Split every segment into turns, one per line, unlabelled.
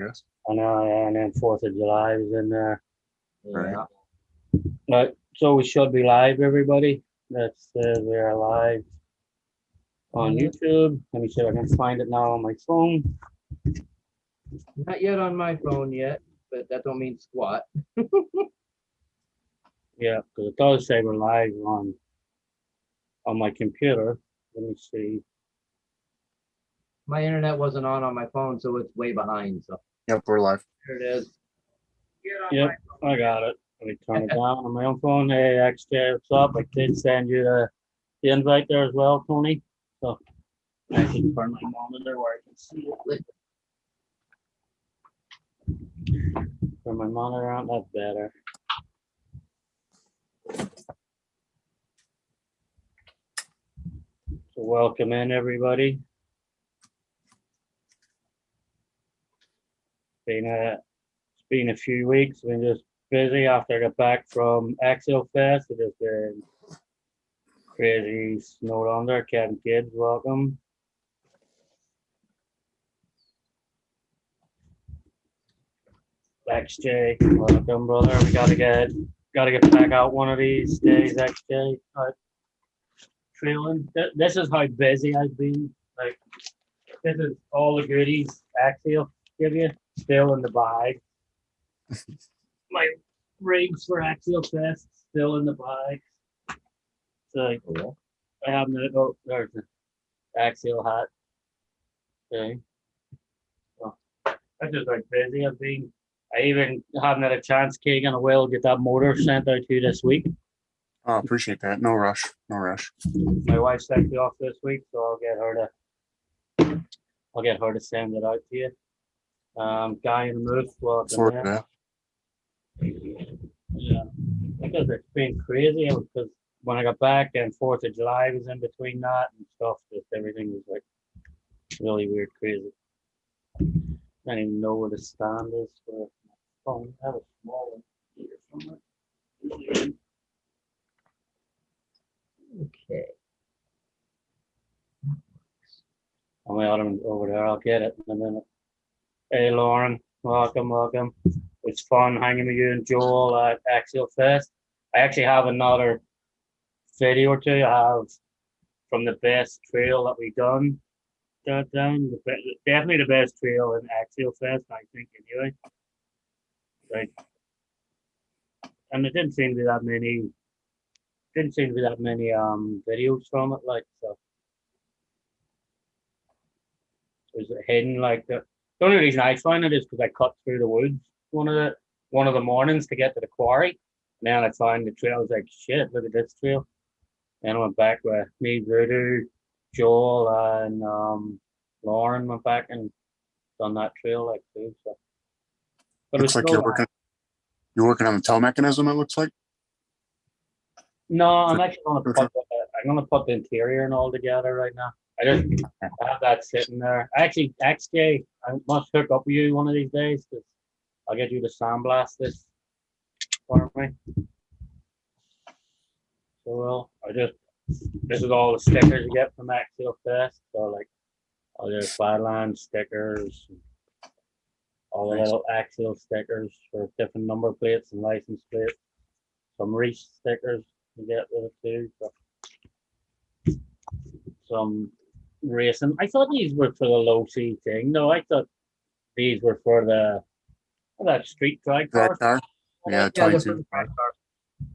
Yes.
And then 4th of July was in there.
Yeah.
But so we should be live, everybody. That's we're live on YouTube. Let me see if I can find it now on my phone.
Not yet on my phone yet, but that don't mean squat.
Yeah, because it does say we're live on my computer. Let me see.
My internet wasn't on my phone, so it's way behind. So
Yep, we're live.
here it is.
Yep, I got it. Let me turn it down on my own phone. Hey, XJ, what's up? I did send you the invite there as well, Tony. So I can turn my monitor where I can see it. Turn my monitor on, that's better. So welcome in, everybody. It's been a few weeks. Been just busy after I got back from Axial Fest. It has been crazy snowed under. Cat and kids, welcome. XJ, welcome, brother. We gotta get back out one of these days, XJ. Trailing. This is how busy I've been. Like, this is all the goodies Axial give you still in the bag. My rigs for Axial Fest still in the bag. So I have no. There's the Axial hat. Okay. So I just like busy. I've been. I even haven't had a chance, Keegan. I will get that motor sent out to you this week.
Oh, appreciate that. No rush. No rush.
My wife's actually off this week, so I'll get her to send it out to you. Guy in the Moose, welcome.
Forward to that.
Yeah, because it's been crazy. Because when I got back and 4th of July was in between that and stuff, just everything was like really weird, crazy. I don't even know where the stand is for my phone. I have a small one here somewhere.
Okay.
I'm out over there. I'll get it in a minute. Hey, Lauren, welcome. It's fun hanging with you and Joel at Axial Fest. I actually have another video or two I have from the best trail that we done. Definitely the best trail in Axial Fest, I think, anyway. Like, and it didn't seem to be that many. Videos from it, like so. It was hidden, like the only reason I find it is because I cut through the woods one of the mornings to get to the quarry. And then I find the trail. I was like, shit, look at this trail. And I went back with me, Voodoo, Joel, and Lauren went back and done that trail like too. So, but
Looks like you're working on the tow mechanism. It looks like.
No, I'm actually gonna put the interior and all together right now. I just have that sitting there. Actually, XJ, I must hook up with you one of these days because I'll get you to sandblast this for me. So well, this is all the stickers you get from Axial Fest. So like all your Fireland stickers, all the little Axial stickers for different number plates and license plates. Some Reach stickers you get with it too. So some racing. I thought these were for the low C thing. No, I thought these were for that street drag car.
Yeah, 22.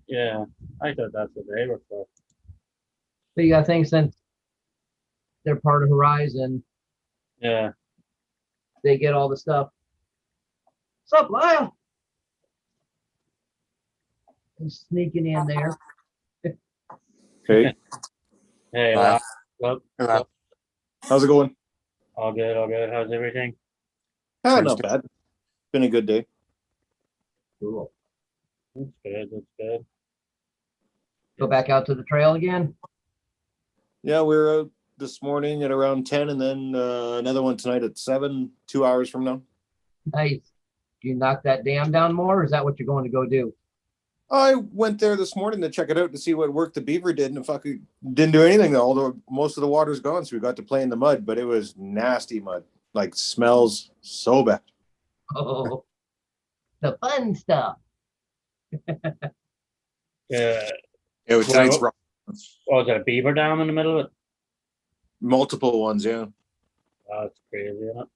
Yeah, I thought that's what they were for.
So you got to think since they're part of Horizon,
Yeah.
they get all the stuff. What's up, Lyle? He's sneaking in there.
Hey,
Hey,
Bye.
Lyle.
Hello.
how's it going?
All good, all good. How's everything?
Not bad. Been a good day.
Cool.
That's good, that's good.
Go back out to the trail again.
Yeah, we were out this morning at around 10 and then another one tonight at 7, 2 hours from now.
Nice. Do you knock that dam down more, or is that what you're going to go do?
I went there this morning to check it out to see what work the beaver did, and fucking didn't do anything though. Although most of the water's gone, so we got to play in the mud, but it was nasty mud. Like smells so bad.
Oh, the fun stuff.
Yeah.
Yeah, with tonight's
Well, oh, is there a beaver dam in the middle of it?
multiple ones. Yeah.
Oh, that's crazy, isn't it?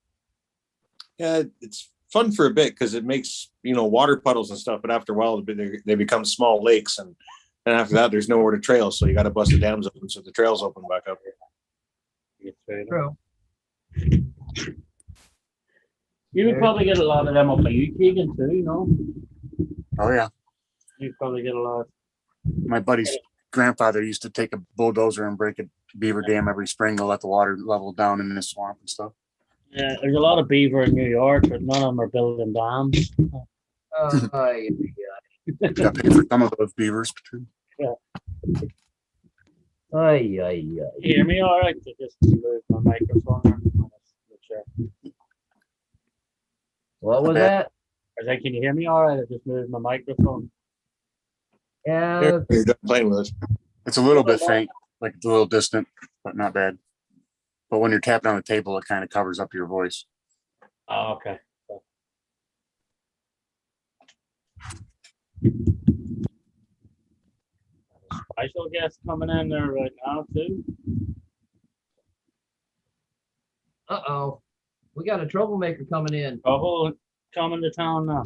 Yeah, it's fun for a bit because it makes water puddles and stuff, but after a while they become small lakes, and after that there's nowhere to trail, so you got to bust the dams open so the trails open back up.
Get through them.
True.
You would probably get a lot of them up by you, Keegan, too,
Oh yeah.
You'd probably get a lot.
My buddy's grandfather used to take a bulldozer and break a beaver dam every spring to let the water level down in the swamp and stuff.
Yeah, there's a lot of beaver in New York, but none of them are building dams.
Got paid for some of those beavers too.
You hear me all right? I just moved my microphone. Sure.
What was that?
I was like, can you hear me all right? I just moved my microphone.
Yeah,
You're done playing with it.
It's a little bit faint, like it's a little distant, but not bad. But when you're tapping on the table, it kind of covers up your voice.
Oh, okay. Special guest coming in there right now too.
uh-oh. We got a troublemaker coming in.
Trouble coming to town now.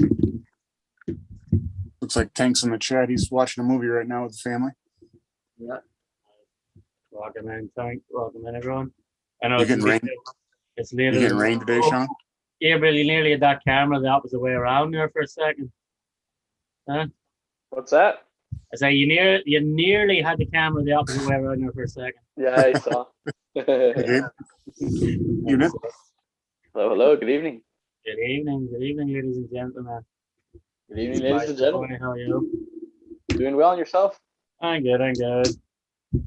Looks like Tank's in the chat. He's watching a movie right now with the family.
Yeah.
Welcome in, Tank. Welcome in, everyone. I know
You getting rain?
It's
You
later.
getting rain today, Sean?
Yeah, but you nearly had that camera the opposite way around there for a second. Huh?
What's that?
I say you nearly had the camera the opposite way around there for a second.
Yeah, I saw.
Hey,
Hello,
Gabe. Evening.
hello. Good evening.
Good evening, ladies and gentlemen.
Good evening, ladies and gentlemen.
How are you?
Doing well on yourself?
I'm good. I've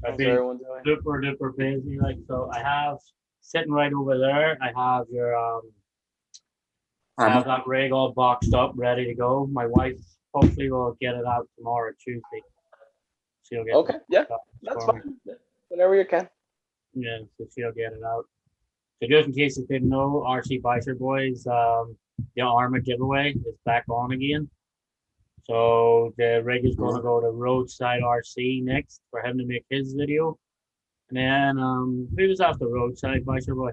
How's
been
everyone doing?
super duper busy. Like, so I have sitting right over there. I have your I have that rig all boxed up, ready to go. My wife hopefully will get it out tomorrow, Tuesday. She'll get
Okay, yeah,
it out
that's
for me.
fine. Whenever you can.
Yeah, so she'll get it out. So just in case you didn't know, RC Bicer Boys, the Armor giveaway is back on again. So the rig is going to go to Roadside RC next for him to make his video. And then who was after Roadside Bicer Boy?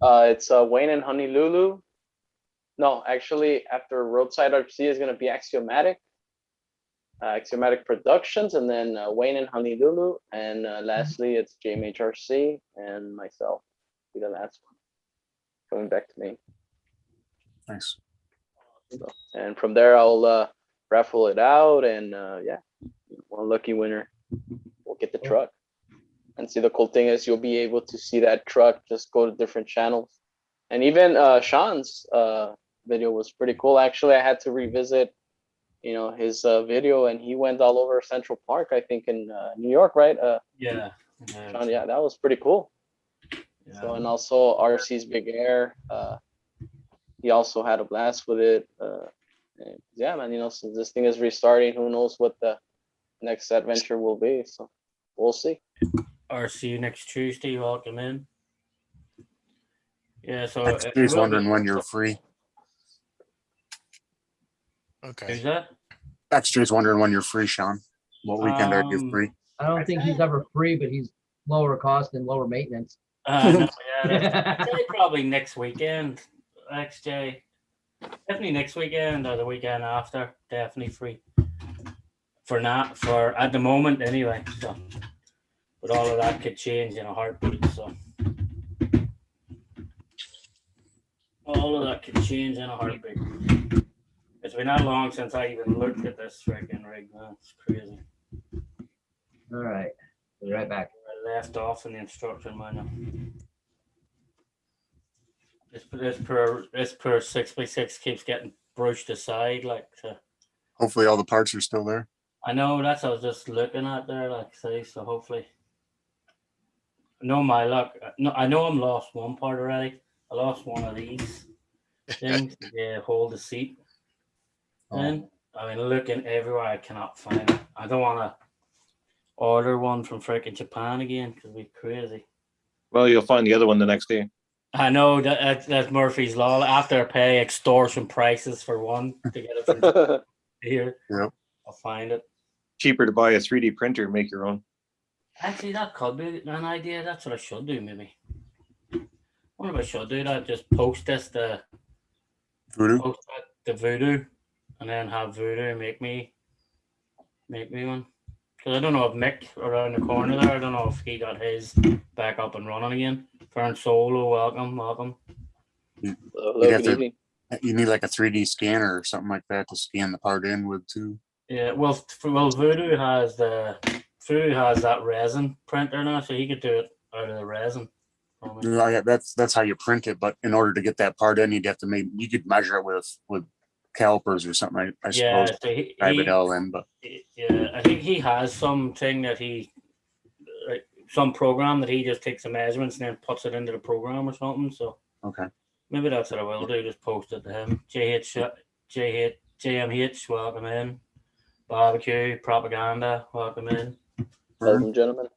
It's Wayne and Honolulu. No, actually, after Roadside RC is going to be Axiomatic. Axiomatic Productions, and then Wayne and Honolulu, and lastly it's JMHRC and myself. Be the last one coming back to me.
Nice.
So, and from there I'll raffle it out, and yeah, one lucky winner will get the truck. And see, the cool thing is you'll be able to see that truck just go to different channels, and even Sean's video was pretty cool. Actually, I had to revisit his video, and he went all over Central Park, I think in New York, right?
Yeah.
Sean, yeah, that was pretty cool.
Yeah.
So, and also RC's Big Air, he also had a blast with it. And yeah, man, since this thing is restarting, who knows what the next adventure will be. So we'll see.
RC next Tuesday, welcome in. Yeah, so
He's wondering when you're free.
Okay.
Who's that?
XJ's wondering when you're free, Sean. What weekend are you free?
I don't think he's ever free, but he's lower cost and lower maintenance.
No, yeah, I'd say probably next weekend, XJ. Definitely next weekend or the weekend after. Definitely free. For at the moment anyway. So, but all of that could change in a heartbeat. So all of that could change in a heartbeat. It's been that long since I even looked at this freaking rig, man. It's crazy.
All right. Be right back.
I left off in the instruction manual. This per 6x6 keeps getting brushed aside, like.
Hopefully all the parts are still there.
I know, that's what I was just looking at there, like, say, so hopefully. No, my luck. No, I know I'm lost one part already. I lost one of these things. Yeah, hold the seat. And I mean, looking everywhere, I cannot find it. I don't want to order one from freaking Japan again because it'd be crazy.
Well, you'll find the other one the next day.
I know that's Murphy's Law. After I pay extortion prices for one to get it from here,
Yep.
I'll find it.
Cheaper to buy a 3D printer and make your own.
Actually, that could be an idea. That's what I should do, maybe. I wonder if I should do that. Just post this the
Voodoo.
post that the Voodoo, and then have Voodoo make me one. Because I don't know if Mick around the corner there. I don't know if he got his back up and running again. Fern Solo, welcome.
You'd
Hello,
have
good
to-
evening.
You need like a 3D scanner or something like that to scan the part in with too.
Yeah, well, Voodoo has that resin printer now, so he could do it out of the resin. for me.
Yeah, that's how you print it. But in order to get that part in, you'd have to you could measure it with calipers or something. I
Yeah,
suppose.
so
Drive it all in, but
yeah, I think he has something that like some program that he just takes the measurements and then puts it into the program or something. So
okay.
maybe that's what I will do. Just post it to him. JMH, welcome in. Barbecue propaganda, welcome in.
Welcome, gentlemen.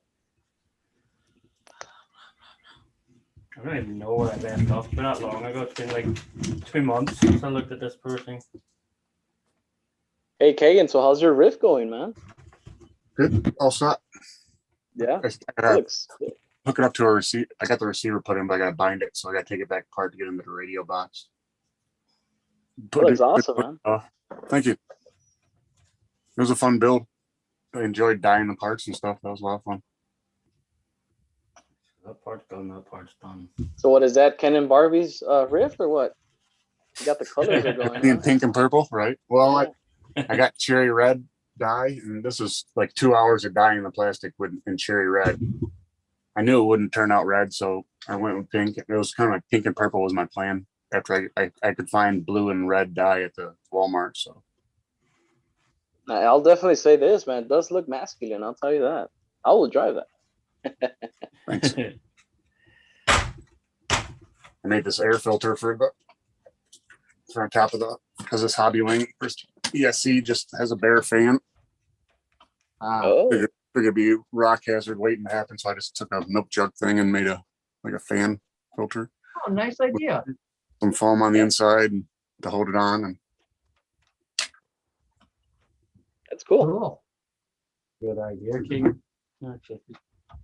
I don't even know where I left off. It's been that long ago. It's been like 2 months since I looked at this person.
Hey, Kagan, so how's your riff going, man?
Good. All set.
Yeah,
I gotta
looks good.
hook it up to a receiver. I got the receiver put in, but I gotta bind it, so I gotta take it back apart to get into the radio box.
That looks awesome, man.
Thank you. It was a fun build. I enjoyed dyeing the parts and stuff. That was a lot of fun.
That part's done. That part's done.
So what is that, Ken and Barbie's riff or what? You got the colors are going
Being
on.
pink and purple, right? Well,
Yeah.
I got cherry red dye, and this is like 2 hours of dyeing the plastic in cherry red. I knew it wouldn't turn out red, so I went with pink. It was kind of like pink and purple was my plan after I could find blue and red dye at the Walmart. So
Now, I'll definitely say this, man. It does look masculine. I'll tell you that. I will drive that.
thanks. I made this air filter for on top of the because this Hobby Wing ESC just has a bare fan.
Oh,
Figured it'd be a rock hazard waiting to happen, so I just took a milk jug thing and made a fan filter,
Oh, nice idea.
some foam on the inside and to hold it on. And
that's cool.
Cool.
Good idea, King.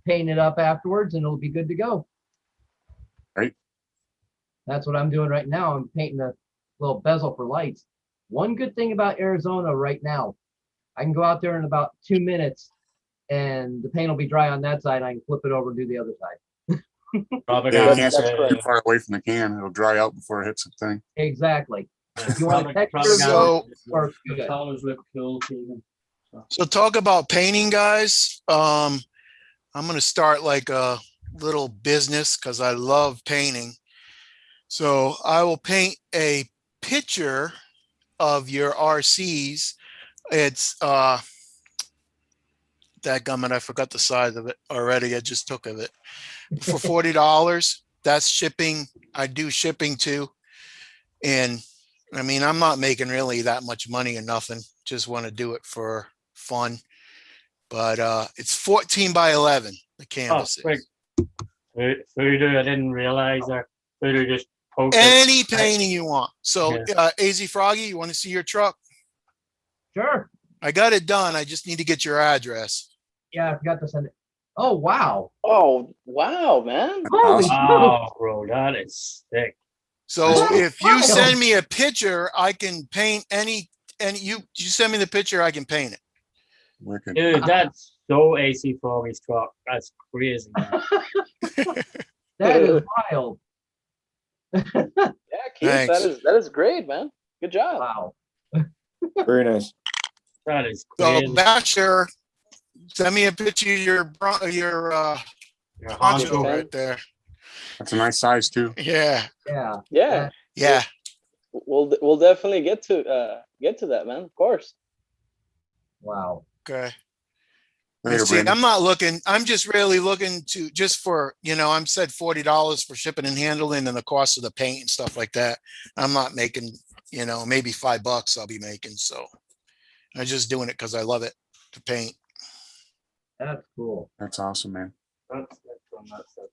Paint it up afterwards and it'll be good to go.
Right.
That's what I'm doing right now. I'm painting a little bezel for lights. One good thing about Arizona right now, I can go out there in about 2 minutes and the paint will be dry on that side. I can flip it over and do the other side.
yeah,
Propaganda.
you can't
that's
sit
correct.
too far away from the can; it'll dry out before it hits the thing.
Exactly.
Yeah,
You want a texture
So-
or
the
good?
colors look cool, Keegan.
So talk about painting, guys. I'm gonna start like a little business because I love painting. So I will paint a picture of your RCs. It's that gummit, I forgot the size of it already. I just took of it for $40. That's shipping. I do shipping too. And I mean, I'm not making really that much money or nothing. Just want to do it for fun. But it's 14 by 11, the
Oh,
canvas.
quick. Voodoo, I didn't realize that. Voodoo just posted.
Any painting you want. So
Yeah.
AZ Froggy, you want to see your truck?
Sure.
I got it done. I just need to get your address.
Yeah, I forgot to send it. Oh, wow.
Oh, wow, man.
Holy
Awesome.
Wow, bro, that is sick.
So
That's
if you
wild.
send me a picture, I can paint any you send me the picture, I can paint it.
Wicked.
Dude, that's so AC Froggy's truck. That's crazy. Man.
That is wild.
Yeah, Keith,
Thanks.
that is great, man. Good job.
Wow.
Very nice.
That is
So
crazy.
Basher, send me a picture of your
Your
poncho
Honcho.
right there.
That's a nice size too.
Yeah.
Yeah.
Yeah,
Yeah.
we'll definitely get to that, man. Of course.
Wow.
Okay.
Later,
See,
Brandon.
I'm not looking, I'm just really looking to just for, I'm said $40 for shipping and handling and the cost of the paint and stuff like that. I'm not making, maybe $5 I'll be making. So I'm just doing it because I love it to paint.
That's cool.
That's awesome, man.
That's from that stuff.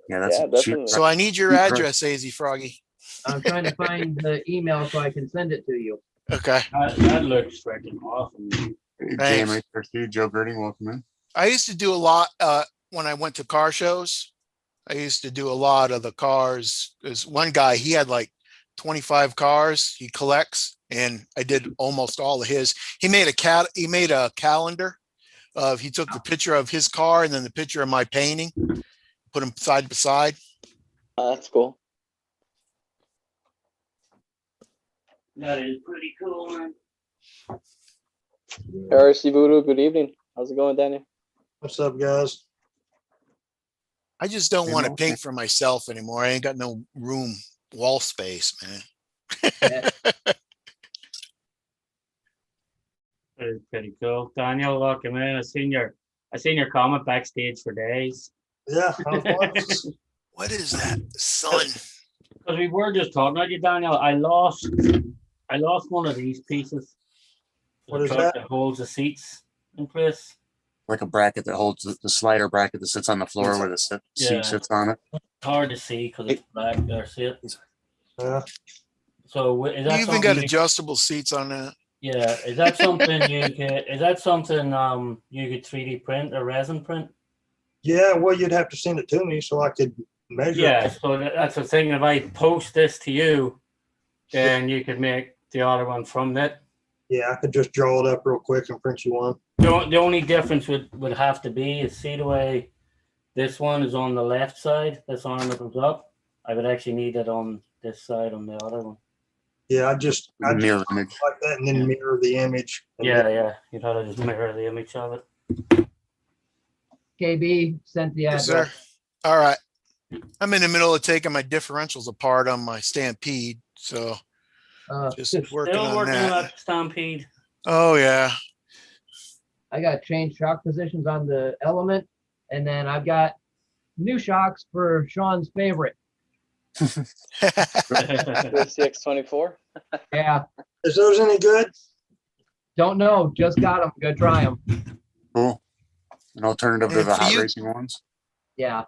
Yeah, that's
Yeah,
cheap.
definitely.
So I need your
Cheap price.
address, AZ Froggy.
I'm trying to find the email so I can send it to you.
Okay.
That looks freaking awesome.
Jam
Thanks.
HRC, Joe Girding, welcome in.
I used to do a lot when I went to car shows. I used to do a lot of the cars. There's one guy, he had like 25 cars he collects, and I did almost all of his. He made a calendar of, he took the picture of his car and then the picture of my painting, put them side by side.
That's cool.
That is pretty cool, man.
RC Voodoo, good evening. How's it going, Daniel?
What's up, guys?
I just don't want to
Okay.
paint for myself anymore. I ain't got no room, wall space, man.
Yeah.
That is pretty cool. Daniel, welcome in. I seen your comment backstage for days.
Yeah, how's life?
What is that? Sun.
Because we were just talking about you, Daniel. I lost one of these pieces.
What
The
is
truck
that?
holds the seats in place.
Like a bracket that holds the slider bracket that sits on the floor where the
Yeah.
seat sits on it.
Hard to see because it's black there, see it?
Yeah,
So is
You
that
even
something
got
you-
adjustable seats on that.
yeah, is that something you could 3D print or resin print?
yeah. Well, you'd have to send it to me so I could measure.
Yeah,
it.
so that's the thing. If I post this to you, then you could make the other one from that.
Yeah, I could just draw it up real quick and print you one.
The only difference would have to be is see the way this one is on the left side, this arm opens up. I would actually need it on this side on the other one.
Yeah, I just
Mirror image.
like that and then
Yeah.
mirror the image. And
Yeah,
then-
yeah. You'd have to just mirror the image of it.
KB sent the
Yes,
address.
sir. All right. I'm in the middle of taking my differentials apart on my Stampede, so just working
Still
on
working on
that.
that Stampede.
Oh yeah.
I got changed shock positions on the Element, and then I've got new shocks for Sean's favorite.
The CX24.
Yeah,
Is those any good?
don't know, just got them. Go try them.
Cool. An alternative to
And
the
for
hot
you-
racing ones.
Yeah,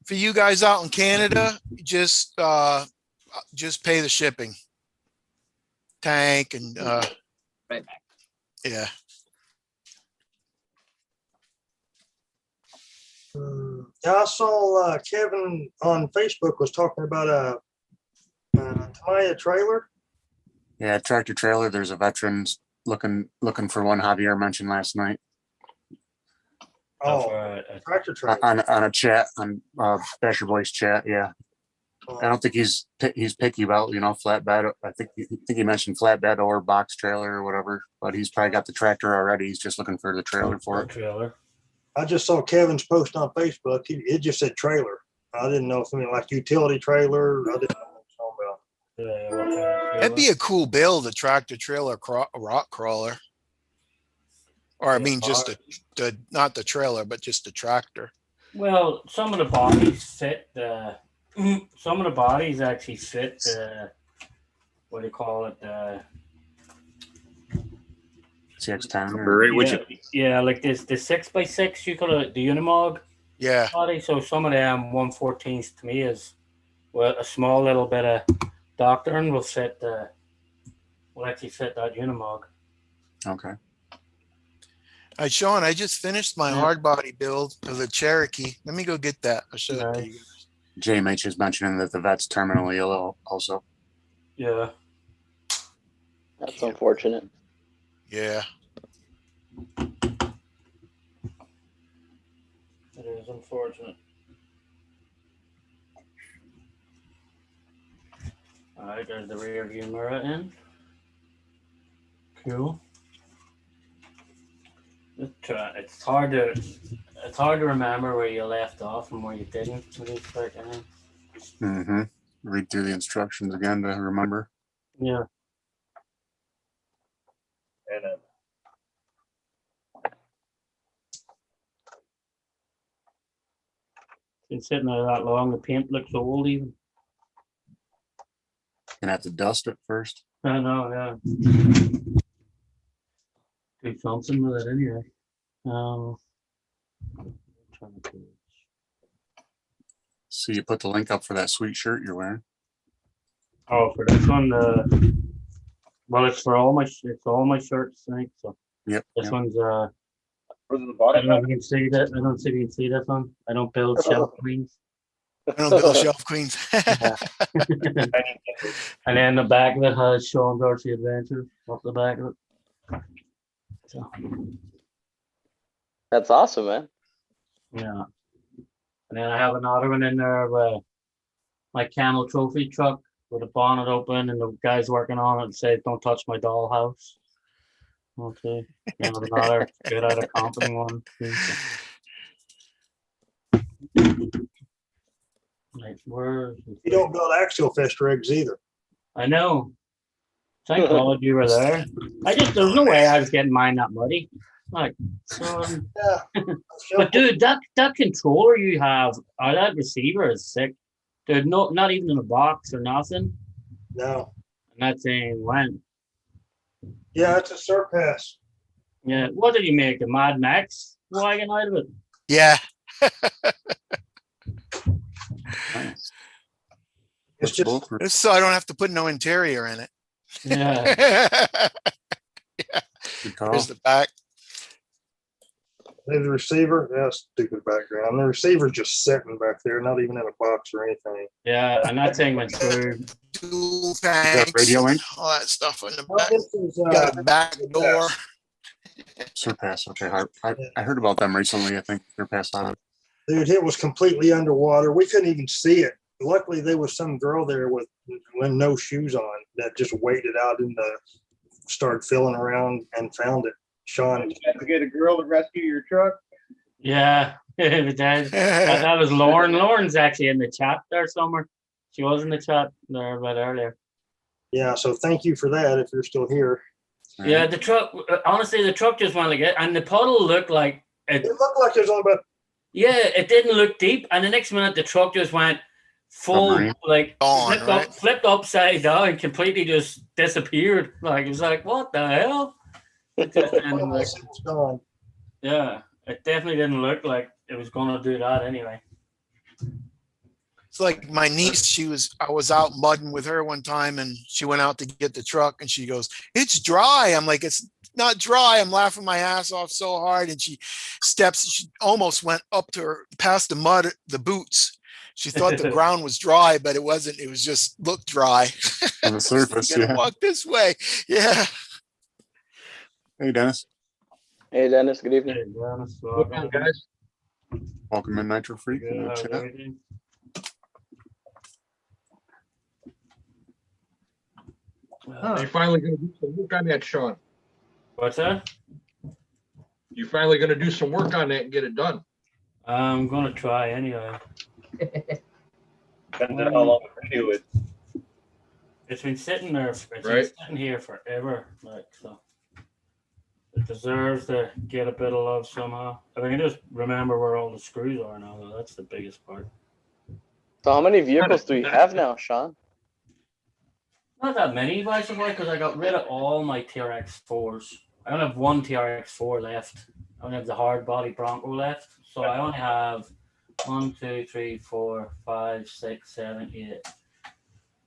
For you guys out in Canada, just pay the shipping. Tank and
right back.
yeah.
Yeah, I saw Kevin on Facebook was talking about a Tamiya trailer.
Yeah, tractor trailer. There's a veterans looking for one. Javier mentioned last night
Oh,
For,
tractor trailer.
on a chat on Basher Boys chat. Yeah, I don't think he's picky about flatbed. I think he mentioned flatbed or box trailer or whatever. But he's probably got the tractor already. He's just looking for the trailer for it.
trailer.
I just saw Kevin's post on Facebook. It just said trailer. I didn't know if like utility trailer. I didn't know what it was talking about.
Yeah, what kind of
That'd be
trailer?
a cool build, a tractor trailer rock crawler. Or I
Yeah,
mean just the not the trailer, but just the tractor.
Well, some of the bodies fit the. Some of the bodies actually fit the. What do you call it? The
CX10.
Right, which
yeah, like this the 6x6. You call it the Unimog
Yeah.
body. So some of them 1/14 to me is well a small little bit of doctoring will fit the. Will actually fit that Unimog.
Okay.
Hi, Sean, I just finished my
Yeah.
hard body build of the Cherokee. Let me go get that. I'll show it to you.
Nice.
JMH is mentioning that the vet's terminally ill also.
Yeah.
That's unfortunate.
Yeah.
It is unfortunate. All right, there's the rear view mirror in. Cool. It's hard to remember where you left off and where you didn't when you start down.
Mm-hmm. Read through the instructions again to remember.
Yeah. Been sitting there that long, the paint looks old even.
Gonna have to dust it first.
I know, yeah. Do something with it anyway. Trying to
See, you put the link up for that sweet shirt you're wearing.
Oh, for this one, well, it's for all my shirts, I think. So
Yep.
this
yep.
one's
Was it the
I
body?
don't know if you can see that. I don't see if you can see this one. I don't build shelf queens.
I don't build shelf queens.
And then the back of it has Sean Darcy Adventures off the back of it. So
That's awesome, man.
yeah. And then I have another one in there with my camel trophy truck with the bonnet open and the guys working on it and say, "Don't touch my dollhouse." Okay. Then with another get out of company one. too, so. Like, where's
You don't build axial fest rigs either.
I know. Thank God you were there. There's no way I was getting mine that muddy. Like, so,
Yeah.
but dude, that controller you have, or that receiver is sick. Dude, not even in a box or nothing.
No.
And that thing went.
Yeah, it's a surpass.
Yeah, what did you make? A Mad Max wagon out of it?
Yeah.
Nice.
It's just
Bulletproof.
So I don't have to put no interior in it.
Yeah.
Good call.
Here's the back.
the receiver. Yeah, stupid background. The receiver's just sitting back there, not even in a box or anything.
Yeah, and that thing went through.
Dual
that
tanks,
radio link?
all that stuff in the
Oh,
back.
this is,
Got a back door.
Surpass. Okay, I heard about them recently. I think Surpass on it.
dude, it was completely underwater. We couldn't even see it. Luckily, there was some girl there with no shoes on that just waded out in the, started filling around and found it. Sean,
To get a girl to rescue your truck.
Yeah, that was Lauren. Lauren's actually in the chat there somewhere. She was in the chat there a bit earlier.
yeah. So thank you for that. If you're still here,
Yeah, the truck. Honestly, the truck just wanted to get, and the puddle looked like
it looked like there's only about
yeah, it didn't look deep, and the next minute the truck just went full,
Submarine.
like
Gone, right?
flipped upside down, completely just disappeared. Like it was like, what the hell? It just didn't, like,
it was gone.
yeah, it definitely didn't look like it was gonna do that anyway.
It's like my niece, I was out mudding with her one time and she went out to get the truck and she goes, "It's dry." I'm like, "It's not dry." I'm laughing my ass off so hard. And she almost went up to her, past the mud, the boots. She thought the ground was dry, but it wasn't. It was just looked dry.
On the surface,
You gotta
yeah.
walk this way. Yeah.
Hey, Dennis.
Hey, Dennis, good evening.
Hey, Dennis,
What's up, guys?
Welcome in, Nitro Freak. in the
Yeah,
chat.
everything.
Huh.
You finally gonna do some work on that, Sean?
What's that?
You finally gonna do some work on that and get it done?
I'm gonna try anyway.
Depends on how long the video is.
It's been sitting there. It's been
Right.
sitting here forever. Like so, it deserves to get a bit of love somehow. If I can just remember where all the screws are now, though, that's the biggest part.
So how many vehicles do you have now, Sean?
Not that many, by the way, because I got rid of all my TRX 4s. I only have one TRX 4 left. I only have the hard body Bronco left. So I only have 1, 2, 3, 4, 5, 6, 7, 8,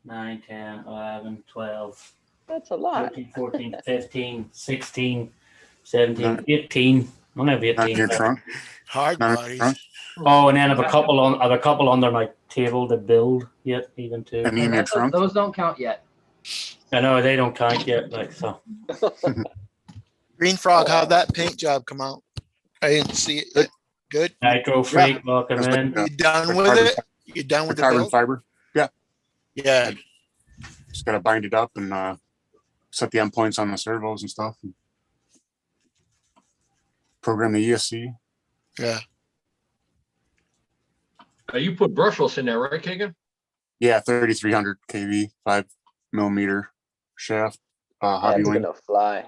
9, 10, 11, 12,
That's a lot.
13, 14, 15, 16, 17, 18. I only have
Not in
18
your
left.
trunk.
Hard
Not in your
bodies.
trunk.
Oh, and then I have a couple under my table to build yet, even too.
Any in your trunk?
Those don't count yet.
I know they don't count yet, like so.
Green Frog, how'd that paint job come out? I didn't see it yet. Good.
Nitro Freak, welcome
That's
in.
like,
You done
the
with
carbon
it? You done
The
with the
carbon
build?
fiber.
Yeah.
Just gotta bind it up and set the endpoints on the servos and stuff. Program the ESC.
Yeah.
You put brushless in there, right, Kagan?
Yeah, 3300 kV, 5mm shaft, hobby
That's
wing.
gonna fly.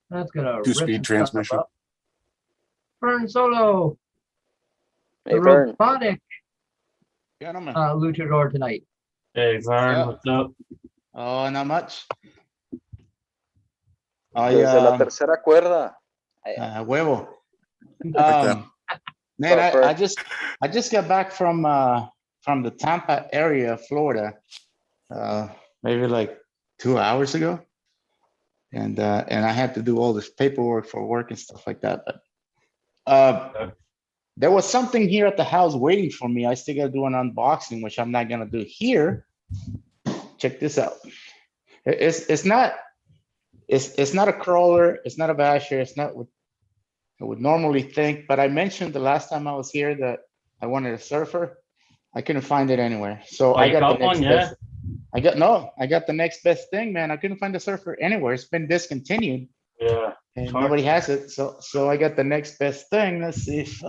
That's gonna rip
Two-speed
some stuff
transmission.
up. Burn Solo,
Hey,
the
Vern.
robotic
Gentlemen.
luchador tonight.
Hey, Vern,
Yeah.
what's up?
Oh, not much.
Desde la tercera cuerda.
Huevo.
that.
Man,
Suffer.
I just got back from from the Tampa area, Florida, maybe like 2 hours ago. And I had to do all this paperwork for work and stuff like that. But there was something here at the house waiting for me. I still gotta do an unboxing, which I'm not gonna do here. Check this out. It's not a crawler. It's not a basher. It's not what I would normally think. But I mentioned the last time I was here that I wanted a surfer. I couldn't find it anywhere. So I
you
got the
got
next
one, yeah?
best. I got the next best thing, man. I couldn't find a surfer anywhere. It's been discontinued
Yeah.
and
Hard.
nobody has it. So I got the next best thing. Let's see if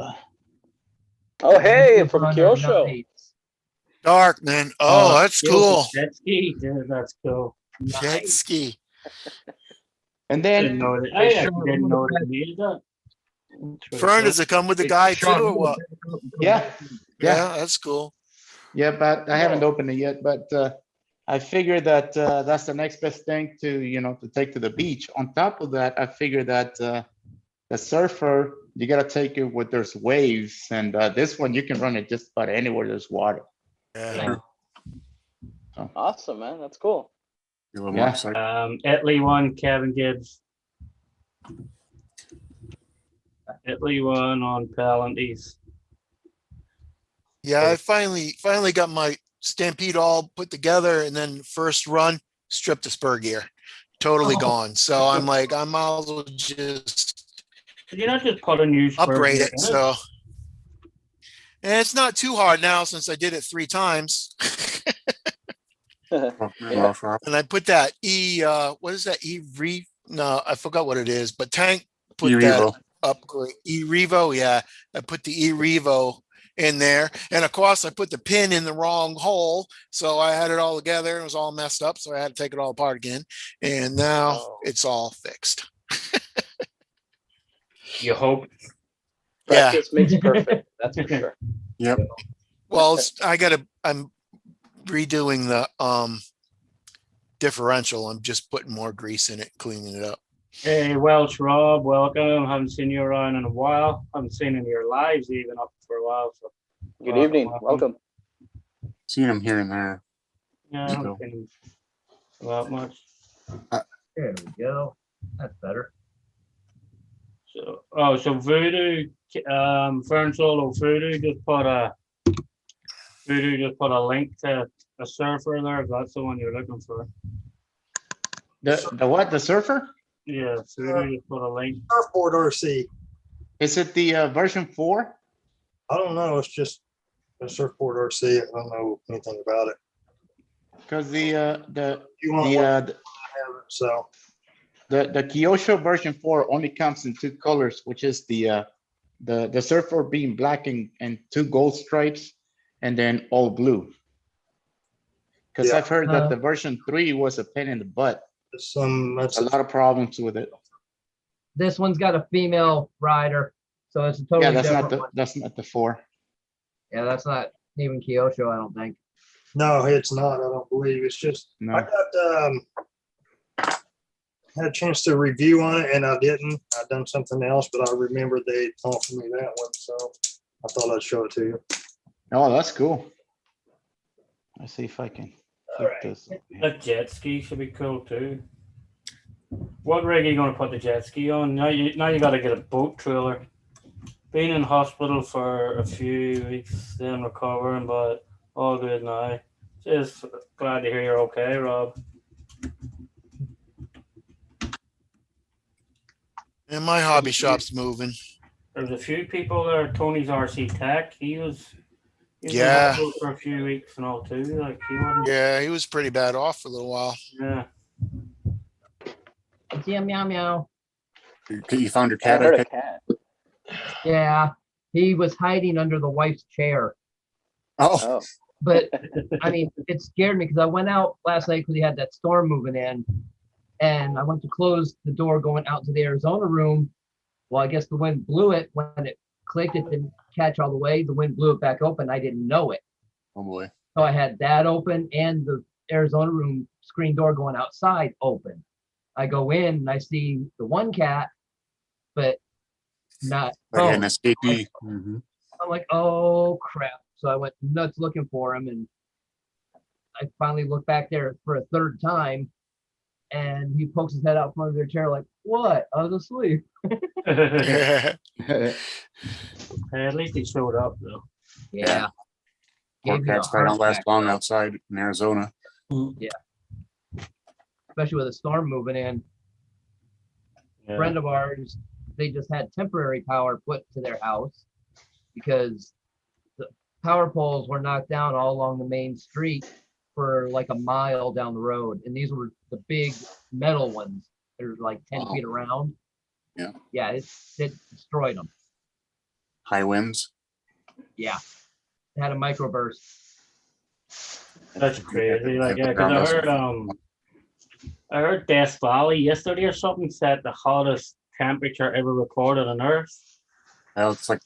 Oh, hey,
It's
from
on our
Kyosho.
nights.
Dark, man. Oh, that's cool.
Jet ski, yeah, that's cool.
Jet ski.
and
Didn't
then
know that. I actually didn't know that you needed that. That's pretty
Fern,
cool.
does it come with the guy too, or what?
yeah.
Yeah, that's cool.
Yeah, but I haven't opened it yet. But I figured that that's the next best thing to take to the beach. On top of that, I figured that the surfer, you gotta take it where there's waves, and this one you can run it just about anywhere there's water.
Yeah.
Awesome, man. That's cool.
A little
Yeah.
more excited.
Italy one, Kevin Gibbs. Italy one on Palantis.
Yeah, I finally got my Stampede all put together, and then first run, stripped the spur gear. Totally gone. So I'm like, I might as well just
Did you not just put a new spur
upgrade
gear
it.
in
So and it's not too hard now since I did it 3 times.
Yeah.
And I put that what is that? No, I forgot what it is, but Tank put that
E-Revo.
upgrade. E-Revo, yeah. I put the E-Revo in there. And of course I put the pin in the wrong hole. So I had it all together. It was all messed up. So I had to take it all apart again. And now it's all fixed.
You hope.
Yeah.
Practice makes perfect. That's for sure.
Yep.
Well, I'm redoing the differential. I'm just putting more grease in it, cleaning it up.
Hey, Welsh Rob, welcome. Haven't seen you around in a while. Haven't seen any of your lives even up for a while. So
Good evening. Welcome.
Seen him here and there.
yeah, I haven't seen him that much.
There we go. That's better.
So Voodoo, Fern Solo Voodoo just put a link to a surfer there. If that's the one you're looking for.
The what? The surfer?
Yeah, Voodoo just put a link.
Surfboard RC.
Is it the version 4?
I don't know. It's just a surfboard RC. I don't know anything about it.
Because
You want
the
one, I have it. So
the Kyosho version 4 only comes in 2 colors, which is the surfer being black and 2 gold stripes, and then all blue. Because
Yeah.
I've heard that the version 3 was a pain in the butt.
that's
A lot of problems with it.
This one's got a female rider, so it's a totally
Yeah, that's
different
not
one.
that's not the 4.
Yeah, that's not even Kyosho, I don't think.
no, it's not. I don't believe it's just.
No.
I got had a chance to review on it, and I didn't. I'd done something else, but I remember they offered me that one, so I thought I'd show it to you.
Oh, that's cool. Let's see if I can keep
Alright.
this.
That jet ski should be cool too. What rig are you going to put the jet ski on? Now you got to get a boat trailer. Been in hospital for a few weeks, then recovering, but all good now. Just glad to hear you're okay, Rob.
And my hobby shop's moving.
There's a few people there. Tony's RC Tech. He was in
Yeah.
hospital for a few weeks and all too. Like he wasn't.
Yeah, he was pretty bad off for a little while.
Yeah.
Yeah, meow meow.
You found your
I
cat.
heard
Okay.
a cat.
Yeah, he was hiding under the wife's chair.
Oh,
Oh,
But I mean, it scared me because I went out last night because he had that storm moving in, and I went to close the door going out to the Arizona room. Well, I guess the wind blew it when it clicked. It didn't catch all the way. The wind blew it back open. I didn't know it,
oh boy.
so I had that open and the Arizona room screen door going outside open. I go in and I see the one cat, but not.
Like
oh,
an escapee. Mhm.
I'm like, oh crap. So I went nuts looking for him, and I finally looked back there for a third time, and he pokes his head out from under their chair like, "What? I was asleep."
Yeah.
At least he showed up though.
Yeah.
Poor
Gave me a
cats probably don't
heart
last
attack,
long
though,
outside in Arizona.
especially with a storm moving in.
Yeah.
Friend of ours, they just had temporary power put to their house because the power poles were knocked down all along the main street for like a mile down the road. And these were the big metal ones. They're like 10
Wow.
feet around.
Yeah.
Yeah, it destroyed them.
High winds.
Yeah. It had a microburst.
That's crazy. Like, yeah, because I heard Death Valley yesterday or something said the hottest temperature ever recorded on Earth.
Well, it's like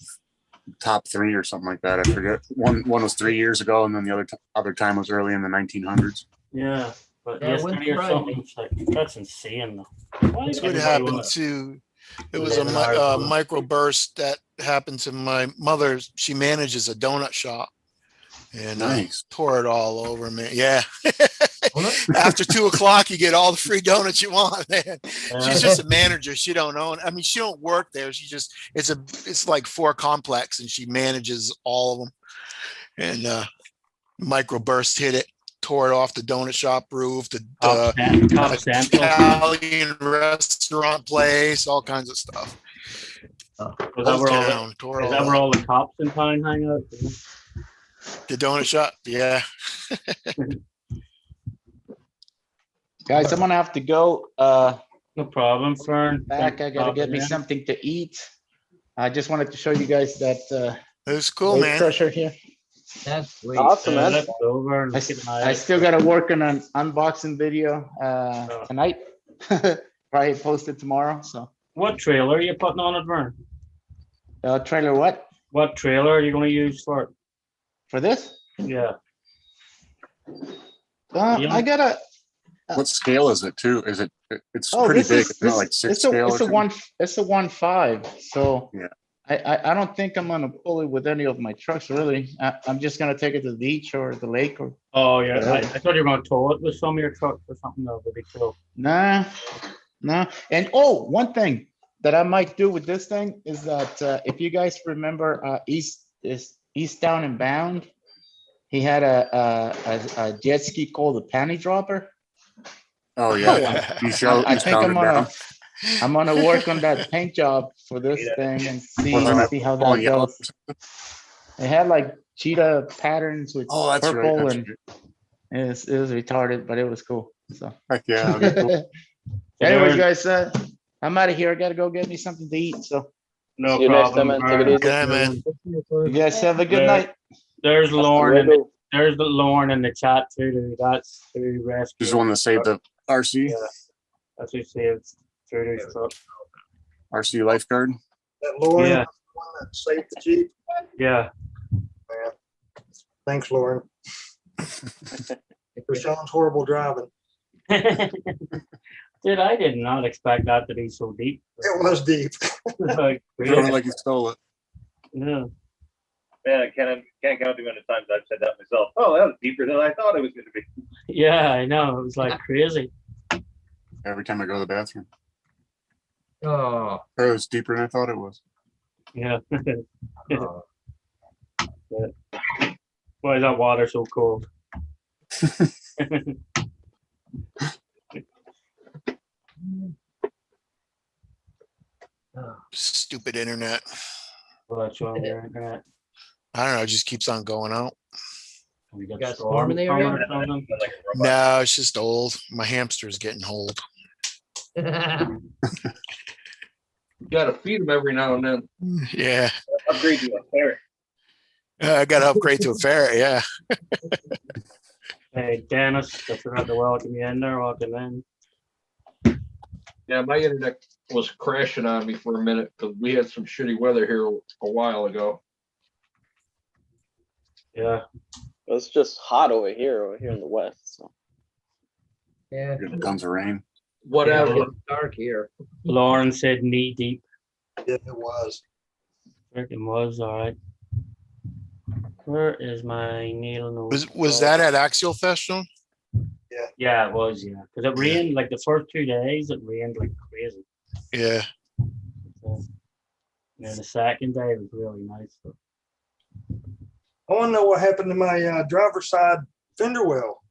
top 3 or something like that. I forget. One was 3 years ago, and then the other time was early in the 1900s.
Yeah, but
Yeah, it wouldn't
yesterday or
surprise
something,
me.
it's like that's insane. Though. Why
That's
is
what
everybody
happened
wanna-
to, it was a
Live in Arizona.
microburst that happened to my mother. She manages a donut shop and
Nice.
tore it all over, man. Yeah.
Donut?
After 2 o'clock, you get all the free donuts you want, man.
Yeah.
She's just a manager. She don't own. I mean, she don't work there. She just it's like 4 complex, and she manages all of them. And microburst hit it, tore it off the donut shop roof, the
Top Central.
Italian restaurant place, all kinds of stuff.
Was that
Whole
where all
town tore
is
all
that where
up.
all the cops in town hang out?
The donut shop, yeah.
Guys, I'm gonna have to go
No problem, Fern.
back. I gotta get me something to eat. I just wanted to show you guys that
It was cool,
wave
man.
crusher here.
That's sweet.
Awesome, man.
Let's go over and
I,
look at
s-
my
I still gotta work on an unboxing video tonight. Probably post it tomorrow, so.
What trailer are you putting on it, Vern?
Trailer what?
What trailer are you going to use for it?
For this?
Yeah. Yeah.
I gotta,
What scale is it too? Is it? It's
oh,
pretty
this
big.
is,
It's not
this,
like 6
it's a,
scale.
it's
or
a one, it's a 1.5, so.
Yeah.
I don't think I'm gonna pull it with any of my trucks, really. I'm just gonna take it to the beach or the lake or,
Oh, yeah. I thought you were going to tow it with some of your trucks or something. That would be cool.
nah. And oh, one thing that I might do with this thing is that if you guys remember Eastbound and Bound, he had a jet ski called the panty dropper.
Oh yeah. You show.
I
you
think
sounded down.
I'm gonna work on that paint job for this thing and
Wasn't it
see how
all
that
yellow?
goes. It had like cheetah patterns with
Oh, that's right.
purple
That's
and
right.
it was retarded, but it was cool. So.
Heck yeah. that'd be cool.
Anyways, guys, I'm out of here. I gotta go get me something to eat. So
No
See you next time,
problem.
man. Take it easy.
Okay, man.
you guys have a good
Yeah.
night.
There's
Hasta
Lauren.
luego.
There's the Lauren in the chat too. Dude. That's through rescue.
Just wanted to save the RC.
Yeah. That's who saved through this truck.
RC lifeguard.
That Lauren,
Yeah.
the one that saved the Jeep.
Yeah.
Man. Thanks, Lauren. For Sean's horrible driving.
Dude, I did not expect that to be so deep.
It was deep.
Like,
Throwing
really?
it like you stole it.
Yeah.
Man, I can't count the amount of times I've said that myself. Oh, that was deeper than I thought it was going to be.
Yeah, I know. It was like crazy.
Every time I go to the bathroom.
Oh,
It was deeper than I thought it was.
Yeah.
oh.
Why is that water so cold?
Stupid internet.
Well, that's on your internet.
I don't know. It just keeps on going out.
We
Got a storm in the area?
coming or something?
Like a robot.
No, it's just old. My hamster's getting old.
You gotta feed them every now and then.
Yeah.
Upgrade to a ferret.
I got to upgrade to a ferret. Yeah.
Hey, Dennis, I forgot to welcome you in there. Welcome in.
Yeah, my internet was crashing on me for a minute because we had some shitty weather here a while ago.
Yeah.
It's just hot over here in the west. So
Yeah,
Getting tons of rain.
Whatever.
it's dark here.
Lauren said knee deep.
Yeah, it was.
Freaking was all right. Where is my needle nose?
Was that at Axial Fest, Sean?
Yeah, it was, yeah. Because it rained like the first 2 days, it rained like crazy.
Yeah.
So, yeah, the second day was really nice. So.
I want to know what happened to my driver's side fender well.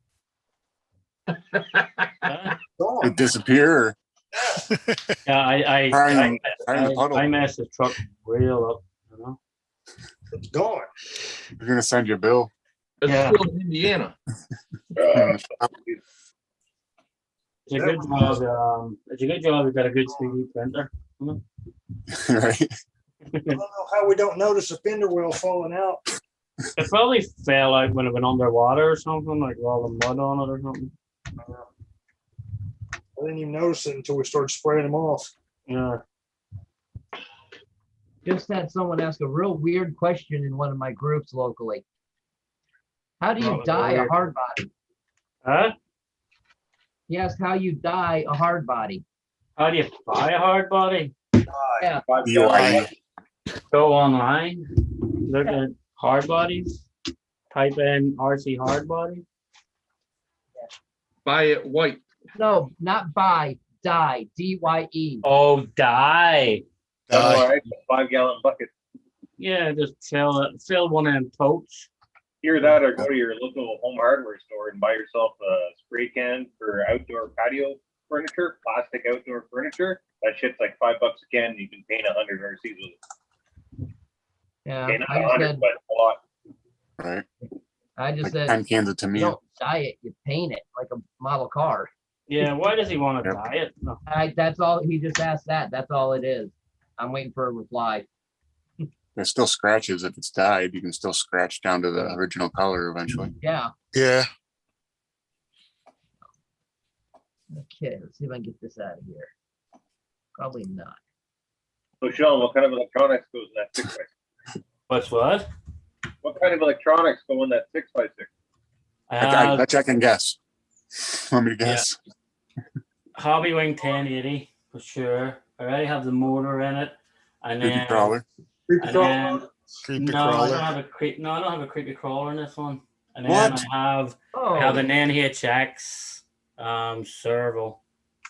Gone.
It disappear.
Yeah, I
I
messed the truck real up, you know.
It's gone.
We're gonna send you a bill.
It's
Yeah.
still in Indiana.
It's a good job. It's a good job. We've got a good 3D printer.
Right?
I don't know how we don't notice a fender well falling out.
It probably fell out when it went underwater or something, like with all the mud on it or something.
I didn't even notice it until we started spraying them off.
Yeah.
Just had someone ask a real weird question in one of my groups locally. How do you
Well,
die a
weird.
hard body?
Huh?
He asked how you die a hard body.
How do you buy a hard body?
Yeah.
DUI.
Go online, look at hard bodies, type in RC hard body.
Buy it white.
No, not buy, die, D-Y-E.
Oh, die.
All right, 5-gallon bucket.
Yeah, just fill one of them totes.
Either that or go to your local home hardware store and buy yourself a spray can for outdoor patio furniture, plastic outdoor furniture. That shit's like $5 a can. You can paint 100 RCs with it.
Yeah,
Okay, not
I just
100,
said,
but a lot.
Right?
I just
Like
said,
10 cans of
you
Tamiya.
don't dye it, you paint it like a model car.
Yeah, why does he want to
Yep.
dye it? No.
That's all, he just asked that, that's all it is. I'm waiting for a reply.
There's still scratches. If it's dyed, you can still scratch down to the original color eventually.
Yeah,
Yeah.
okay, let's see if I can get this out of here. Probably not.
So, Sean, what kind of electronics goes in that 6x6?
What's what?
What kind of electronics go in that 6x6?
I bet you I can guess. Want me to guess?
Hobby Wing 1080 for sure. I already have the motor in it, and
Creepy
then
crawler.
Creepy
and
crawler.
then
Creepy
no, I
crawler.
don't have a no, I don't have a creepy crawler in this one. And then
What?
I have
Oh,
an NHX servo.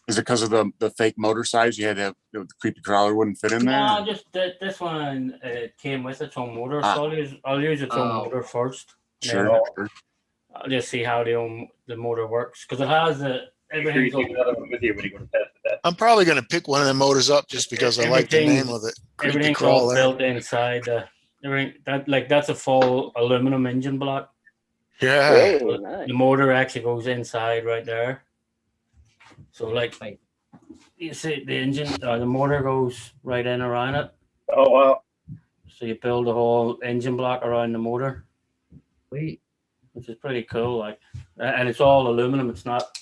Is it because of the fake motor size? You had to have the creepy crawler wouldn't fit in there?
No, just this one came with its own motor, so I'll use its own
Oh.
motor first.
Sure.
Yeah.
sure.
I'll just see how the motor works because it has
Make sure you
everything's
take another one with you when you go to test it.
I'm probably gonna pick one of them motors up just because I like the
Everything's-
name of it. Creepy
everything's all
crawler.
built inside. Everything that's a full aluminum engine block.
Yeah.
Really nice.
The motor actually goes inside right there. So like you see the engine, the motor goes right in around it.
Oh, wow.
So you build the whole engine block around the motor,
wait,
which is pretty cool. Like, and it's all aluminum. It's not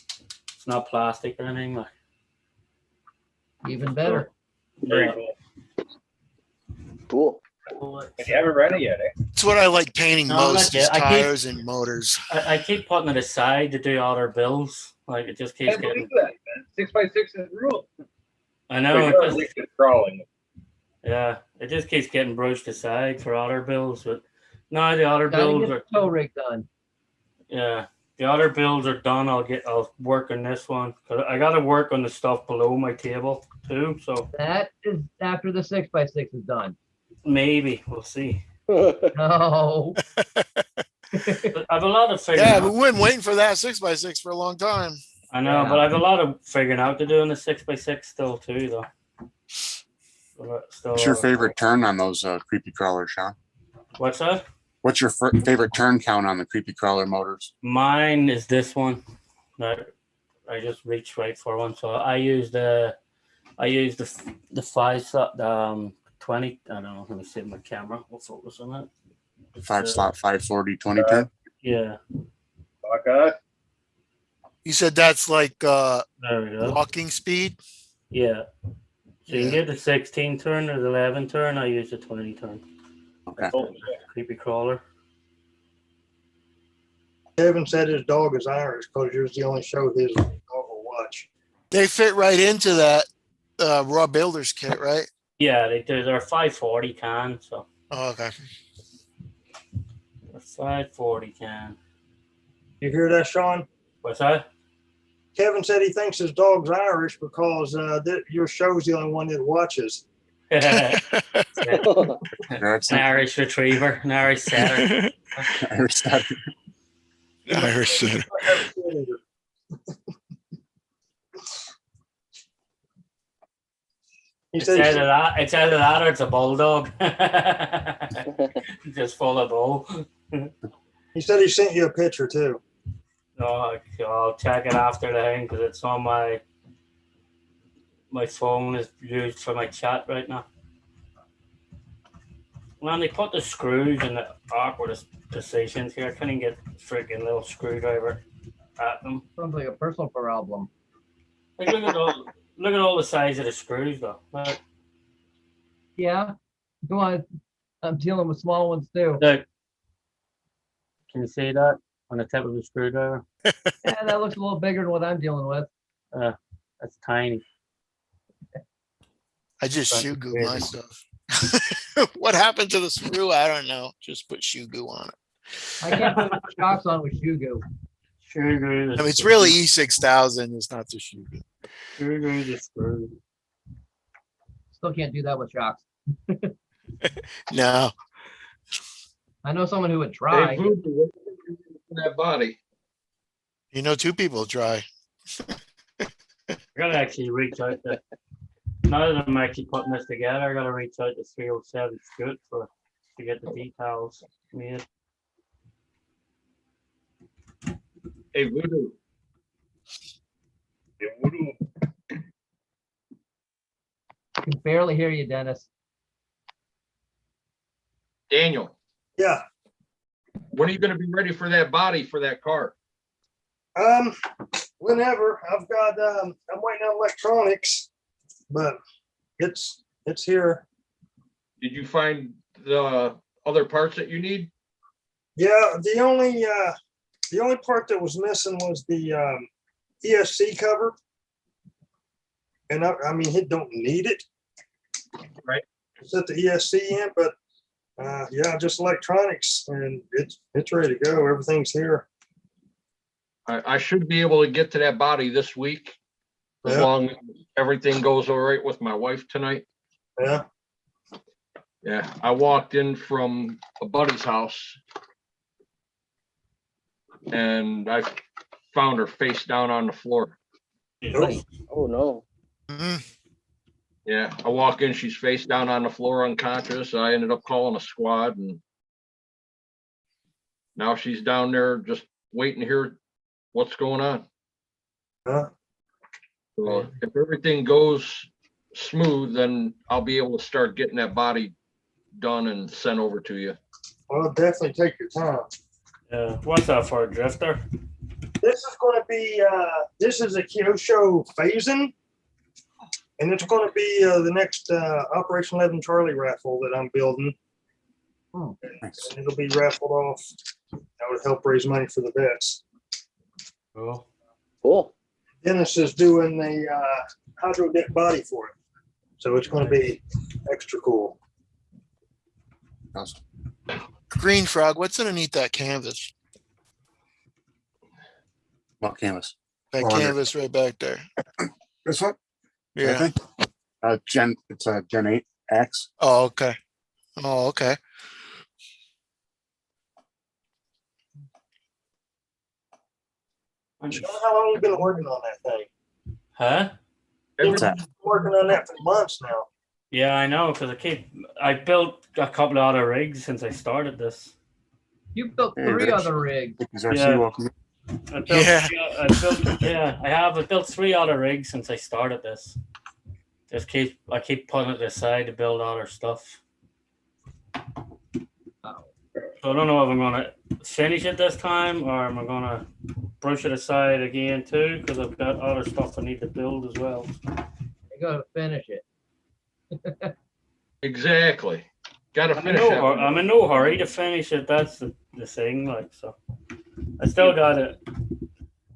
plastic or anything. Like,
even better.
Very
yeah.
cool.
Cool.
And you haven't read it yet, eh?
It's what I like painting
No,
most
not
is
yet. I keep-
tires and motors.
I keep putting it aside to do other bills. Like it just keeps
Can't
getting.
believe that, man. 6x6 is rule.
I know. It just,
It's crawling.
yeah, it just keeps getting brushed aside for other bills. But no, the other
Gotta
bills
get
are
the tow rig done.
yeah. The other bills are done. I'll work on this one because I got to work on the stuff below my table too. So
That is after the 6x6 is done.
maybe we'll see.
No.
But I have a lot of figuring
Yeah,
out.
but we've been waiting for that 6x6 for a long time.
I know,
Yeah.
but I have a lot of figuring out to do in the 6x6 still too, though. Still,
What's your favorite turn on those creepy crawlers, Sean?
What's that?
What's your favorite turn count on the creepy crawler motors?
Mine is this one. That I just reached right for one, so I use the 5 20. I don't know. Let me see my camera. We'll focus on that.
5-slot 540 20 turn?
Yeah,
Fuck us.
You said that's like
there we go.
walking speed.
Yeah. So you can
Yeah.
get the 16 turn or the 11 turn. I use the 20 turn.
Okay.
Oh, shit.
Creepy crawler.
Kevin said his dog is Irish because yours the only show his dog will watch.
They fit right into that raw builders kit, right?
Yeah, they do. They're 540 can, so
Oh, okay.
they're 540 can.
You hear that, Sean?
What's that?
Kevin said he thinks his dog's Irish because your show's the only one that watches.
An
That's not
Irish retriever, an Irish setter.
Irish setter.
Irish setter.
He
It's
said he
either that or it's a bulldog. Just full of bull.
he sent you a picture too.
No, I'll check it after the thing because it's on my phone is used for my chat right now. When they put the screws in the awkwardest positions here, I couldn't get a freaking little screwdriver at them.
Sounds like a personal problem.
Like look at all the size of the screws though. Look,
Yeah. Go on. I'm dealing with small ones too.
look. Can you see that on the tip of the screwdriver?
Yeah, that looks a little bigger than what I'm dealing with.
That's tiny.
I just
That's
shoe goo
crazy.
my stuff. What happened to the screw? I don't know. Just put shoe goo on it.
I can't put shocks on with shoe goo.
Screw.
I mean, it's really E6000. It's not the shoe goo.
Screw the screw.
Still can't do that with shocks.
No.
I know someone who would
Hey,
try.
Voodoo, what do you do for that body?
You know, two people try.
I gotta actually reach out to. Now that I'm actually putting this together, I gotta reach out to 307 Scoot to get the details made.
Hey, Voodoo.
Yeah, voodoo.
I can barely hear you, Dennis.
Daniel,
Yeah.
when are you gonna be ready for that body for that car?
Whenever I've got I'm waiting on electronics, but it's here.
Did you find the other parts that you need?
Yeah, the only part that was missing was the ESC cover. And I mean, it don't need it.
Right.
It's at the ESC in, but yeah, just electronics and it's ready to go. Everything's here.
I should be able to get to that body this week. As
Yeah.
long as everything goes all right with my wife tonight.
Yeah.
Yeah, I walked in from a buddy's house. And I found her face down on the floor.
Oh no.
Mhm.
Yeah, I walk in, she's face down on the floor unconscious. I ended up calling a squad and now she's down there just waiting to hear what's going on.
Huh?
So if everything goes smooth, then I'll be able to start getting that body done and sent over to you.
Well, definitely take your time.
Yeah, what's that for a drifter?
This is going to be this is a Kyosho phasing, and it's going to be the next Operation 11 Charlie raffle that I'm building.
Nice.
And it'll be raffled off. That would help raise money for the vets.
Cool.
Cool.
Dennis is doing the hydro deck body for it, so it's going to be extra cool.
Awesome.
Green Frog, what's underneath that canvas?
What canvas?
That
400.
canvas right back there.
This one? I
Yeah.
think. It's a Gen 8 X.
Oh, okay. Oh, okay.
Sean, how long have you been working on that thing?
Huh?
What's that?
Been working on that for months now.
Yeah, I know, because I built a couple of other rigs since I started this.
You built
Hey,
3
Rich.
other rigs.
Is RC
Yeah.
welcome?
I built,
Yeah.
I built 3 other rigs since I started this. I keep putting it aside to build other stuff. So I don't know if I'm gonna finish it this time or am I gonna brush it aside again too, because I've got other stuff I need to build as well.
You gotta finish it.
Exactly. Gotta
I'm in
finish
no,
that.
hur- I'm in no hurry to finish it. That's the thing. Like, so I still got it.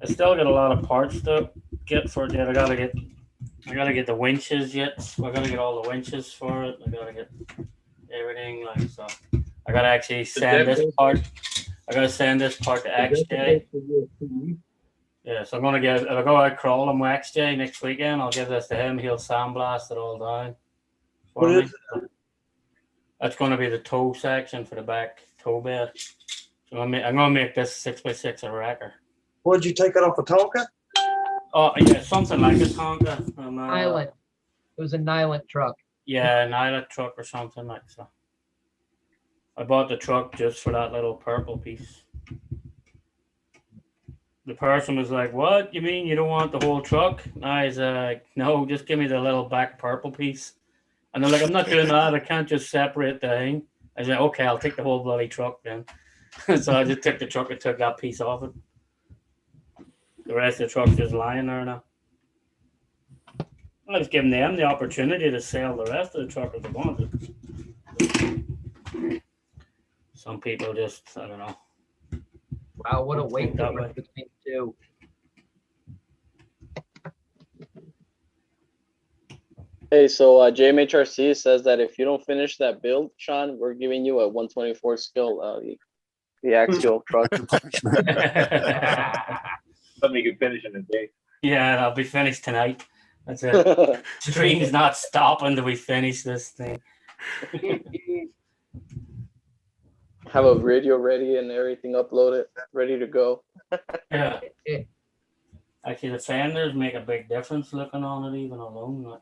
I still got a lot of parts to get for it yet. I gotta get the winches yet. I gotta get all the winches for it. I gotta get everything like so. I gotta actually send
that
this
build-
part. I gotta send this part to XJ. Yeah, so I'm gonna give. If I go out crawling with XJ next weekend, I'll give this to him. He'll sandblast it all down for
What
me.
is
That's gonna be the toe section for the back toe bed. So I'm gonna make this 6x6 a wrecker.
What'd you take it off a Tonka?
Oh yeah, something like a Tonka.
Nylon. It was a Nylon truck.
Yeah, an Islet truck or something like so. I bought the truck just for that little purple piece. The person was like, "What? You mean you don't want the whole truck?" And I was like, "No, just give me the little back purple piece." And they're like, "I'm not doing that. I can't just separate the thing." I said, "Okay, I'll take the whole bloody truck then." So I just took the truck and took that piece off it. The rest of the truck's just lying there now. I was giving them the opportunity to sell the rest of the truck if they wanted. Some people just, I don't know.
Wow, what a weight
That
difference
way.
between the two.
Hey, so JMHRC says that if you don't finish that build, Sean, we're giving you a 124 skill, the axial truck.
Punishment.
Something you can finish in a day.
Yeah, I'll be finished tonight. That's it. Stream's not stopping till we finish this thing.
Have a video ready and everything uploaded, ready to go.
Yeah. Actually, the fenders make a big difference looking on it even alone. Like.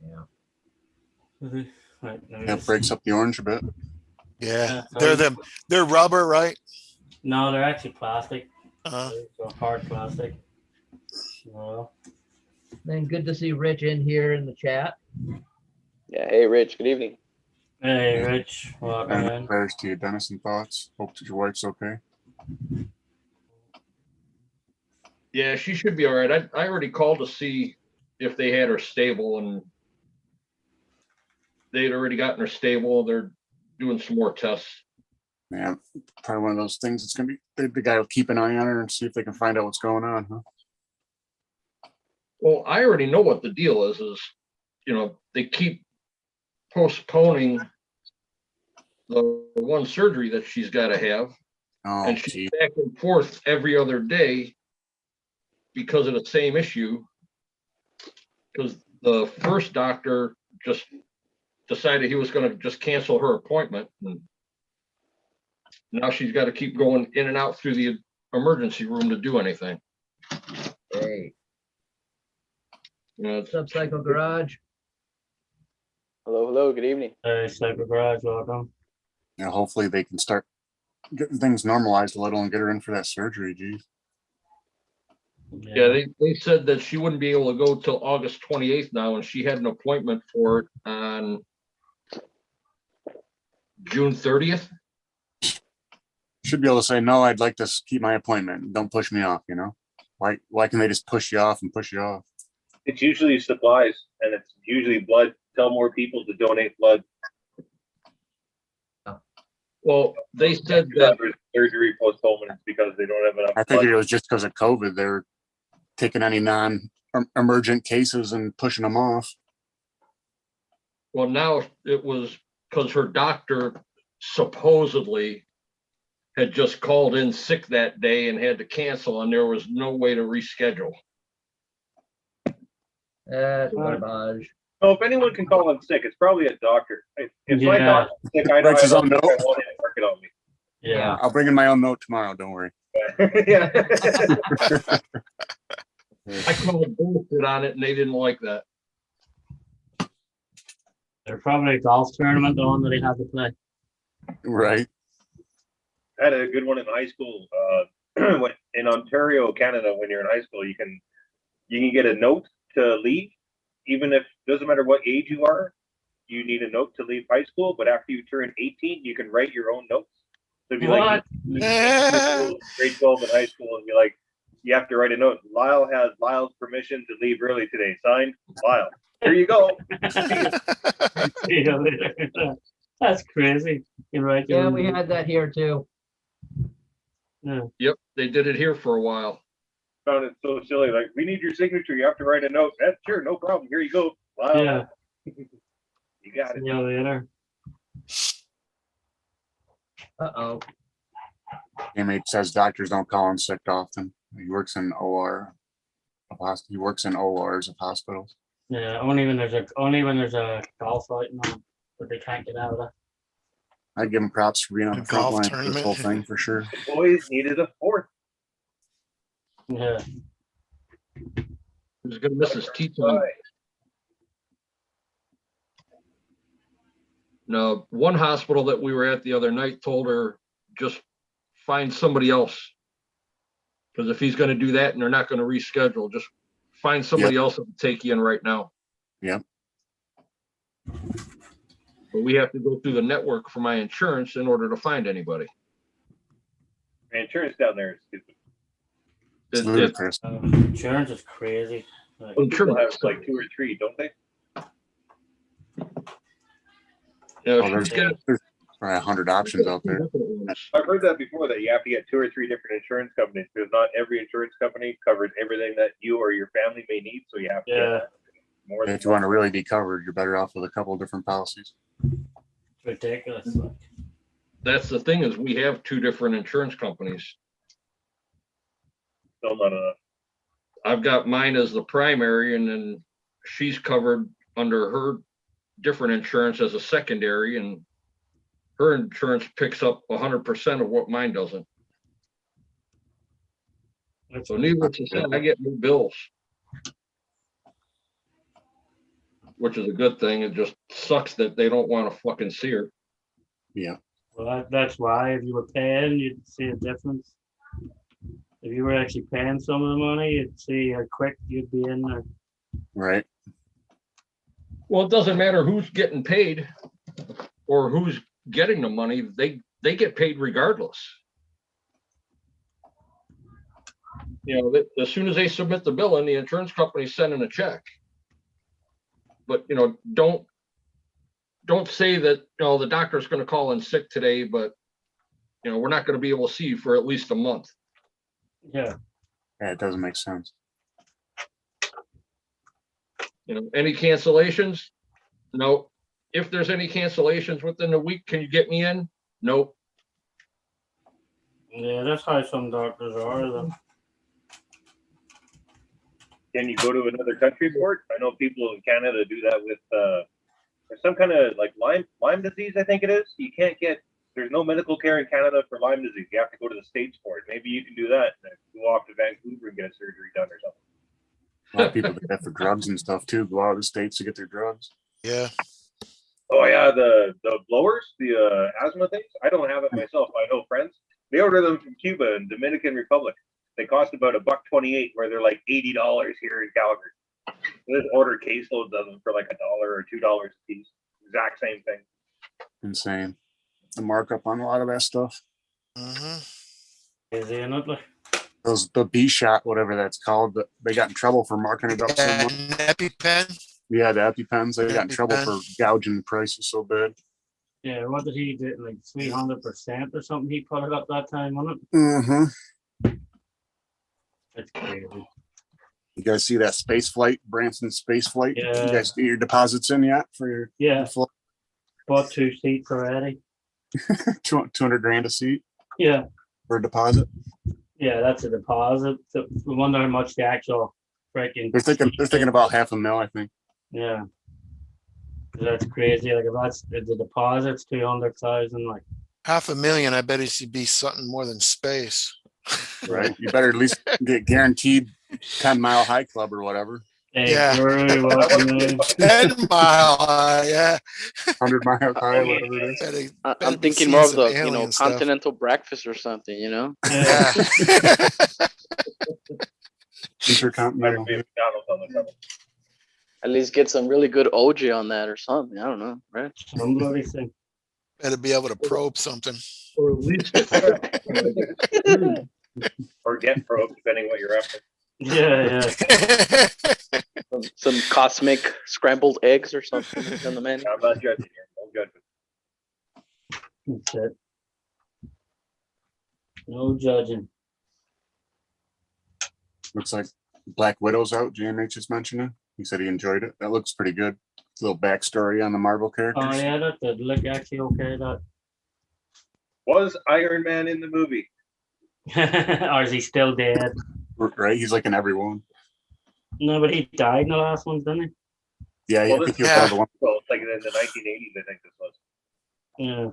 Yeah.
Right,
It breaks up the orange a bit.
Yeah,
so
they're rubber, right?
No, they're actually plastic.
Uh,
So hard plastic. No.
Then good to see Rich in here in the chat.
Yeah. Hey, Rich. Good evening.
Hey, Rich. Welcome
And
in.
prayers to you, Dennis, and thoughts. Hope that your wife's okay.
Yeah, she should be all right. I already called to see if they had her stable, and they had already gotten her stable. They're doing some more tests.
Yeah, probably one of those things. It's gonna be the guy will keep an eye on her and see if they can find out what's going on. Huh?
Well, I already know what the deal is, they keep postponing the one surgery that she's got to have.
Oh,
And she's
gee.
back and forth every other day because of the same issue. Because the first doctor just decided he was going to just cancel her appointment. And now she's got to keep going in and out through the emergency room to do anything.
Hey,
You know,
what's up, Psycho Garage?
Hello, hello. Good evening.
Hey, Cyber Garage. Welcome.
Yeah, hopefully they can start getting things normalized a little and get her in for that surgery. Geez.
yeah, they said that she wouldn't be able to go till August 28th now, and she had an appointment for it on June 30th.
Should be able to say no. I'd like to keep my appointment. Don't push me off. You know, why can they just push you off and push you off?
It's usually supplies and it's usually blood. Tell more people to donate blood.
Well, they said that
Surgery postponements because they don't have enough
I
blood.
figured it was just because of COVID. They're taking any non-emergent cases and pushing them off.
well, now it was because her doctor supposedly had just called in sick that day and had to cancel, and there was no way to reschedule.
That's garbage.
So if anyone can call in sick, it's probably a doctor. If my
Yeah.
doctor's sick, I
Writes his
don't
own
think I
note.
want him to work it on me.
Yeah.
I'll bring in my own note tomorrow. Don't worry.
Yeah.
I called bullshit on it, and they didn't like that.
They're probably a golf tournament on that he had to play.
Right.
I had a good one in high school. In Ontario, Canada, when you're in high school, you can get a note to leave, even if doesn't matter what age you are. You need a note to leave high school, but after you turn 18, you can write your own notes. So it'd be like grade 12 in high school, and be like, you have to write a note. Lyle has Lyle's permission to leave early today. Signed, Lyle. Here you go.
That's crazy. You're right.
Yeah, we had that here too.
Yeah.
Yep, they did it here for a while.
Found it so silly. Like, we need your signature. You have to write a note. That's sure, no problem. Here you go, Lyle.
Yeah.
You got it.
See you later.
Uh-oh.
Inmate says doctors don't call in sick often. He works in OR. He works in ORs of hospitals.
Yeah, only when there's a golf fighting on, but they can't get out of that.
I give him props for being on
A
the front
golf
line for this
tournament.
whole thing for sure.
The boys needed a fourth.
Yeah,
He's gonna miss his teeth on. No, one hospital that we were at the other night told her, just find somebody else. Because if he's gonna do that and they're not gonna reschedule, just find somebody else that will take you in right now.
Yep.
But we have to go through the network for my insurance in order to find anybody.
The insurance down there is stupid.
It's
It-
ludicrous.
insurance is crazy. Like,
People have like 2 or 3, don't they?
You know,
Oh, there's
she's got-
probably 100 options out there.
I've heard that before, that you have to get 2 or 3 different insurance companies because not every insurance company covers everything that you or your family may need. So you have to
Yeah.
get more than
If you want to really be covered, you're better off with a couple of different policies.
it's ridiculous. Like,
That's the thing, is we have 2 different insurance companies.
still not enough.
I've got mine as the primary, and then she's covered under her different insurance as a secondary, and her insurance picks up 100% of what mine doesn't.
it's,
So needless to say, I get new bills. Which is a good thing. It just sucks that they don't want to fucking see her.
Yeah.
well, that's why if you were paying, you'd see a difference. If you were actually paying some of the money, you'd see how quick you'd be in there.
Right.
Well, it doesn't matter who's getting paid or who's getting the money. They get paid regardless. You know, as soon as they submit the bill in, the insurance company's sending a check. But, you know, don't say that, you know, the doctor's going to call in sick today, but, you know, we're not going to be able to see you for at least a month.
Yeah,
Yeah, it doesn't make sense.
You know, any cancellations? No. If there's any cancellations within a week, can you get me in? Nope.
yeah, that's how some doctors are. Though.
Can you go to another country for it? I know people in Canada do that with there's some kind of like Lyme disease, I think it is. You can't get, there's no medical care in Canada for Lyme disease. You have to go to the States for it. Maybe you can do that and then go off to Vancouver and get a surgery done or something.
A lot of people do that for drugs and stuff too. Go out of the States to get their drugs.
Yeah.
Oh yeah, the blowers, the asthma things. I don't have it myself. I know friends. They order them from Cuba and Dominican Republic. They cost about $1.28, where they're like $80 here in Calgary. They just order caseloads of them for like $1 or $2 a piece. Exact same thing.
Insane. The markup on a lot of that stuff.
Mm-hmm.
Crazy, isn't it? Like,
The B shot, whatever that's called, they got in trouble for marking it up so
Yeah,
much.
EpiPen.
Yeah, the EpiPens, they got in trouble
EpiPen.
for gouging the prices so bad.
yeah, what did he do? Like 300% or something? He put it up that time, wasn't it?
Mm-hmm.
It's crazy.
You guys see that space flight, Branson space flight?
Yeah.
You guys get your deposits in yet for your
Yeah,
flight?
bought 2 seats already.
200 grand a seat
Yeah,
for a deposit?
yeah, that's a deposit. So we wonder how much the actual freaking.
They're thinking about $500,000, I think.
Yeah. That's crazy. Like if that's if the deposit's 200,000, like
$500,000. I bet it should be something more than space.
Right. You better at least get guaranteed 10-mile high club or whatever.
hey,
Yeah.
very welcome, man.
10 mile high, yeah.
100 miles high, whatever it is.
Better-
I'm
better be
thinking
seeing
more of
some
the,
alien stuff.
continental breakfast or something,
Yeah.
Yeah.
Intercontinental.
Maybe McDonald's on the cover.
At least get some really good OJ on that or something. I don't know, right?
Some bloody thing.
Better be able to probe something.
Or at least
Or get probed, depending what you're after.
Yeah, yeah.
Some cosmic scrambled eggs or something on the menu.
I'm not judging here. No judgment.
That's it. No judging.
Looks like Black Widow's out. JMH just mentioning. He said he enjoyed it. That looks pretty good. Little backstory on the Marvel characters.
Oh yeah, that did look actually okay. That
Was Iron Man in the movie?
Or is he still dead?
Right? He's like in every one.
No, but he died in the last ones, didn't
Yeah,
Well,
I
this
think he was one of the
Yeah.
ones.
well, it's like in the 1980s, I think this was.
he? Yeah.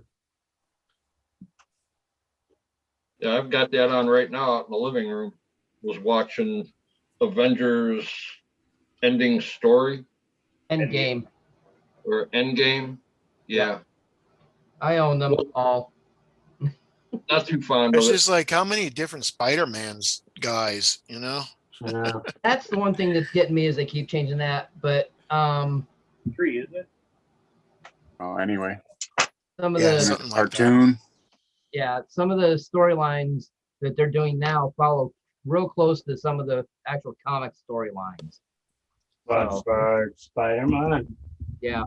Yeah, I've got that on right now out in the living room. Was watching Avengers Ending Story
End game.
or Endgame. Yeah,
I own them all.
not too fond
It's
of it.
just like how many different Spider-Mans guys,
I know.
That's the one thing that's getting me is they keep changing that. But
3, isn't it?
Oh, anyway,
some of
Yeah,
the
something like that.
cartoon.
some of the storylines that they're doing now follow real close to some of the actual comic storylines.
But
So,
for Spider-Man,
yeah.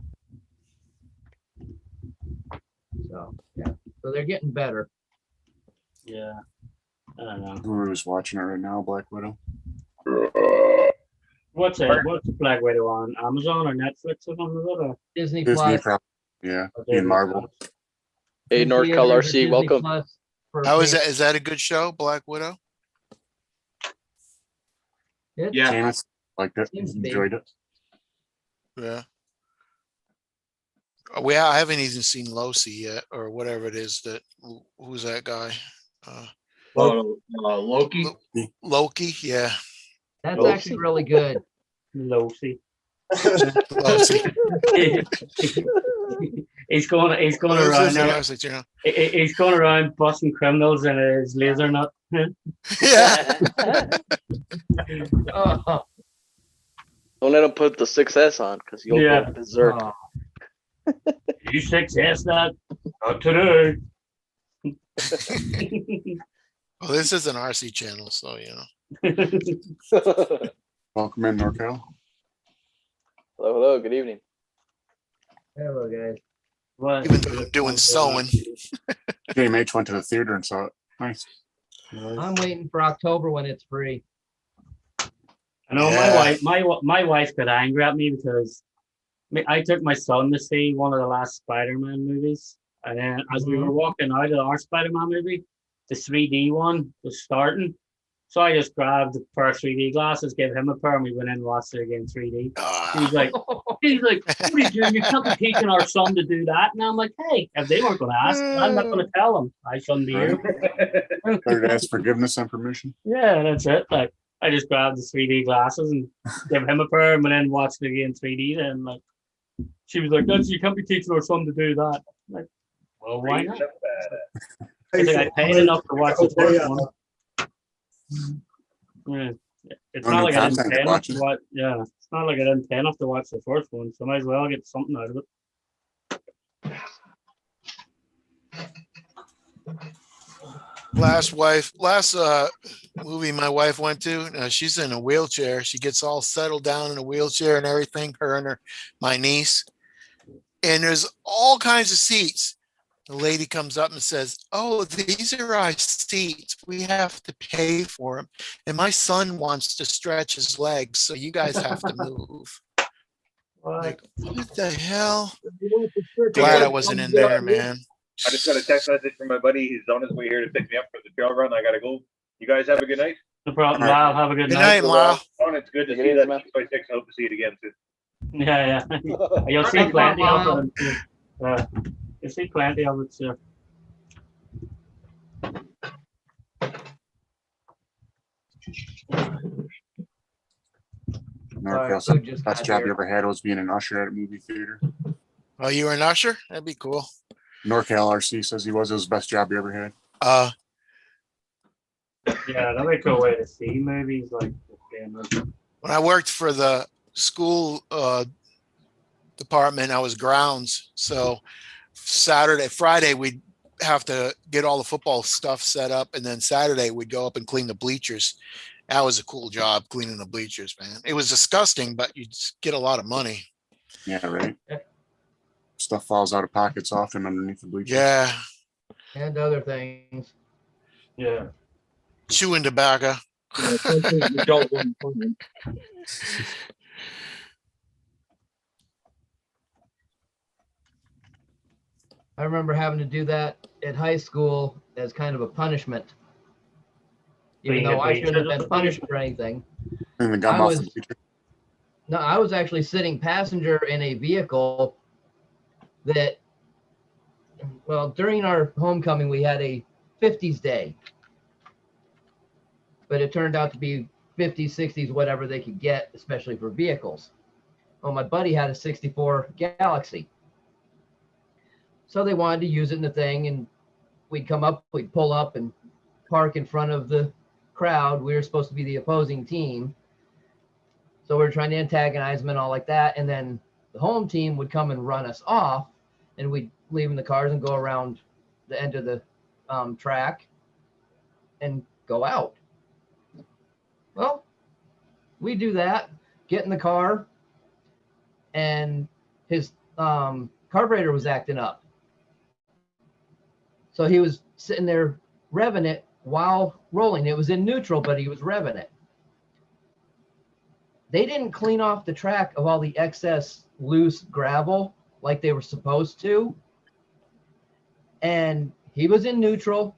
So yeah. So they're getting better.
yeah. I don't know.
Guru's watching it right now. Black Widow.
What's the Black Widow on Amazon or Netflix or something? Or
Disney
Disney,
Plus.
probably. Yeah,
or
and Marvel.
Hey,
in
NorCal
theaters or
RC,
Disney
welcome.
Plus for
How is
pay-
that? Is that a good show, Black Widow?
Yeah,
Janice liked it.
Seems to be.
Enjoyed it.
Yeah. Well, I haven't even seen Losi yet, or whatever it is that. Who's that guy? Uh,
Loki.
Loki. Yeah,
That's
Loki.
actually really good.
Losi.
Losi.
He's going
Oh, this
around
is an
now.
Arctic channel.
He's going around busting criminals in his laser nut.
Yeah.
Oh,
Don't let him put the 6S on because you'll
Yeah.
go berserk.
oh.
You success that? Not today.
Well, this is an RC channel, so
Welcome in, NorCal.
Hello, good evening.
Hello guys.
What?
Even though I'm doing sewing.
JMH went to the theater and saw it. Nice.
I'm waiting for October when it's free.
I know
Yeah.
my wife got angry at me because I took my son to see one of the last Spider-Man movies, and then as we were walking out of our Spider-Man movie, the 3D one was starting. So I just grabbed a pair of 3D glasses, gave him a pair, and we went in and watched it again 3D. He's like, what are you doing? You can't be teaching our son to do that. And I'm like, hey, if they weren't going to ask, I'm not going to tell them. I shouldn't be here.
Better to ask forgiveness and permission.
Yeah, that's it. Like, I just grabbed the 3D glasses and gave him a pair, and then watched it again 3D. And like, she was like, "You can't be teaching our son to do that." I'm like, well, why not? I think I paid enough to watch the first one. Yeah. It's
No
not
new
like I didn't
content
pay
to
enough
watch
to
it.
watch. Yeah, it's not like I didn't pay enough to watch the first one, so I might as well get something out of it.
Last movie my wife went to, she's in a wheelchair. She gets all settled down in a wheelchair and everything, my niece. And there's all kinds of seats. The lady comes up and says, "Oh, these are our seats. We have to pay for them. And my son wants to stretch his legs, so you guys have to move." Like, what the hell? Glad I wasn't in there, man.
I just got a text message from my buddy. He's on his way here to pick me up for the trail run. I gotta go. You guys have a good night.
No problem. Lyle, have a good
Good
night.
night, Lyle.
Oh, it's good to
Good
see
evening,
that
man.
6x6. I hope to see it again soon.
Yeah. You'll see plenty of it. You'll see plenty of it, sir.
NorCal
Food
said
just
best
got
job
here.
you ever had was being an usher at a movie theater.
Oh, you were an usher? That'd be cool.
NorCal RC says it was his best job he ever had.
Yeah, that'd be a cool way to see movies. Like,
When I worked for the school department, I was grounds. So Friday, we'd have to get all the football stuff set up. And then Saturday, we'd go up and clean the bleachers. That was a cool job, cleaning the bleachers, man. It was disgusting, but you'd get a lot of money.
Yeah, right. Stuff falls out of pockets often underneath the bleachers.
Yeah.
And other things.
yeah.
Chewing tobacco.
I remember having to do that at high school as kind of a punishment. even though I shouldn't have been punished for anything.
And the gum
I
off
was-
the bleacher.
No, I was actually sitting passenger in a vehicle that, well, during our homecoming, we had a 50s day, but it turned out to be 50s, 60s, whatever they could get, especially for vehicles. Well, my buddy had a 64 Galaxy. So they wanted to use it in the thing, and we'd pull up and park in front of the crowd. We were supposed to be the opposing team. So we were trying to antagonize them and all like that. And then the home team would come and run us off, and we'd leave in the cars and go around the end of the track and go out. Well, we do that, get in the car, and his carburetor was acting up. So he was sitting there revving it while rolling. It was in neutral, but he was revving it. They didn't clean off the track of all the excess loose gravel like they were supposed to. And he was in neutral,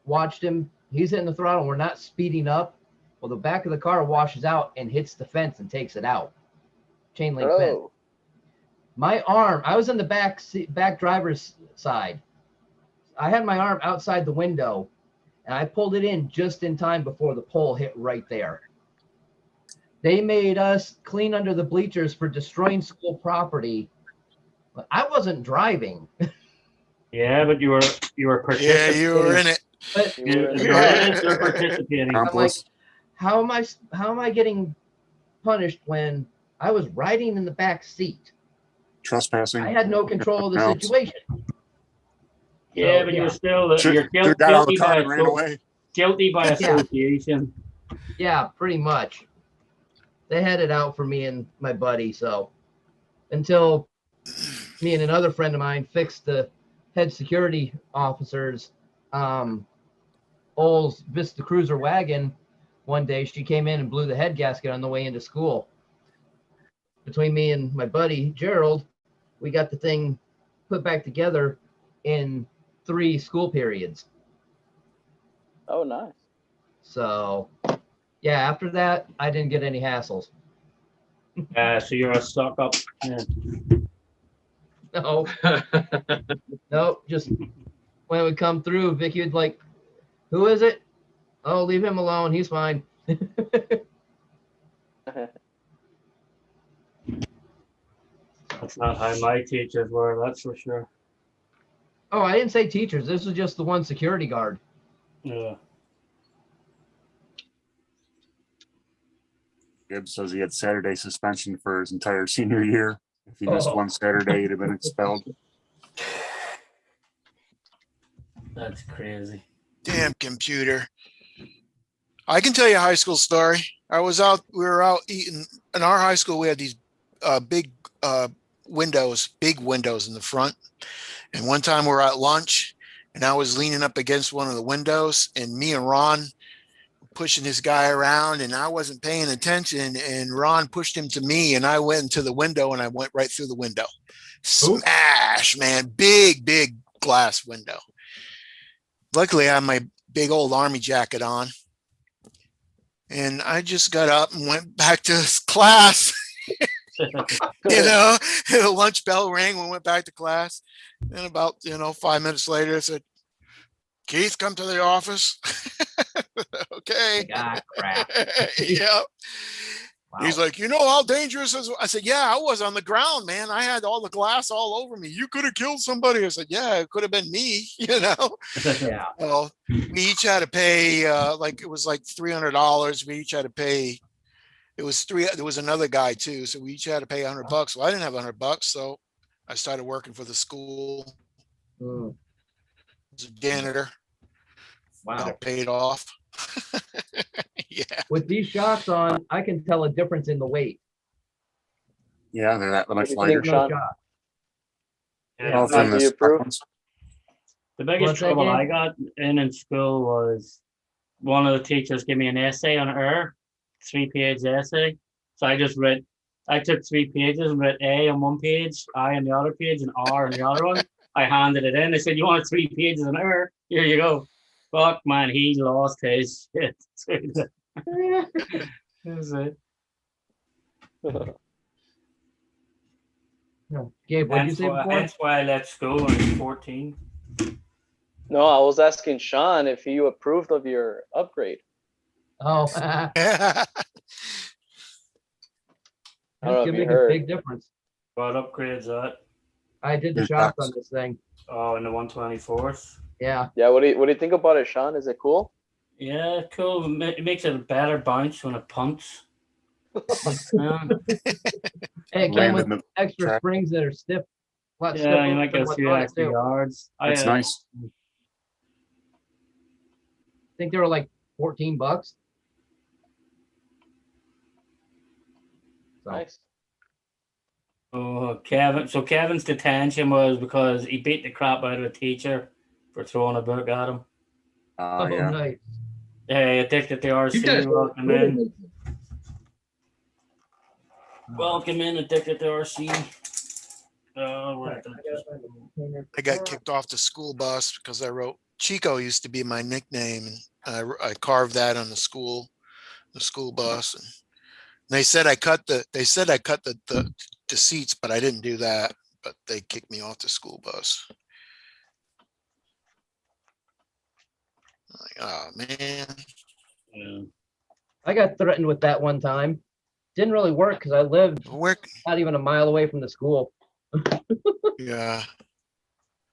watched him. He's hitting the throttle. We're not speeding up. Well, the back of the car washes out and hits the fence and takes it out. Chain link fence.
Oh,
My arm, I was in the back driver's side. I had my arm outside the window, and I pulled it in just in time before the pole hit right there. They made us clean under the bleachers for destroying school property. But I wasn't driving.
Yeah, but you were
Yeah,
participating.
you were in it.
But
you were in
You're in it, you're participating.
I'm like,
Accomplice.
how am I getting punished when I was riding in the back seat?
Trespassing.
I had no control of the
Else.
situation.
Yeah,
So,
but
yeah.
you're still
Should
you're
got out of
guilty
the car
by
and ran away.
guilty by
Yeah.
association.
Yeah, pretty much. They had it out for me and my buddy. So until me and another friend of mine fixed the head security officer's Olds Vista Cruiser wagon one day, she came in and blew the head gasket on the way into school. Between me and my buddy Gerald, we got the thing put back together in 3 school periods.
oh, nice.
So yeah, after that, I didn't get any hassles.
So you're a stock up. Yeah.
No, no, just when it would come through, Vicky would like, who is it? Oh, leave him alone. He's fine.
That's not how my teachers were, that's for sure.
Oh, I didn't say teachers. This was just the one security guard.
Yeah.
Gibbs says he had Saturday suspension for his entire senior year. If he missed
Oh.
one Saturday, he'd have been expelled.
That's crazy.
Damn computer. I can tell you a high school story. We were out eating in our high school. We had these big windows in the front. And one time we were at lunch and I was leaning up against one of the windows and me and Ron pushing this guy around and I wasn't paying attention and Ron pushed him to me and I went into the window and I went right through the window. Smash, man. Big glass window. Luckily I had my big old army jacket on and I just got up and went back to class. The lunch bell rang. We went back to class and about 5 minutes later I said, Keith, come to the office. Okay.
Ah, crap.
Yeah.
Wow.
He's like, you know how dangerous is? I said, yeah, I was on the ground, man. I had all the glass all over me. You could have killed somebody. I said, yeah, it could have been me,
Yeah.
Well, we each had to pay, it was like $300. We each had to pay. There was another guy too. So we each had to pay $100. Well, I didn't have $100. So I started working for the school
Mm,
as a janitor.
wow.
And it paid off. Yeah.
With these shocks on, I can tell a difference in the weight.
Yeah, they're that much
What do you
lighter.
think, Sean?
shock.
Yeah,
All from
Do
the
you approve?
stock ones.
the biggest
What's that
trouble
again?
I got in school was one of the teachers gave me an essay on air, 3-page essay. So I took 3 pages and read A on one page, I on the other page, and R on the other one. I handed it in. They said, you want 3 pages on air? Here you go. Fuck, man, he lost his shit. That's it.
No. Gabe, what did you say before?
That's why I left school when I was 14.
No, I was asking Sean if you approved of your upgrade.
Oh,
I
that
don't know if
could
you
make a
heard.
big difference.
What upgrades that?
I did the
Big
shocks
box.
on this thing.
Oh, in the 124th.
Yeah.
Yeah, what do you think about it, Sean? Is it cool?
Yeah, cool. It makes it a better bounce when it pumps. Um,
And it came
Land
with
in the
extra
track.
springs that are stiff. A lot
yeah, you
stiffer
might
than
get a
what's
few
on it
extra
too.
yards.
That's nice.
I think they were like $14. So
Nice.
Oh, Kevin. So Kevin's detention was because he beat the crap out of a teacher for throwing a book at him.
oh,
Yeah.
nice.
Yeah, he addicted the
You
RC.
guys
Welcome in. Welcome in, addicted to RC.
I got kicked off the school bus because I wrote Chico used to be my nickname, and I carved that on the school bus. And they said I cut the seats, but I didn't do that. But they kicked me off the school bus. Like, oh man.
Yeah.
I got threatened with that one time. Didn't really work because I lived
Where,
not even a mile away from the school.
yeah.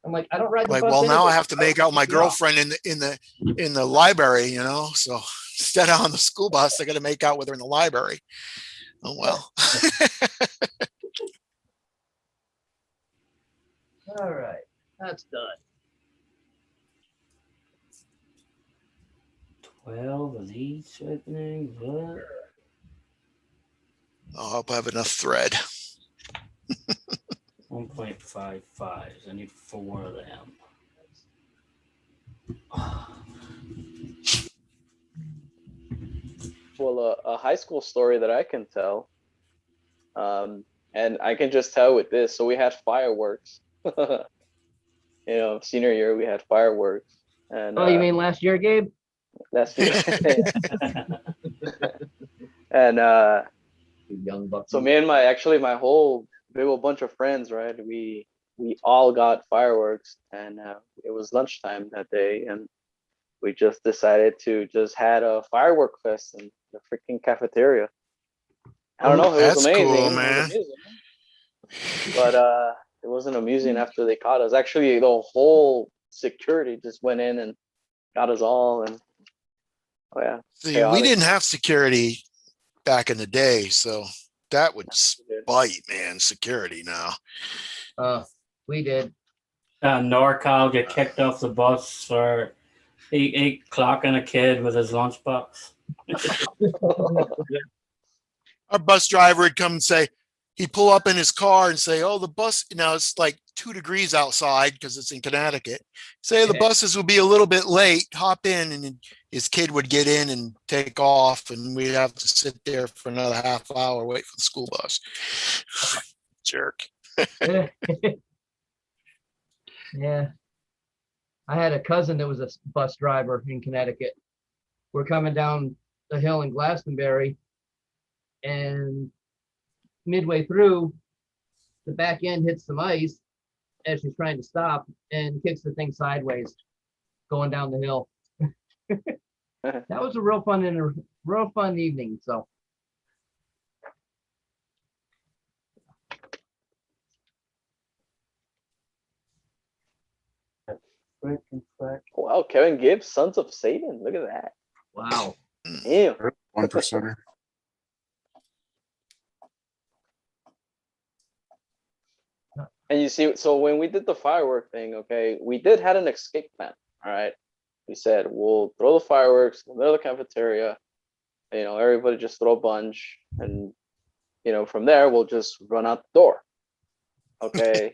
I'm like, I don't ride the
Like,
bus.
well, now I
anyway.
have to make out my
Pick me up.
girlfriend in the library, you know. So instead of on the school bus, I got to make out with her in the library. Oh well.
All right, that's done.
12 of these openings. What?
I hope I have enough thread.
1.55. I need 4 of them.
Well, a high school story that I can tell, and I can just tell with this. So we had fireworks. Senior year we had fireworks, and
Oh, you mean last year, Gabe?
last year. And
You young buck.
so me and my whole big old bunch of friends, right? We all got fireworks, and it was lunchtime that day, and we just decided to just had a firework fest in the freaking cafeteria. I don't know, it was
That's
amazing.
cool,
It was
man.
amusing. But it wasn't amusing after they caught us. Actually, the whole security just went in and got us all, and oh yeah.
See, we
chaotic.
didn't have security back in the day, so that would bite, man. Security now.
We did.
NorCal get kicked off the bus for he clocking a kid with his lunchbox.
Our bus driver would come and say, he'd pull up in his car and say, "Oh, the bus, it's like 2 degrees outside because it's in Connecticut. Say the buses will be a little bit late. Hop in," and his kid would get in and take off, and we'd have to sit there for another half hour wait for the school bus. Jerk.
Yeah. I had a cousin that was a bus driver in Connecticut. We're coming down the hill in Glastonbury, and midway through, the back end hits some ice as she's trying to stop and kicks the thing sideways going down the hill. That was a real fun evening. So
Wow, Kevin Gibbs, Sons of Satan. Look at that.
wow.
Damn.
1%er.
And you see, so when we did the firework thing, okay, we did had an escape plan. All right. We said we'll throw the fireworks in the middle of the cafeteria. Everybody just throw a bunch, and from there we'll just run out the door. Okay.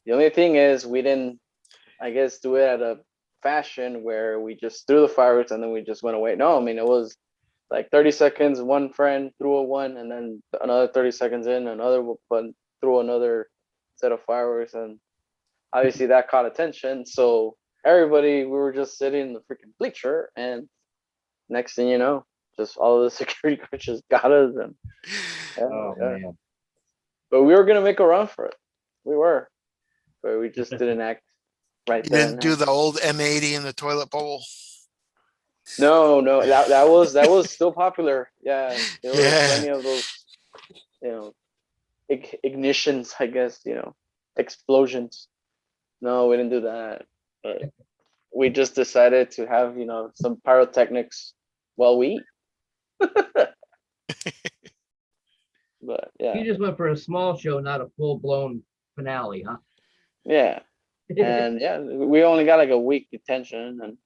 The only thing is we didn't, I guess, do it at a fashion where we just threw the fireworks and then we just went away. No, I mean, it was like 30 seconds, one friend threw a one, and then another 30 seconds in, another one threw another set of fireworks, and obviously that caught attention. So everybody, we were just sitting in the freaking bleacher, and next thing you know, just all of the security guards just got us, and yeah,
Oh
yeah.
man.
But we were gonna make a run for it. We were, but we just didn't act right
You
then.
didn't do the old M80 in the toilet bowl.
No, that was still popular. Yeah, there were
Yeah.
plenty of those, ignitions, I guess, explosions. No, we didn't do that. But we just decided to have, some pyrotechnics while we eat. But yeah,
You just went for a small show, not a full blown finale, huh?
yeah, and yeah, we only got like a week detention, and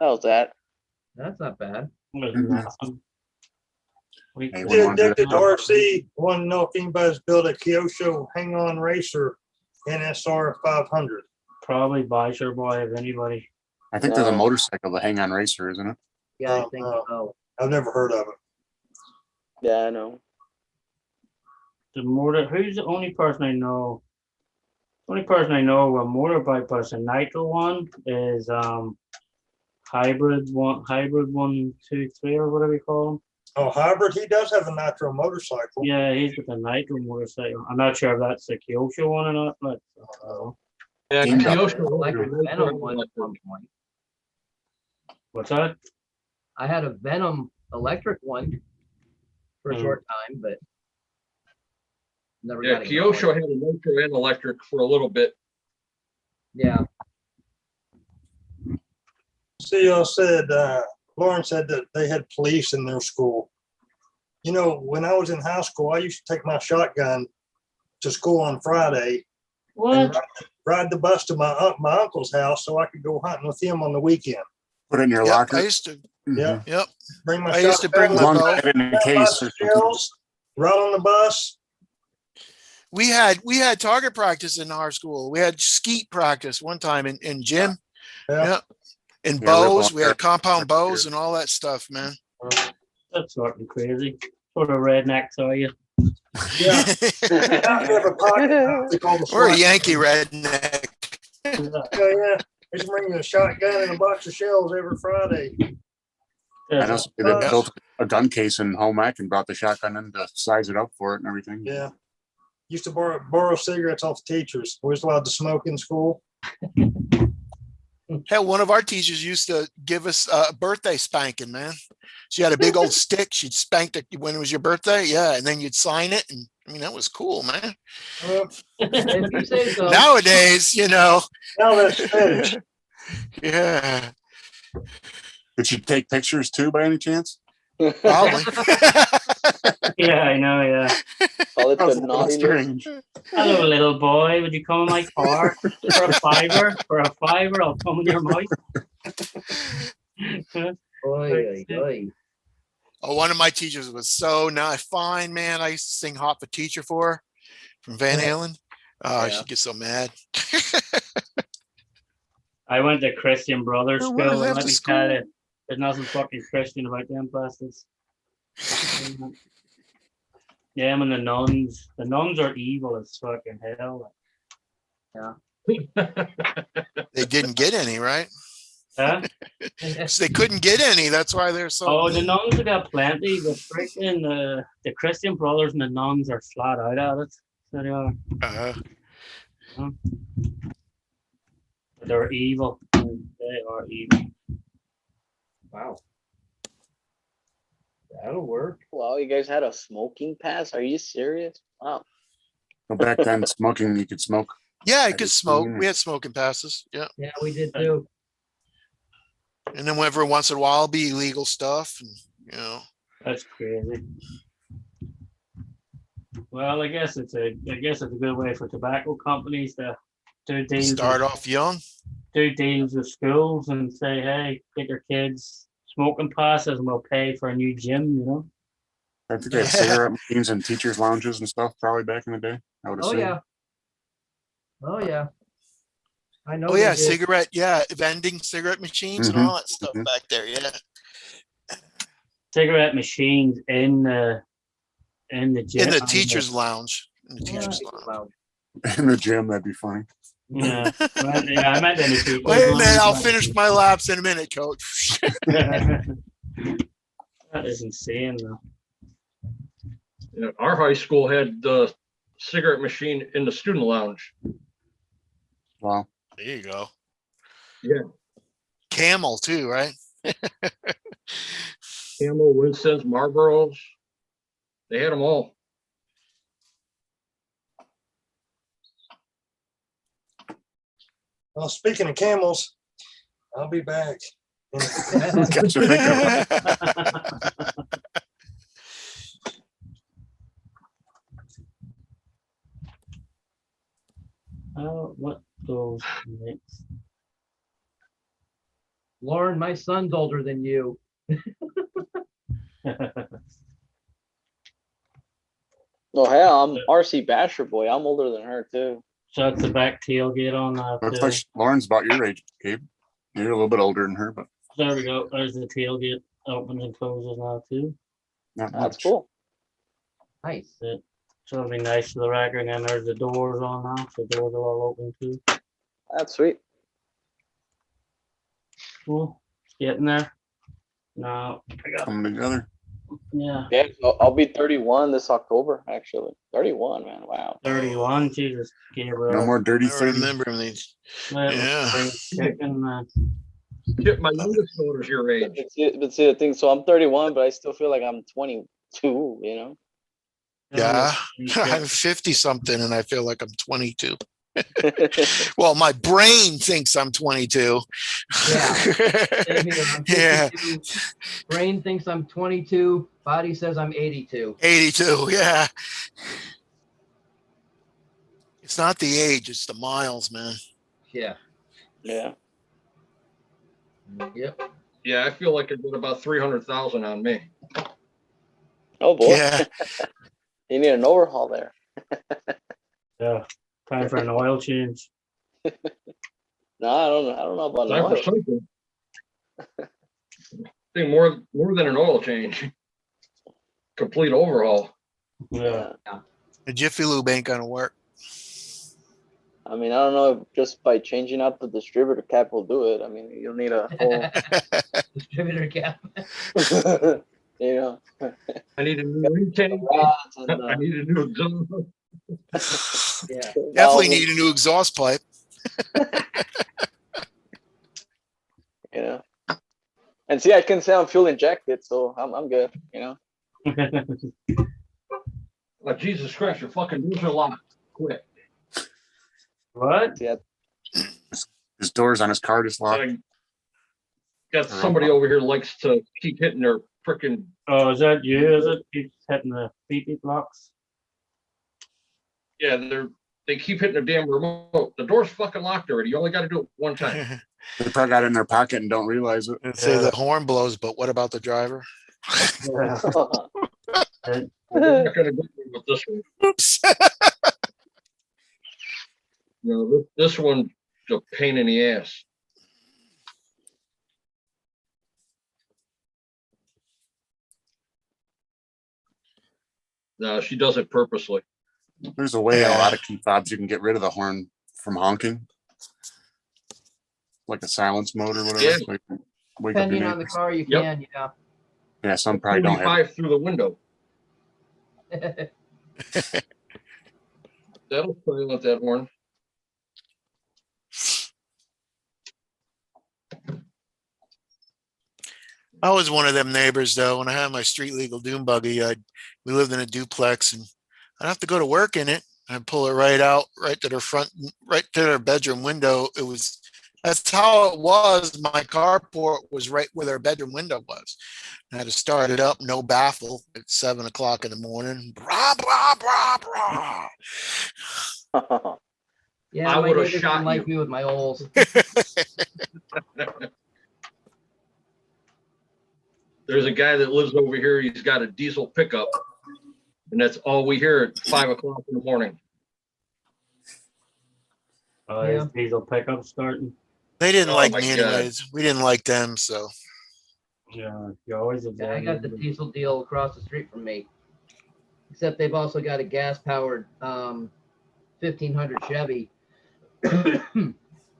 that was that.
That's not bad.
Was
Mhm.
nothing. We-
Hey,
Yeah,
Wouldn't want to do
Dick,
that.
the RC want to know if anybody's built a Kyosho hang-on racer NSR 500.
Probably buy Sure Boy if anybody.
I think there's a
No.
motorcycle, the hang on racer, isn't it?
Yeah, I
Oh,
think
no.
so.
I've never heard of it.
Yeah, I know.
The motor. Who's the only person I know? Only person I know a motorbike person, nitro one is hybrid 123 or whatever you call him.
Oh, hybrid, he does have a nitro motorcycle.
Yeah, he's with a nitro motorcycle. I'm not sure if that's the Kyosho one or not, but
Yeah,
Teamed up.
Kyosho
Electric
was
Venom one at one point.
what's that?
I had a Venom electric one for a
Mm.
short time, but never
Yeah,
got it going.
Kyosho had a nitro and electric for a little bit.
Yeah,
CEO said, Lauren said that they had police in their school. You know, when I was in high school, I used to take my shotgun to school on Friday and
What?
ride the bus to my uncle's house so I could go hunting with him on the weekend.
Put it in your
Yep,
locker.
I used to.
Yeah.
Yep,
Bring my
I used to bring
shotgun,
my
Long
bow.
have it in a case or something.
shells, right on the bus.
We had target practice in our school. We had skeet practice one time in gym.
Yeah.
Yep. And
Yeah,
bows,
rip
we had
off
compound
there.
bows and all that stuff, man.
That's fucking crazy. Sort of rednecks, are you?
Yeah. We have a pocket knife they call the
We're a
slide.
Yankee redneck.
Yeah. They just bring you a shotgun and a box of shells every Friday.
I know
That's
somebody that built a gun case in home ec and brought the shotgun in to size it up for it and everything.
Yeah. Used to borrow cigarettes off teachers. We was allowed to smoke in school.
Hell, one of our teachers used to give us a birthday spanking, man. She had a big old stick. She'd spank it when it was your birthday. Yeah. And then you'd sign it. And I mean, that was cool, man.
if you say so.
Nowadays,
Now that's finished.
yeah,
Did you take pictures too by any chance?
probably.
yeah, I know, yeah.
Call it
That was
the
a little
naughtiness.
strange.
Hello, little boy. Would you come in my car for a fiver? For a fiver, I'll come in your mouth.
Oy, oy, oy.
Oh, one of my teachers was so nice, fine, man. I used to sing "Hot for Teacher" for her from Van Halen. Oh,
Yeah.
she'd get so mad.
I went to Christian Brothers
Oh,
School.
what is
And
after
let me
school?
tell you, there's nothing fucking Christian about them bastards. Them and the nuns. The nuns are evil as fucking hell.
They didn't get any, right?
Huh?
'Cause they couldn't get any. That's why they're so.
Oh, the nuns have got plenty. The freaking the Christian Brothers and the nuns are flat out at it. So they are.
Uh,
They're evil. They are evil.
Wow. That'll work.
Wow, you guys had a smoking pass? Are you serious? Wow.
Well, back then, smoking, you could smoke.
yeah, I
I
could
just
smoke.
seen it.
We had smoking passes. Yeah.
Yeah, we did too.
And then every once in a while, be illegal stuff. And, you know,
That's crazy. Well, I guess it's a good way for tobacco companies to do deals.
start off young.
Do deals with schools and say, hey, get your kids smoking passes and we'll pay for a new gym, you know?
I think they had cigarette machines in teachers' lounges and stuff probably back in the day. I would
Oh
assume.
yeah. Oh yeah. I know.
Oh,
they
yeah.
did.
Cigarette. Yeah. Vending cigarette machines and all that stuff
mhm.
back there. Yeah.
Cigarette machines in the gym.
In the teacher's lounge. In the
Yeah,
teacher's
it's
lounge.
loud.
In the gym, that'd be funny.
Yeah, yeah, I meant any people.
Wait a minute, I'll finish my laps in a minute, coach.
That is insane, though.
Yeah, our high school had the cigarette machine in the student lounge.
Wow.
There you go.
Yeah.
Camel too, right?
Camel, Winston's, Marlboros. They had them all.
Well, speaking of camels, I'll be back.
Got you thinking about it.
What goes next?
Lauren, my son's older than you.
No, hell, I'm RC Basher boy. I'm older than her too.
Shuts the back tailgate on
Looks
too.
like Lauren's about your age, Gabe. You're a little bit older than her, but
There we go. There's the tailgate opens and closes now too.
not
That's
much.
cool.
Nice.
So it'll be nice for the record. And then there's the doors on now. So the doors are all open too.
That's sweet.
Cool. It's getting there. No, I got
Coming together.
yeah.
Yeah, so I'll be 31 this October, actually. 31, man. Wow.
31. Jesus, Gabriel.
No more dirty
I
30.
remember these.
Well,
Yeah.
spring's kicking,
Shit, my youngest daughter's your age.
But see the thing. So I'm 31, but I still feel like I'm 22. You know.
Yeah. I'm 50 something and I feel like I'm 22. Well, my brain thinks I'm 22.
Yeah. Same here, I'm
Yeah.
52. Brain thinks I'm 22. Body says I'm 82.
82. Yeah. It's not the age, it's the miles, man.
Yeah.
Yeah.
Yep.
Yeah, I feel like I did about 300,000 on me.
Oh boy.
Yeah.
You need an overhaul there.
Yeah. Time for an oil change.
No, I don't know about
Time for
noise.
something. I think more than an oil change. Complete overhaul.
Yeah.
The Jiffy Lube ain't gonna work.
I mean, I don't know if just by changing out the distributor cap will do it. I mean, you'll need a whole,
Distributor cap.
you know,
I need a new intake.
rods and,
I need a new exhaust.
Yeah.
Definitely
valves,
need a new exhaust pipe.
you know. And see, I can say I'm fuel injected, so I'm good, you know.
Like, Jesus Christ, your fucking doors are locked. Quit.
What?
Yeah.
His doors on his car just locked.
I got somebody over here likes to keep hitting their freaking.
Oh, is that you? Is it? Keeps hitting the beep blocks.
Yeah, they keep hitting the damn remote. The door's fucking locked already. You only got to do it one time.
They probably got it in their pocket and don't realize it.
Say the horn blows, but what about the driver?
Yeah.
I'm not gonna go with this one.
Oops.
No, this one's a pain in the ass. No, she does it purposely.
There's a way a lot of key fobs you can get rid of the horn from honking. Like a silence mode or whatever.
Yeah.
So you can wake up your
Depending on the
neighbors.
car, you
Yep.
can, yeah.
Yeah, some probably don't have it.
45 through the window. That'll silence that horn.
I was one of them neighbors though. When I had my street legal dune buggy, we lived in a duplex and I'd have to go to work in it. I'd pull it right out, right to their front, right to their bedroom window. That's how it was. My carport was right where their bedroom window was. I had to start it up, no baffle at 7 o'clock in the morning. Brah, brah, brah, brah.
Yeah,
I
my
would've
neighbors
shot
didn't like
you.
me with my holes.
There's a guy that lives over here. He's got a diesel pickup, and that's all we hear at 5 o'clock in the morning.
Oh,
Yeah.
his diesel pickup starting.
They didn't
Oh
like
my
me
God.
anyways. We didn't like them, so
Yeah, you always have
Yeah, I got the diesel deal across the street from me. Except they've also got a gas powered 1500 Chevy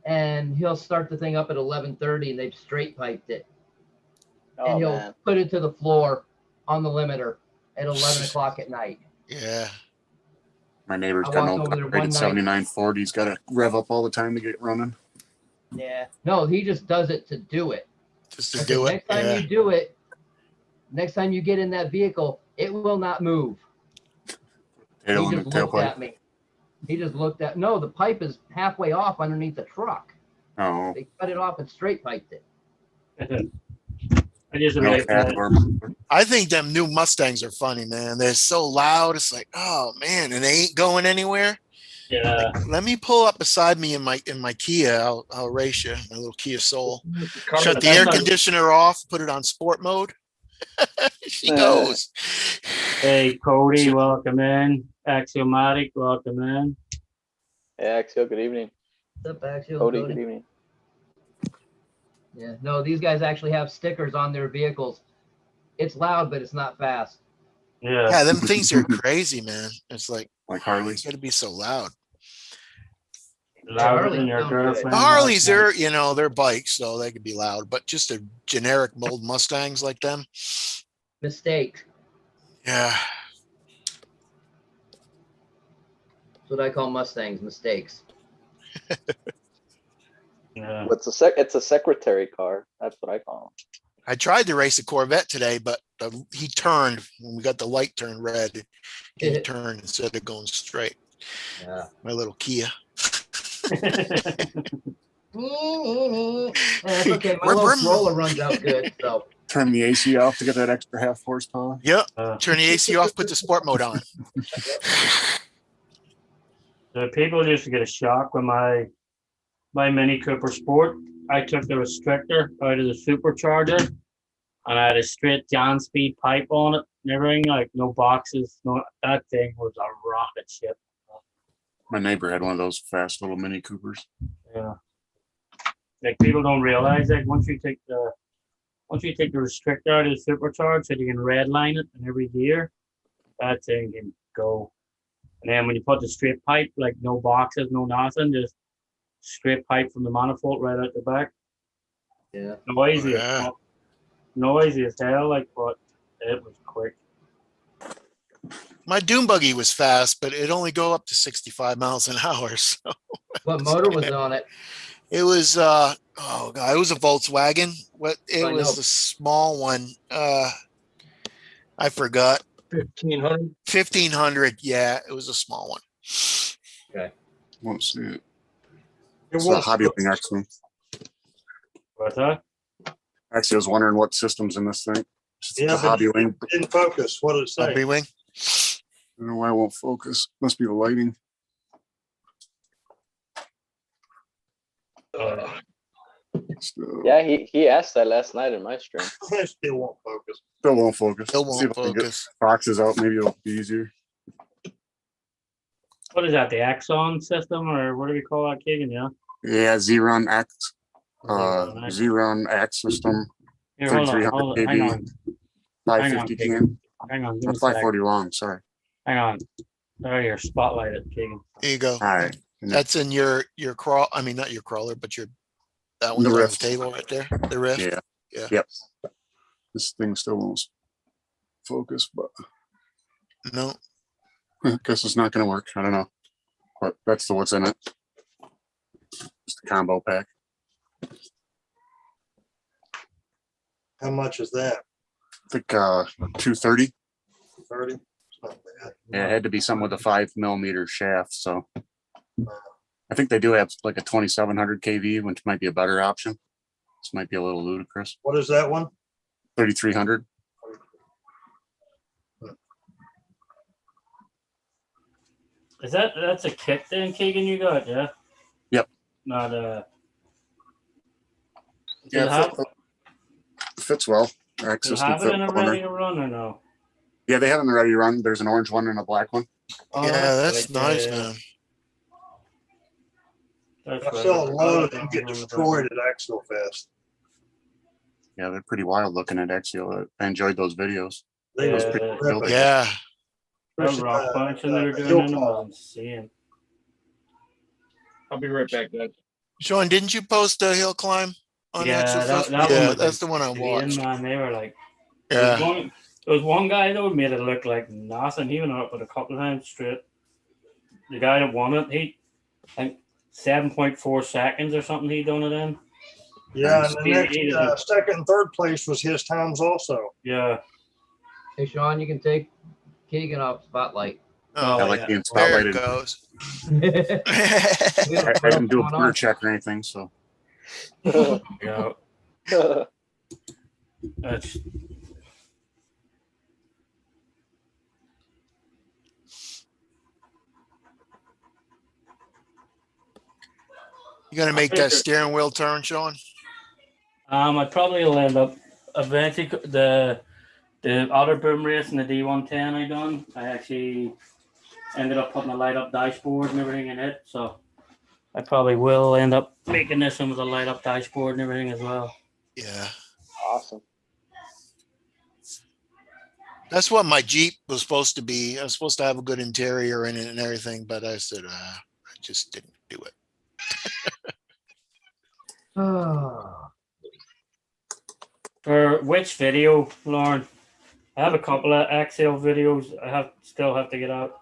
And he'll start the thing up at 11:30, and they've straight piped it.
Oh
And he'll
man.
put it to the floor on the limiter at 11 o'clock at night.
Yeah.
My neighbor's
I
got an
walked
old
over there one
rated
night.
79 Ford. He's got to rev up all the time to get it running.
Yeah. No, he just does it to do it.
Just
I
to
said,
do it.
next time
Yeah.
you do it, next time you get in that vehicle, it will not move.
Tail
He
in the
just looked
tailpipe.
at me. He just looked at, no, the pipe is halfway off underneath the truck.
Oh,
They cut it off and straight piped it.
I just
no
like
cat
that.
or
I think them new Mustangs are funny, man. They're so loud. It's like, oh man, and they ain't going anywhere.
Yeah.
Let me pull up beside me in my Kia. I'll race you, my little Kia Soul. Shut the
That's
air
not-
conditioner off, put it on sport mode. She goes.
Hey, Cody, welcome in. Axiomatic, welcome in.
Yeah, Axel, good evening.
What's up, Axial?
Cody,
Cody?
good evening.
Yeah. No, these guys actually have stickers on their vehicles. It's loud, but it's not fast.
Yeah.
Yeah, them things are crazy, man. It's like
Harley.
it's gotta be so loud.
Louder
Harley
than your
sounds good.
girlfriend.
The Harleys, they're bikes, so they could be loud, but just a generic old Mustangs like them.
Mistake.
Yeah.
That's what I call Mustangs, mistakes.
Yeah.
Well, it's a secretary car. That's what I call
I tried to race a Corvette today, but he turned when we got the light turned red. He turned instead of going straight.
Yeah.
My little Kia.
That's okay. My little stroller runs out good, so.
Turn the AC off to get that extra half horsepower.
Yep.
Uh,
Turn the AC off, put the sport mode on.
the people used to get a shock when my Mini Cooper Sport. I took the restrictor out of the supercharger, and I had a straight John speed pipe on it and everything, like no boxes. No, that thing was a rocket ship.
My neighbor had one of those fast little Mini Coopers.
Yeah. Like people don't realize that once you take the restrictor out of the supercharger so you can redline it in every gear, that thing can go. And then when you put the straight pipe, like no boxes, no nothing, just straight pipe from the manifold right out the back.
Yeah.
Noisy,
Oh, yeah.
noisy as hell, like, but it was quick.
My dune buggy was fast, but it only go up to 65 miles an hour. So
What motor was on it?
it was oh god, it was a Volkswagen. What it
I
was
know.
the small one. I forgot.
1,500.
1500. Yeah, it was a small one.
Won't see it.
It
It's a
won't
hobby
focus.
thing, actually.
What's that?
Actually, I was wondering what system's in this thing. It's
Yeah,
a
but
hobby wing.
it didn't focus. What did it say?
Hobby wing.
I don't know why it won't focus. Must be the lighting. Still,
Yeah, he asked that last night in my stream.
It still won't focus.
still won't focus.
Still
See if
won't
I can get
focus.
boxes out. Maybe it'll be easier.
What is that? The Axon system, or what do we call that, Keegan? Yeah.
Yeah, Z-Run X.
Xeron X.
Z-Run X system.
Here, hold on,
3300
hang
kV.
on,
550
Keegan.
can.
hang on, give me
Or
a sec.
540 long. Sorry.
Hang on. There, your spotlight it, Keegan.
There you go.
All right.
That's in your crawl. I mean, not your crawler, but that one's on the
Rift.
table right there. The Rift.
Yeah.
Yeah.
Yep. This thing still won't focus, but
No.
I guess it's not going to work. I don't know. But that's what's in it. Just a combo pack.
How much is that?
I think 230.
30? It's not bad.
Yeah, it had to be something with a 5mm shaft. So I think they do have like a 2700 kV, which might be a better option. This might be a little ludicrous.
What is that one?
3300.
That's a kit then, Keegan, you got, yeah?
Yep.
Not does
Yeah,
it have,
fits well.
does
X
it
system
have it
fit
in a
well in
ready
there.
to run or no?
Yeah, they have them ready to run. There's an orange one and a black one.
Oh,
Yeah, that's
right,
nice,
yeah.
man.
That's
I
right.
saw a load and get destroyed at Axel Fest.
Yeah, they're pretty wild looking at Axial. I enjoyed those videos.
They was
Yeah,
pretty
yeah.
ripping.
Yeah.
That rock punch and they're doing in them,
Hilltop.
I'm seeing.
I'll be right back, guys.
Sean, didn't you post a hill climb on
Yeah,
Axel
that
Fest?
one
Yeah,
was
that's the one I
insane,
watched.
man. They were like,
Yeah.
there was one guy though who made it look like nothing. He went up with a couple of times straight. The guy that won it, he I think 7.4 seconds or something he done it in.
Yeah,
Nice.
and the next
He did
second and third place was his times also.
Yeah.
Hey, Sean, you can take Keegan off spotlight.
Oh,
I like
yeah.
being
there it
spotlighted.
goes.
Oh,
I didn't do a quarter check or anything, so
Yeah. That's
You gonna make that steering wheel turn, Sean?
I probably will end up eventually the other boom race in the D110 I done. I actually ended up putting a light up dashboard and everything in it, so I probably will end up making this one with a light up dashboard and everything as well.
Yeah.
Awesome.
That's what my Jeep was supposed to be. I was supposed to have a good interior in it and everything, but I said I just didn't do it.
Oh,
For which video, Lauren? I have a couple of Excel videos I still have to get out.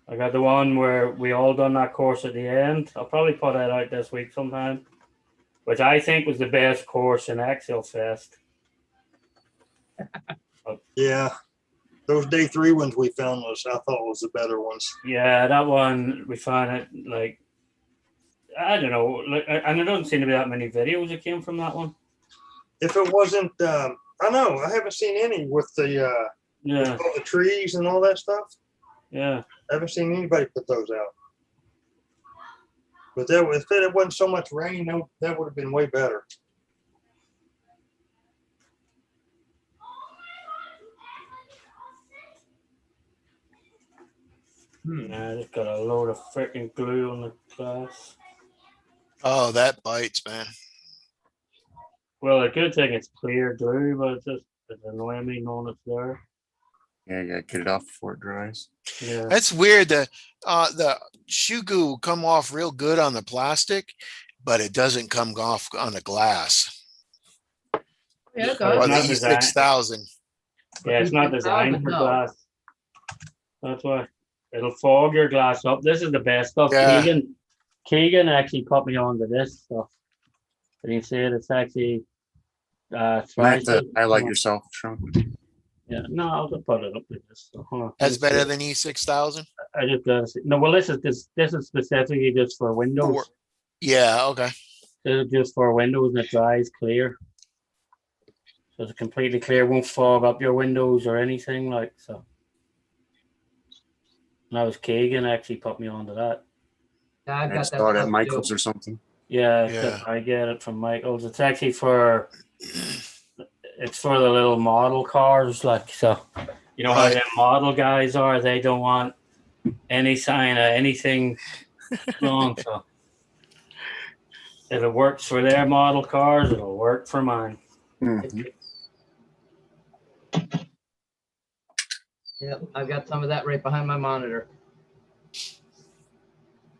I got the one where we all done that course at the end. I'll probably put that out this week sometime, which I think was the best course in Excel Fest.
yeah. Those day 3 ones we found I thought was the better ones.
Yeah, that one we found it like I don't know, like, and there doesn't seem to be that many videos that came from that one.
If it wasn't, I know I haven't seen any with with
Yeah,
all the trees and all that stuff.
yeah.
I haven't seen anybody put those out. But if it wasn't so much rain, that would have been way better.
I just got a load of freaking glue on the glass.
Oh, that bites, man.
Well, the good thing it's clear glue, but it's annoying me knowing it's there.
yeah, you gotta get it off before it dries.
Yeah.
That's weird. The shoe goo will come off real good on the plastic, but it doesn't come off on the glass.
yeah, it
Or
Or
does.
the
It's not
E6000.
Yeah, it's not designed for
No.
glass. That's why it'll fog your glass up. This is the best stuff.
Yeah.
Keegan actually put me onto this stuff. And you see it, it's actually
You might have to
thriving.
highlight yourself, Sean.
Yeah, no, I'll just put it up with this. So, hold on.
That's better than E6000.
I just gotta see. No, well, this is specifically just for Windows.
Yeah. Okay.
This is just for Windows and it dries clear. So it's completely clear, won't fog up your windows or anything like so. And that was Keegan actually put me onto that.
Yeah, I've
I
got
just
that
thought at
stuff
Michael's
too.
or something.
Yeah,
Yeah.
I get it from Michael's. It's actually for it's for the little model cars, like so. You know how
Right.
them model guys are. They don't want any sign of anything wrong. So if it works for their model cars, it'll work for mine.
Mhm.
Yep, I've got some of that right behind my monitor.
It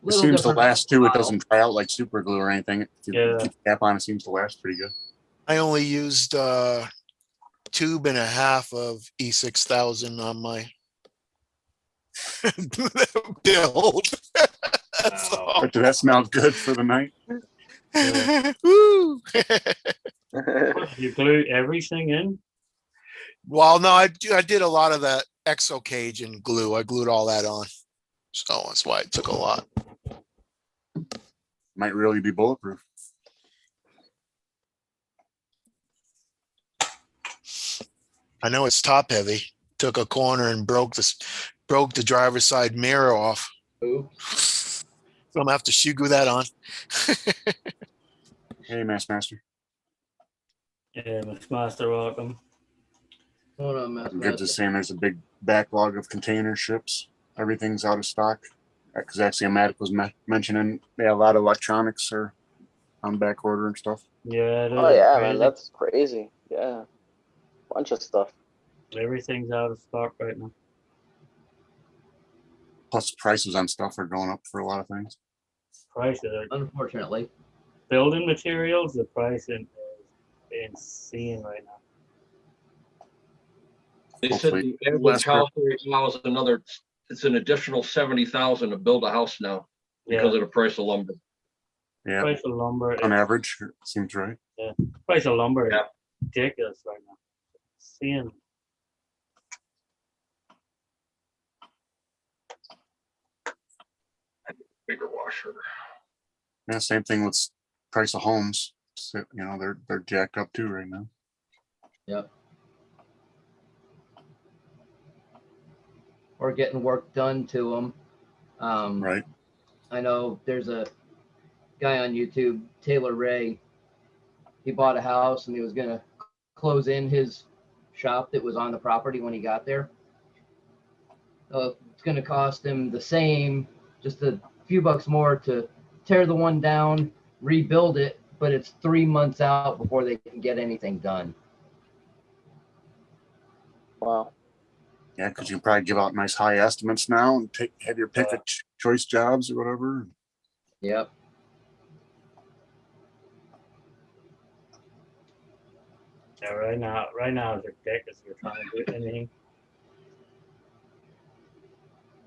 Little
seems to
different
last too. It
style.
doesn't dry out like super glue or anything. If you
Yeah.
keep the cap on, it seems to last pretty good.
I only used tube and a half of E6000 on my build. That's
Wow.
all.
But did that smell good for the night?
Woo.
You glue everything in.
Well, no, I did a lot of that exo cage and glue. I glued all that on, so that's why it took a lot.
Might really be bulletproof.
I know it's top heavy. Took a corner and broke the driver's side mirror off.
Oops.
So I'm gonna have to shoe glue that on.
Hey, Master.
Yeah, Master, welcome.
Hold on, Master.
I'm good to saying there's a big backlog of container ships. Everything's out of stock. Because actually, Matic was mentioning a lot of electronics are on back order and stuff.
Yeah. It
Oh
is
yeah,
crazy.
man, that's crazy. Yeah, bunch of stuff.
Everything's out of stock right now.
Plus, prices on stuff are going up for a lot of things.
price of the
unfortunately.
building materials, the pricing is insane right now.
They said
Hopefully
the average
less
house right now is it's an additional 70,000 to build a house now because
Yeah,
of the price of lumber.
Yeah,
price of lumber,
on
is,
average, it seems right.
price of lumber is
Yeah.
ridiculous right now. Insane.
Bigger washer.
Yeah, same thing with price of homes. So, you know, they're jacked up too right now.
Yep. Or getting work done to them.
Right.
I know there's a guy on YouTube, Taylor Ray. He bought a house and he was gonna close in his shop that was on the property when he got there. It's gonna cost him the same, just a few bucks more to tear the one down, rebuild it, but it's 3 months out before they can get anything done.
Wow.
Yeah, because you can probably give out nice high estimates now and have your pick of choice jobs or whatever.
Yep.
Yeah, right now it's ridiculous. You're trying to do anything.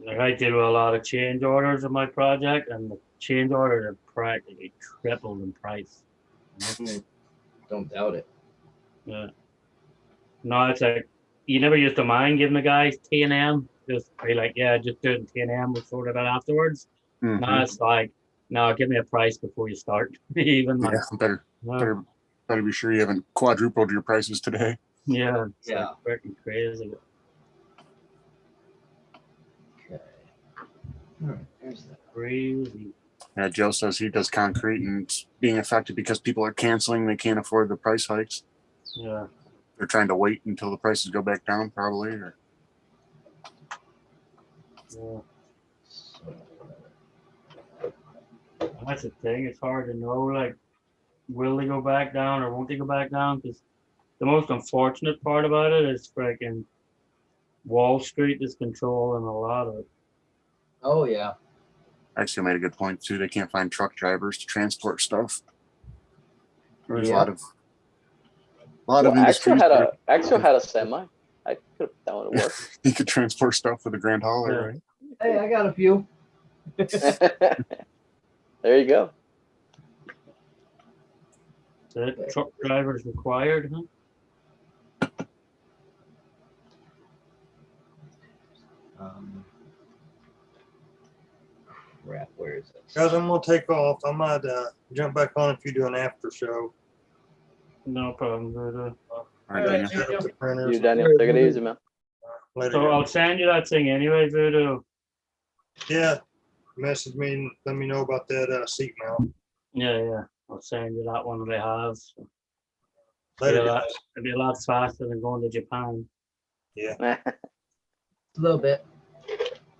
Like I did a lot of change orders in my project, and the change orders are practically tripled in price.
Don't doubt it.
Yeah. No, it's like you never used to mind giving the guys T&M. Just be like, yeah, just do it in T&M. We'll sort it out afterwards.
Mhm.
Now it's like, no, give me a price before you start. Even like,
Yeah, better
no,
better be sure you haven't quadrupled your prices today.
yeah, it's
Yeah.
like freaking crazy.
Okay. All right, there's that.
Crazy.
Yeah, Joe says he does concrete and it's being affected because people are canceling. They can't afford the price hikes.
Yeah.
They're trying to wait until the prices go back down, probably. Or
Yeah. That's the thing. It's hard to know, like, will they go back down or won't they go back down? Because the most unfortunate part about it is freaking Wall Street is controlling a lot of it.
Oh yeah.
actually made a good point too. They can't find truck drivers to transport stuff. There's
Yeah.
a lot of
Well,
industries.
Axel had a semi. I could have that one to work.
You could transport stuff with a grand hauler,
Yeah.
right?
Hey, I got a few.
There you go.
The truck drivers required, huh?
Crap, where is it?
Guys, I'm gonna take off. I might jump back on if you do an after show.
No problem. But,
All right, Daniel.
Set up the printers.
You, Daniel, take it easy, man.
Later,
so
guys.
I'll send you that thing anyway, Voodoo.
Yeah, message me and let me know about that seat mount.
Yeah. I'll send you that one they have.
Later,
Yeah,
guys.
it'd be a lot faster than going to Japan.
A little bit.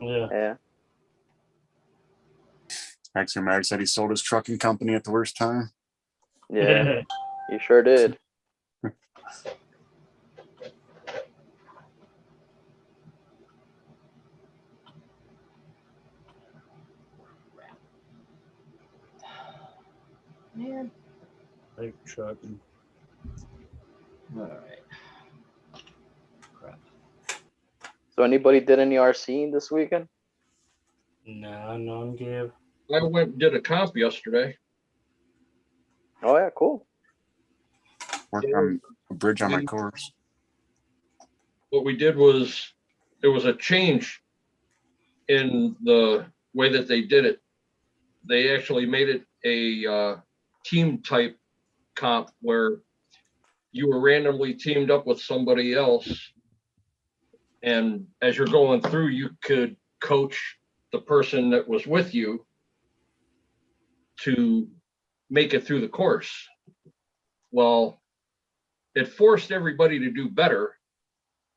Yeah.
Yeah.
Axel Mag said he sold his trucking company at the worst time.
Yeah. You sure did.
Man.
Like trucking.
All right. Crap.
So anybody did any RCing this weekend?
No, none give.
I went and did a comp yesterday.
Oh yeah, cool.
Worked on a bridge on my course.
What we did was there was a change in the way that they did it. They actually made it a team type comp where you were randomly teamed up with somebody else. And as you're going through, you could coach the person that was with you to make it through the course. Well, it forced everybody to do better,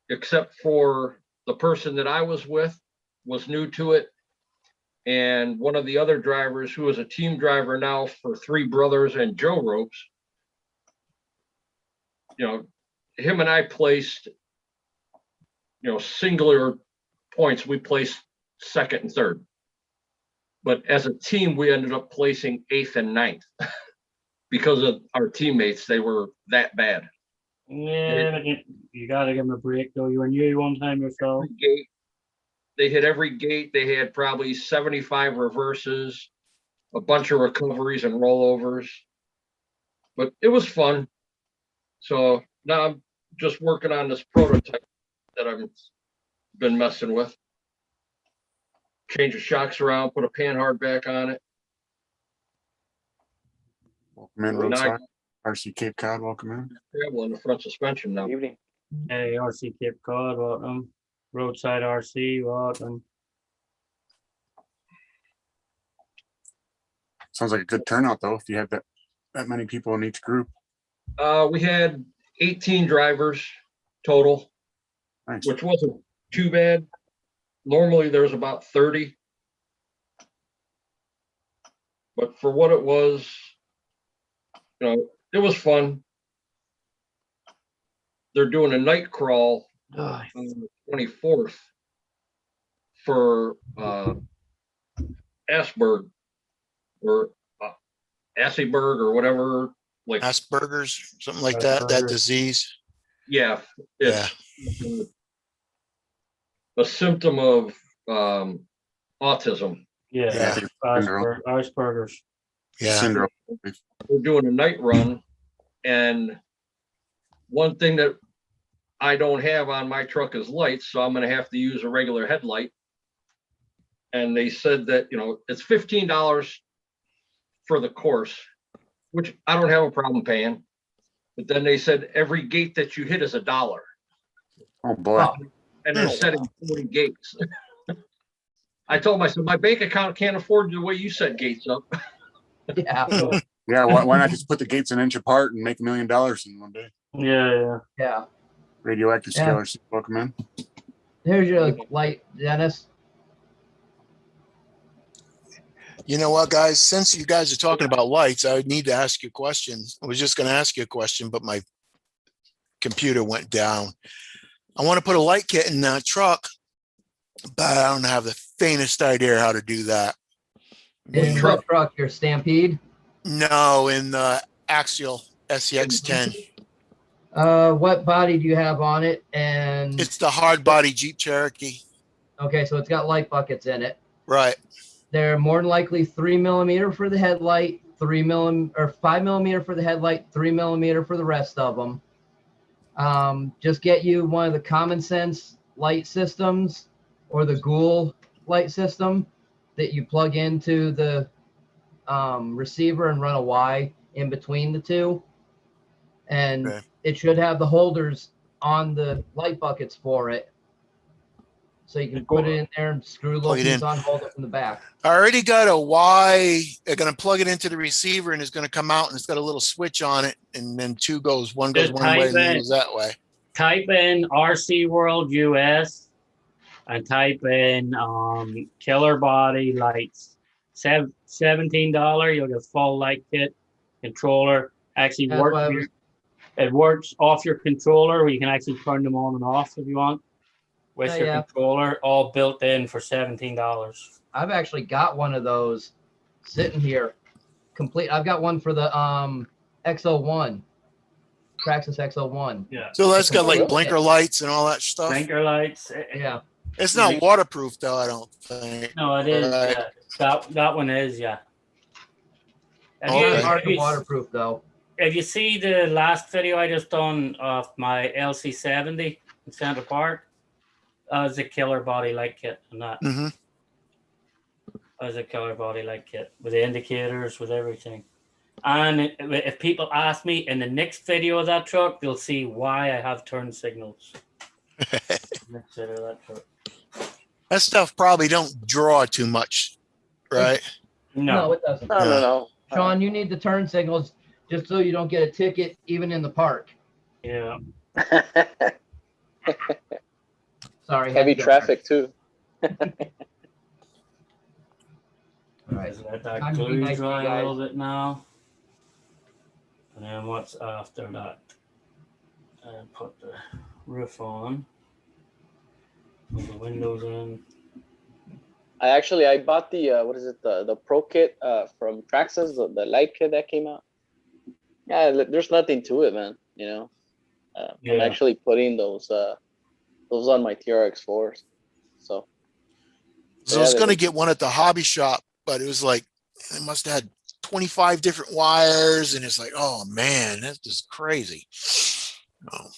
except for the person that I was with was new to it. And one of the other drivers, who is a team driver now for Three Brothers and Joe Ropes, you know, him and I placed, singular points. We placed second and third. But as a team, we ended up placing 8th and 9th because of our teammates. They were that bad.
Yeah, but you gotta give them a break though. You were new one time yourself.
Gate, they hit every gate. They had probably 75 reverses, a bunch of recoveries and rollovers. But it was fun. So now I'm just working on this prototype that I've been messing with. Change the shocks around, put a panhard back on it.
Welcome in,
Now I
roadside. RC Cape Cod, welcome in.
travel in the front suspension now.
Evening.
Hey, RC Cape Cod, welcome. Roadside RC, welcome.
Sounds like a good turnout though, if you have that many people in each group.
We had 18 drivers total,
Nice.
which wasn't too bad. Normally there's about 30. But for what it was, it was fun. They're doing a night crawl on the 24th for Asperg or Asseberg or whatever. Like,
Asperger's, something like that, that
Asperger's.
disease.
yeah,
Yeah.
it's a symptom of autism.
Yeah,
Syndrome.
Asperger's.
Yeah.
Syndrome.
We're doing a night run, and one thing that I don't have on my truck is lights, so I'm going to have to use a regular headlight. And they said that it's $15 for the course, which I don't have a problem paying. But then they said every gate that you hit is $1.
Oh boy.
And they're setting 40 gates. I told them, I said, my bank account can't afford the way you set gates up.
Yeah.
Yeah, why not just put the gates an inch apart and make $1 million in one day?
Yeah.
Yeah.
Radioactive
Yeah.
scalers, welcome in.
Here's your light, Dennis.
You know what, guys? Since you guys are talking about lights, I need to ask you questions. I was just going to ask you a question, but my computer went down. I want to put a light kit in that truck, but I don't have the faintest idea how to do that.
In what truck? Your Stampede?
No, in the Axial SEX 10.
What body do you have on it? And
It's the hard body Jeep Cherokee.
okay, so it's got light buckets in it.
Right.
They're more than likely 3 millimeter for the headlight, 5 millimeter for the headlight, 3 millimeter for the rest of them. Just get you one of the common sense light systems or the Ghoul light system that you plug into the receiver and run a Y in between the two. And
Okay.
it should have the holders on the light buckets for it. So you can put it in there and screw a little
Plug it
piece
in.
on, hold it from the back.
I already got a Y. They're going to plug it into the receiver and it's going to come out and it's got a little switch on it. And then one goes
Just
one way
type
and one
in-
goes that way.
Type in RC World US and type in Killer Body Lights. $17. You'll get full light kit, controller. Actually
That's
works.
why I was-
It works off your controller where you can actually turn them on and off if you want. With
Yeah,
your
yeah.
controller, all built in for $17.
I've actually got one of those sitting here complete. I've got one for the X01, Praxis X01.
Yeah.
So that's got like
Complete
blinker
kit.
lights and all that stuff.
Blinker lights.
Yeah.
It's not waterproof though, I don't think.
No, it is.
Right.
That one is, yeah. If
It's
you-
not
Okay.
hard
if
to
you-
waterproof though.
If you see the last video I just done of my LC70 in Center Park, it's a Killer Body light kit and that.
Hmm.
As a Killer Body light kit with the indicators, with everything. And if people ask me in the next video of that truck, they'll see why I have turn signals. Next video of that truck.
That stuff probably don't draw too much, right?
No,
No.
it doesn't.
No.
Sean, you need the turn signals just so you don't get a ticket even in the park.
Yeah.
Sorry. had
Heavy
to go
traffic too.
there. All right.
Just let that
Time to be
glue
nice to you
dry a
guys.
little bit now. And then what's after that? And put the roof on. Put the windows in.
I bought the what is it, the Pro kit from Traxxas, the light kit that came out. Yeah, there's nothing to it, man. You know, I'm
Yeah.
actually putting those on my TRX4s. So
So I was gonna get one at the hobby shop, but it was like they must have had 25 different wires, and it's like, oh man, that's just crazy. Oh,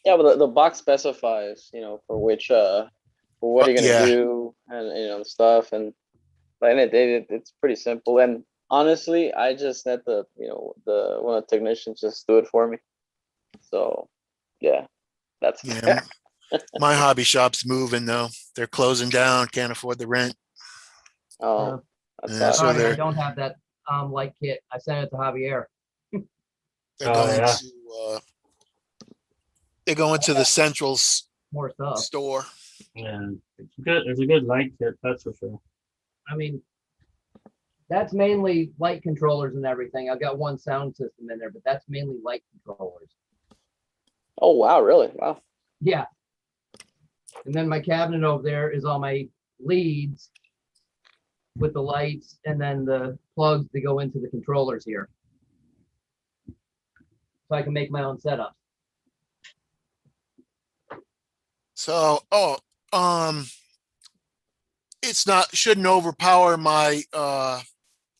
yeah, but the box specifies, you know, for which for what you're gonna
yeah.
do, and you know, stuff, and by the end of the day, it's pretty simple. And honestly, I just let the one of the technicians just do it for me. So yeah, that's
Yeah, my hobby shop's moving though. They're closing down, can't afford the rent.
oh, that's
Yeah, so
Sorry, I
they're
don't have that light kit. I sent it to Javier.
they're
Oh,
going
yeah.
to they're going to the Central's
More stuff.
store.
Yeah, it's good. It's a good light kit, that's for sure.
I mean, that's mainly light controllers and everything. I've got one sound system in there, but that's mainly light controllers.
oh wow, really? Wow.
Yeah. And then my cabinet over there is all my leads with the lights and then the plugs that go into the controllers here. So I can make my own setup.
So it's not shouldn't overpower my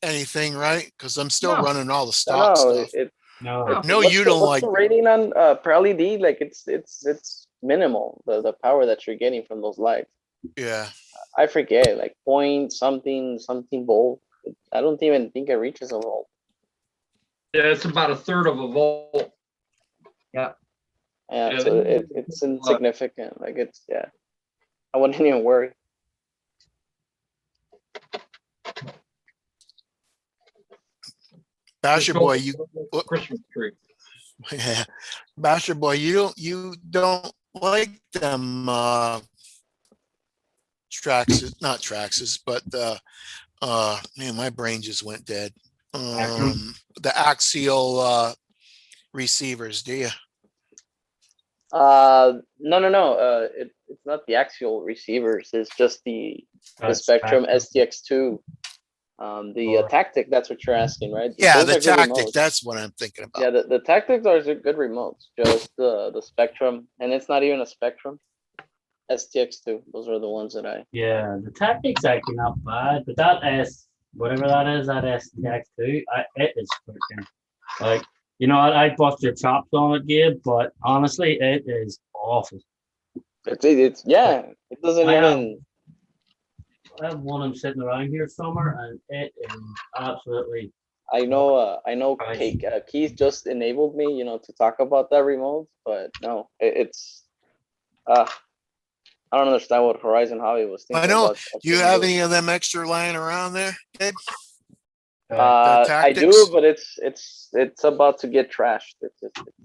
anything, right? Because I'm still
No.
running all the
No,
stock
no,
stuff.
No,
No,
what's
you
the,
don't
what's
like.
the rating on per LED? Like it's minimal, the power that you're getting from those lights.
Yeah.
I forget, like point something volt. I don't even think it reaches a volt.
Yeah, it's about a third of a volt.
Yeah,
Yeah,
so
they-
it's insignificant. Like it's I wouldn't even worry.
Basher boy, you
Christmas tree.
yeah. Basher boy, you don't like them not Traxxas, but man, my brain just went dead. The axial receivers, do you?
No. It's not the axial receivers. It's just the Spectrum STX2. The Tactic. That's what you're asking, right?
Yeah,
Those
the
are good
Tactic.
remotes.
That's what I'm thinking about.
Yeah, the Tactics are good remotes. Just the Spectrum, and it's not even a Spectrum. STX2. Those are the ones that I.
yeah, the tactic's actually not bad, but that whatever that is, that STX2, it is freaking like, you know, I bust your chops on it, Gabe, but honestly, it is awful.
It's yeah. It doesn't
I have
even.
I have one of them sitting around here somewhere, and it is absolutely.
I know.
Christ.
Keith just enabled me, you know, to talk about that remote, but no, it's. I don't understand what Horizon Hobby was
I
thinking
know.
about.
Do you have any of them extra lying around there, Gabe? The
I do,
Tactics?
but it's about to get trashed.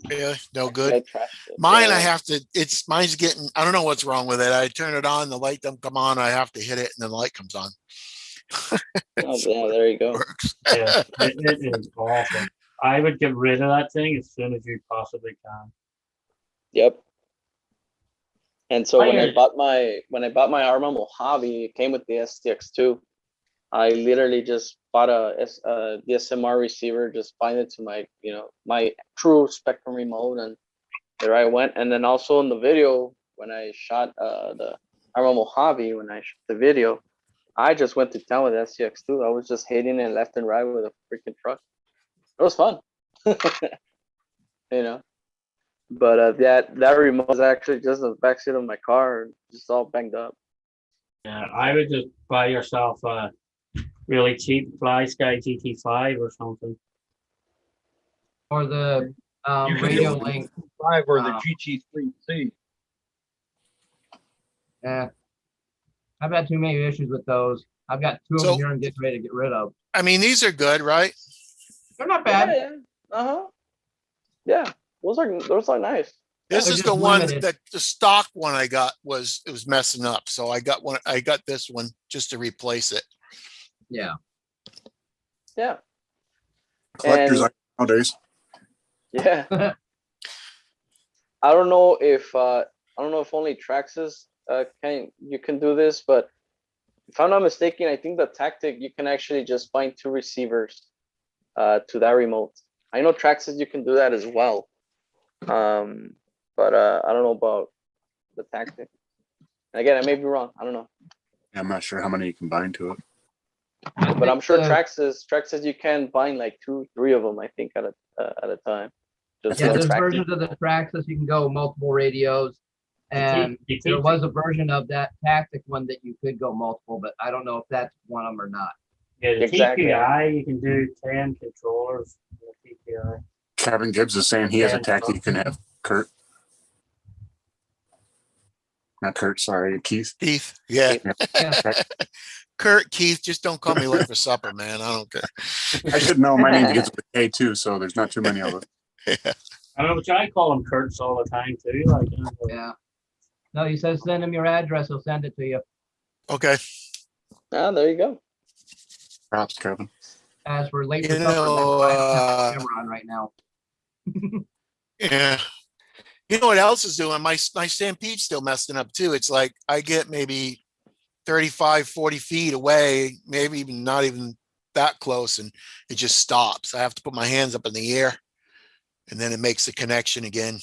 Yeah, no
I
good.
trashed it.
Mine,
Yeah.
I have to. Mine's getting. I don't know what's wrong with it. I turn it on, the light doesn't come on. I have to hit it, and then the light comes on.
Oh, yeah, there you go.
Works.
Yeah, it is awful. I would get rid of that thing as soon as you possibly can.
Yep. And so when I
Iron.
bought my Arma Mojave, it came with the STX2. I literally just bought a DSMR receiver, just bind it to my, you know, my true Spectrum remote, and there I went. And then also in the video, when I shot the Arma Mojave, when I shot the video, I just went to town with STX2. I was just hitting it left and right with a freaking truck. It was fun, you know. But that remote was actually just in the backseat of my car, just all banged up.
Yeah, I would just buy yourself a really cheap Fly Sky GT5 or something.
Or the
You can
Radio
get
Link.
the 5 or the
uh,
GT3C.
Yeah. I've had too many issues with those. I've got two of
So-
them here and getting ready to get rid of.
I mean, these are good, right?
They're not
Yeah,
bad.
yeah. Uh-huh. Yeah. Those are nice.
This
They're
is
just
the one
limited.
that the stock one I got was messing up. So I got this one just to replace it.
Yeah.
Yeah.
Collectors
And-
nowadays.
Yeah. I don't know if only Traxxas you can do this, but if I'm not mistaken, I think the tactic, you can actually just bind two receivers to that remote. I know Traxxas you can do that as well. But I don't know about the tactic. Again, I may be wrong. I don't know.
I'm not sure how many you can bind to it.
But I'm sure Traxxas you can bind like 2, 3 of them, I think, at a time. Just
Yeah,
one
there's
tactic.
versions of the Traxxas you can go multiple radios. And
The
there
TT
was a version of that tactic one that you could go multiple, but I don't know if that's one of them or not.
Yeah, the
Exactly.
TPI, you can do 10 controllers in the TPI.
Kevin Gibbs is saying he has a tactic you can have Kurt. Not Kurt, sorry, Keith.
Keith, yeah.
Yeah.
Kurt, Keith, just don't call me late for supper, man. I don't care.
I should know my name begins with a K too, so there's not too many of us.
Yeah.
I don't know, but I call them Kurtz all the time too. Like,
Yeah. No, he says send him your address. He'll send it to you.
Okay.
Ah, there you go.
Props, Kevin.
As we're late
You
for supper,
know,
I don't have the camera on right now.
Yeah. You know what else is doing? My Stampede's still messing up too. It's like I get maybe 35, 40 feet away, maybe even not even that close, and it just stops. I have to put my hands up in the air, and then it makes the connection again.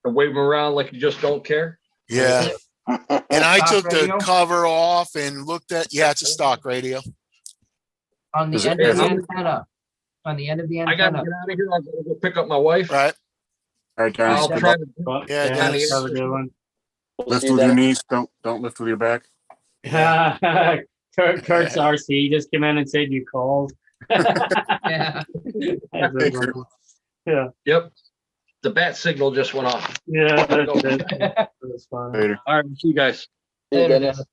And wave them around like you just don't care.
Yeah. And I
Stock
took the
radio?
cover off and looked at, yeah, it's a stock radio.
On the
Is it-
end of
is
the
it-
antenna. On the end of the
I gotta
antenna.
get out of here. I gotta go pick up my wife.
Right.
All right, guys.
I'll
Good
try
luck.
to.
but
Yeah, Dennis.
have a good one.
We'll
Lift
see you
with your
then.
knees. Don't lift with your back.
Yeah.
Kurt's RC just came in and said you called.
Yeah.
That's a good one. Yeah,
Yep. The bat signal just went off.
yeah, that's fun.
Later.
All right, see you guys.
See you,
Later,
Dennis.
Dennis.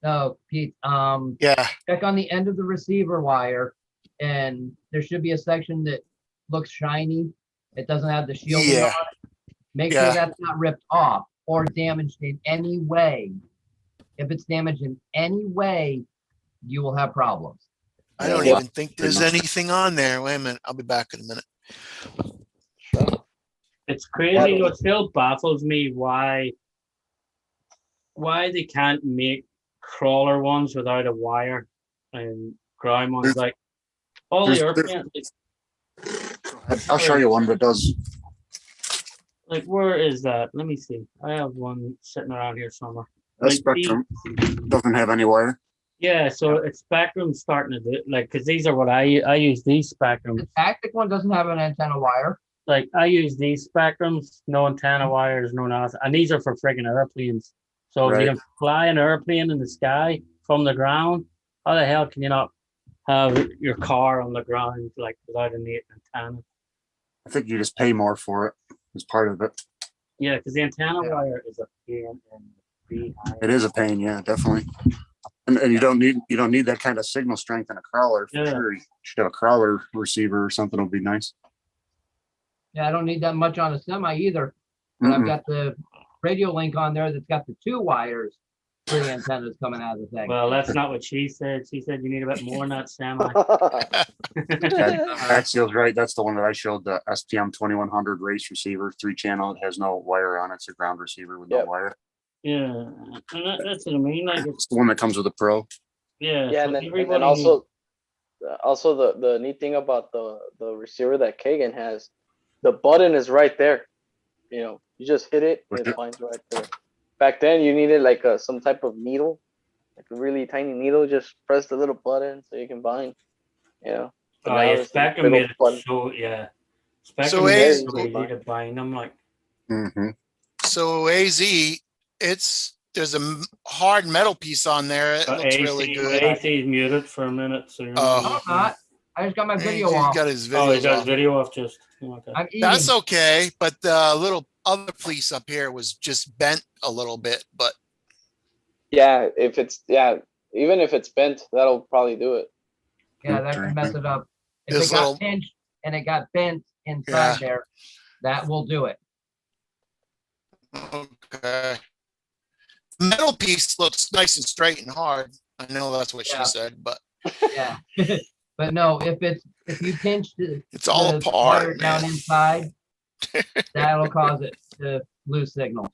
No, Pete,
Yeah.
check on the end of the receiver wire, and there should be a section that looks shiny. It doesn't have the shielding on
Yeah.
it. Make
Yeah.
sure that's not ripped off or damaged in any way. If it's damaged in any way, you will have problems.
I don't
Yeah.
even think there's anything on there. Wait a minute. I'll be back in a minute.
It's crazy. What still baffles me why they can't make crawler ones without a wire and ground ones. Like all the
There's-
airplanes,
I'll show you one that does.
like where is that? Let me see. I have one sitting around here somewhere.
That
Like,
Spectrum doesn't have any wire.
Yeah, so it's Spectrum starting to do like because these are what I use these Spectrums.
The tactic one doesn't have an antenna wire.
Like I use these Spectrums, no antenna wires, no nothing, and these are for friggin' airplanes. So if you
Right.
can fly an airplane in the sky from the ground, how the hell can you not have your car on the ground like without an antenna?
I think you just pay more for it as part of it.
Yeah, because the antenna
Yeah.
wire is a pain in the behind.
It is a pain, yeah, definitely. And you don't need that kind of signal strength in a crawler for
Yeah.
sure. You should have a crawler receiver or something would be nice.
Yeah, I don't need that much on a semi either. But I've
Mm-mm.
got the radio link on there that's got the 2 wires for the antennas coming out of the thing.
Well, that's not what she said. She said you need a bit more than that semi.
Axial's right. That's the one that I showed, the SPM 2100 race receiver, 3-channel. It has no wire on it. It's a ground receiver with
Yep.
no wire.
Yeah, and that's what I mean. Like,
It's the one that comes with a Pro.
yeah,
Yeah,
so
and then
everybody
also the neat thing about the receiver that Kagan has, the button is right there. You know, you just hit it and it finds right there. Back then, you needed like some type of needle, like a really tiny needle. Just press the little button so you can bind. You know. But
Oh
now
yeah,
it's the
Spectrum
little
made it
button.
so yeah.
So
Spectrum made
AZ
it so easy to bind them like.
Mm-hmm.
So AZ, there's a hard metal piece on there. It looks really good.
AC is muted for a minute, so.
Oh.
No, I'm not. I just got my video
He's
off.
got his
Oh, he
videos
got
off.
video off just. Okay.
I'm eating.
That's okay, but the little other piece up here was just bent a little bit, but
Yeah, even if it's bent, that'll probably do it.
Yeah, that can mess it up. If
This
it got
little-
pinched and it got bent inside
Yeah.
there, that will do it.
okay. Metal piece looks nice and straight and hard. I know that's what
Yeah.
she said, but
Yeah. But no, if you pinch the
it's all
wire
apart,
down
man.
inside, that'll cause it to lose signal.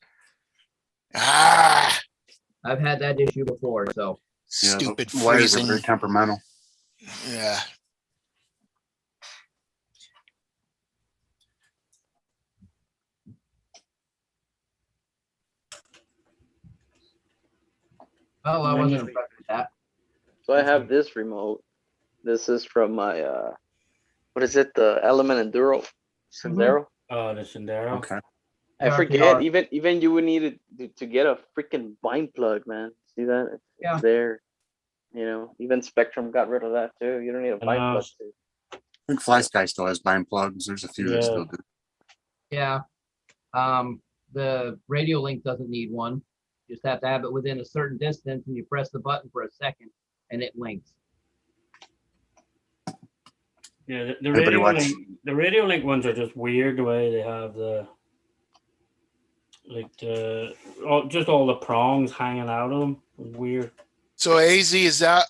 Ah,
I've had that issue before, so.
Yeah, the
Stupid
wires are
freezing.
very temperamental.
Yeah.
Oh, I wasn't impressed with that.
So I have this remote. This is from my what is it? The Element Enduro Sendero.
Oh, the Sendero.
Okay.
I
RPR.
forget. Even you would need it to get a freaking bind plug, man. See that? It's
Yeah.
there. You know, even Spectrum got rid of that too. You don't need a bind plug too.
I think Fly Sky still has bind plugs. There's a few that
Yeah.
still do.
Yeah. The radio link doesn't need one. You just have to have it within a certain distance and you press the button for a second and it links.
Yeah, the
Anybody
radio
watch-
link, the radio link ones are just weird the way they have the just all the prongs hanging out of them. Weird.
So AZ, is that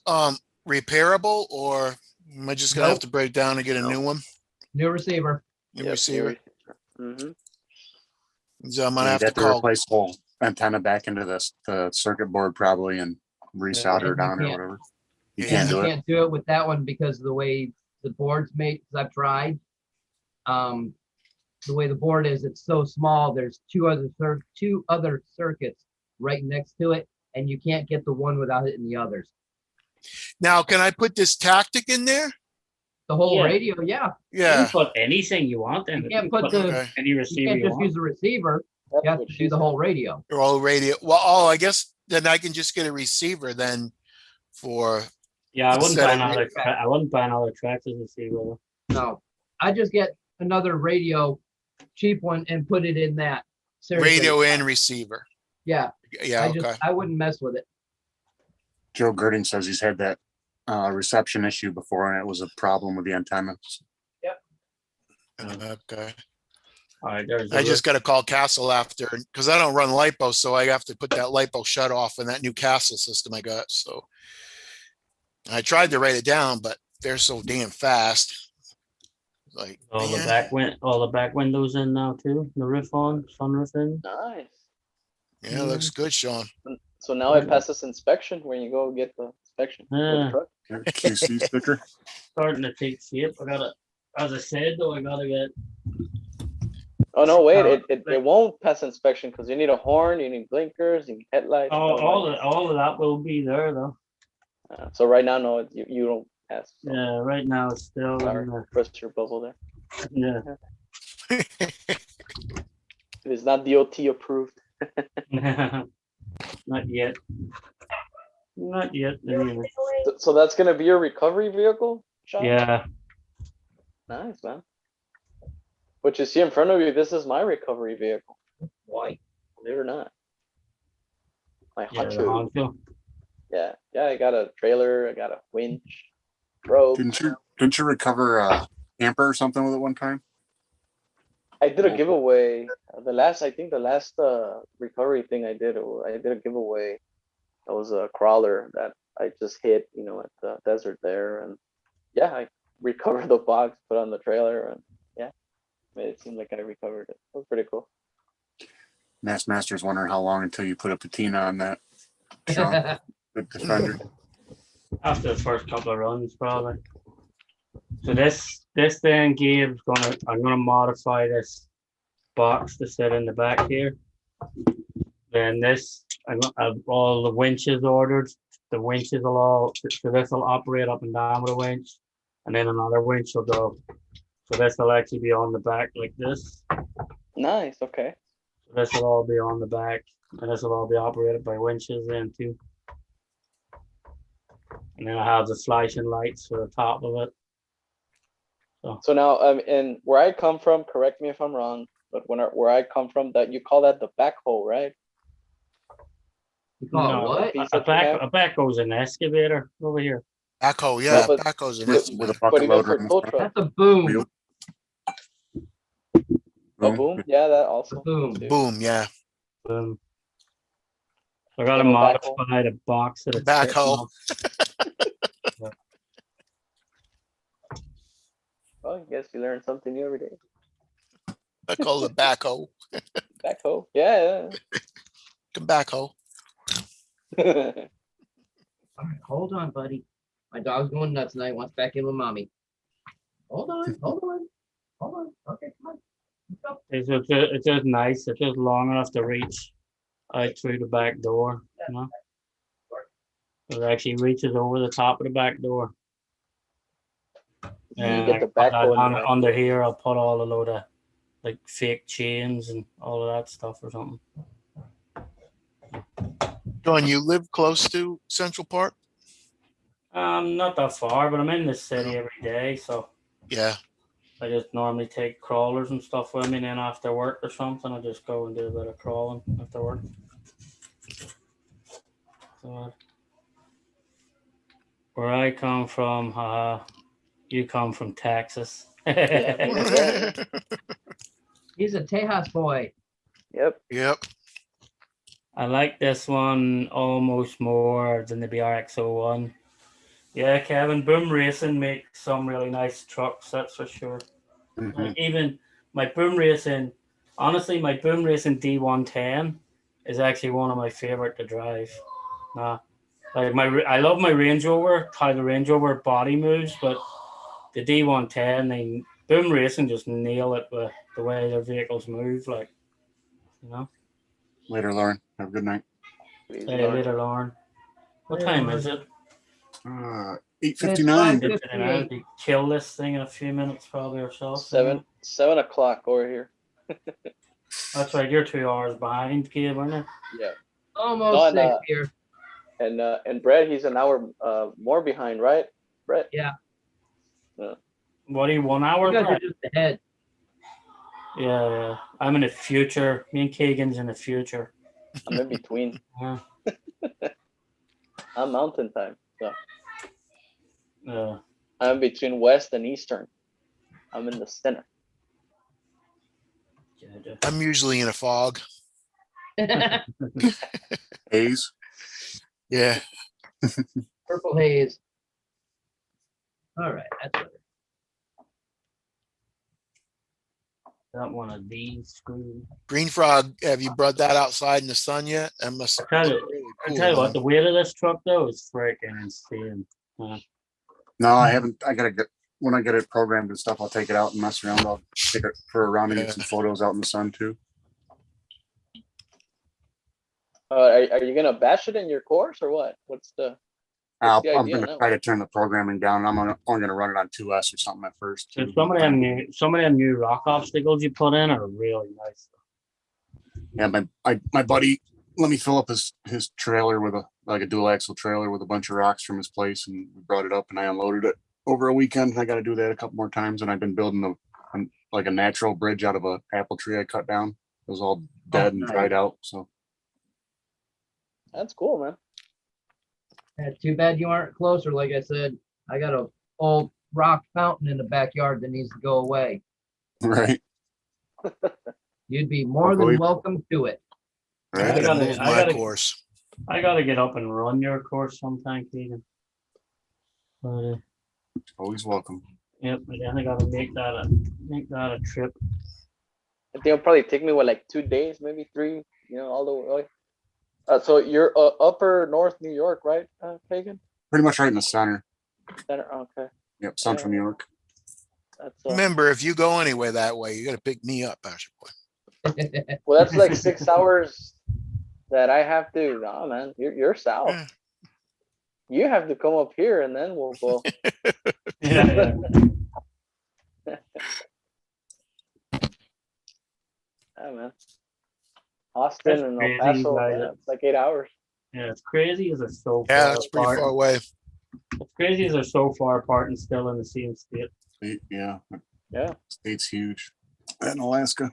repairable, or am I just gonna have
Nope.
to break down and get a new one?
New receiver.
New receiver?
Mm-hmm.
So I'm gonna
You'd
have
have
to
to
call.
replace the whole antenna back into the circuit board probably and resolder
and
it
you
on or
can't-
whatever. You
Yeah.
can't
You
do it.
can't do it with that one because of the way the board's made, because I've tried. The way the board is, it's so small, there's two other circuits right next to it, and you can't get the one without hitting the others.
Now, can I put this tactic in there?
The whole
Yeah.
radio, yeah.
You
Yeah.
can put anything you want in
You
it.
can't put the,
Okay.
any
you
receiver
can't
you
just
want.
use the receiver,
That's
you have
what
to
she
do the
said.
whole radio.
Or all radio. Well, oh, I guess then I can just get a receiver then for,
Yeah, I wouldn't
Instead
buy
of-
another. I wouldn't buy another Traxxas receiver.
No, I just get another radio, cheap one, and put it in that. Seriously.
radio and receiver.
Yeah,
Yeah, okay.
I wouldn't mess with it.
Joe Girding says he's had that reception issue before and it was a problem with the antennas.
Okay.
All right, there's.
I just gotta call Castle after, because I don't run LiPo, so I have to put that LiPo shut off in that new Castle system I got, so. I tried to write it down, but they're so damn fast. Like,
all the
man,
back windows in now too. The roof on, sunroof in.
Nice.
yeah, it looks good, Sean.
So now it passes inspection when you go get the inspection. with the
Yeah.
truck.
QC sticker.
Starting to take shape. I gotta, as I said though, I gotta get.
Oh no, wait!
Uh,
It won't pass inspection because you need a horn, you need blinkers, you need headlights.
All of that will be there though.
So right now, no, you don't pass. So
Yeah, right now it's still
sorry,
in the,
press your bubble there.
yeah.
It is not DOT approved.
Not yet. Not yet. Anyway.
So that's gonna be your recovery vehicle, Sean?
Yeah.
Nice, man. What you see in front of you, this is my recovery vehicle.
Why?
Believe it or not. My
Yeah. The
Honcho.
Honcho.
Yeah, I got a trailer, I got a winch, rope.
Didn't you recover a camper or something with it one time?
I did a giveaway. I think the last recovery thing I did a giveaway. That was a crawler that I just hit, at the desert there, and yeah, I recovered the box, put on the trailer, and yeah, made it seem like I recovered it. It was pretty cool.
Master's wondering how long until you put a patina on that. Sean, the Defender.
After the first couple of runs, probably. So this thing I'm gonna modify this box to sit in the back here. Then this, I've all the winches ordered. The winches will so this will operate up and down with a winch, and then another winch will go. So this will actually be on the back like this.
Nice. Okay.
So this will all be on the back, and this will all be operated by winches then too. And then I have the flashing lights for the top of it.
So now, and where I come from, correct me if I'm wrong, but where I come from, that you call that the backhoe, right?
You call it what?
piece
A
that you have?
backhoe's an excavator over here.
Backhoe, yeah,
but-
backhoe's an
With
excavator.
a
But
bucket
even
loader
for
in the
tow
front.
truck,
That's a boom.
Wheel.
a boom, yeah, that also.
Boom.
too.
Boom, yeah.
So I gotta
Little backhoe.
modify the box that it's
Backhoe.
sitting on.
Well, I guess you learn something new every day.
I call it backhoe.
Backhoe, yeah.
Backhoe.
All right, hold on, buddy. My dog's going nuts tonight. Wants back in with mommy. Hold on, hold on, hold on. Okay, come on. Let's go.
It's just nice. It's just long enough to reach out through the back door, you know? It actually reaches over the top of the back door.
You
And
get
I
the
can put that
backbone,
on
man.
under here. I'll put all a load of like fake chains and all of that stuff or something.
John, you live close to Central Park?
Not that far, but I'm in the city every day, so
Yeah.
I just normally take crawlers and stuff with me. And then after work or something, I just go and do a bit of crawling after work. So, where I come from, you come from Texas.
Yeah, maybe, yeah.
He's a Tejas boy.
Yep.
Yep.
I like this one almost more than the BRX-01. Yeah, Kevin, Boom Racing makes some really nice trucks, that's for sure.
Mhm.
Like even my Boom Racing, honestly, my Boom Racing D110 is actually one of my favorite to drive. Like I love my Range Rover, how the Range Rover body moves, but the D110, they Boom Racing just nail it with the way their vehicles move, like, you know.
Later, Lauren. Have a good night.
Please,
Hey,
Lord.
later, Lauren. What
Later,
time
Lauren.
is it?
8:59.
It's
58. Kill this thing in a few minutes, probably ourselves.
7 o'clock over here.
That's right. You're 2 hours behind, Gabe, aren't you?
Yeah.
almost
No, and,
6 here.
And Brett, he's an hour more behind, right? Brett?
Yeah.
What are you, 1 hour?
You guys are
Brett?
just ahead.
Yeah. I'm in the future. Me and Kagan's in the future.
I'm in between.
Yeah.
I'm mountain time. So
Yeah.
I'm between west and eastern. I'm in the center.
I'm usually in a fog.
Haze.
Yeah.
Purple haze. All right, that's better.
Got one of these screws.
Green Frog, have you brought that outside in the sun yet? That must
I tell you,
look really
I
cool,
tell you what,
man.
the weight of this truck though is freaking insane.
No, I haven't. I gotta get when I get it programmed and stuff. I'll take it out and mess around. I'll take it for a run and
Yeah.
get some photos out in the sun too.
Are you gonna bash it in your course or what? What's the
I'm
idea
gonna
now?
try to turn the programming down. I'm only gonna run it on 2S or something at first.
So
too.
some of them new rock obstacles you put in are really nice.
Yeah, my buddy let me fill up his trailer with a dual axle trailer with a bunch of rocks from his place, and we brought it up and I unloaded it over a weekend. I got to do that a couple more times, and I've been building like a natural bridge out of a apple tree I cut down. It was all dead and
nice.
dried out. So
That's cool, man.
Too bad you aren't closer. Like I said, I got a old rock fountain in the backyard that needs to go away.
right,
You'd be more
Hopefully.
than welcome to it.
I
right.
gotta move my course.
I gotta get up and run your course sometime, Keegan. But
Always welcome.
yep, again, I gotta make that a trip.
I think it'll probably take me like 2 days, maybe 3. All the way. So you're upper North New York, right, Pagan?
Pretty much right in the center.
Center. Okay.
Yep, Central New York.
That's
Remember, if you go anyway that way, you gotta pick me up, Pastor Boy.
well, that's like 6 hours that I have to. Nah, man, you're south.
Yeah.
You have to come up here, and then we'll go.
Yeah.
Yeah, man. Austin
That's
and
crazy,
El Paso,
guys.
yeah, it's like 8 hours.
Yeah, it's crazy as they're so
Yeah,
far
that's pretty
apart.
far away.
It's crazy as they're so far apart and still in the same state.
Yeah,
Yeah.
state's huge. And Alaska,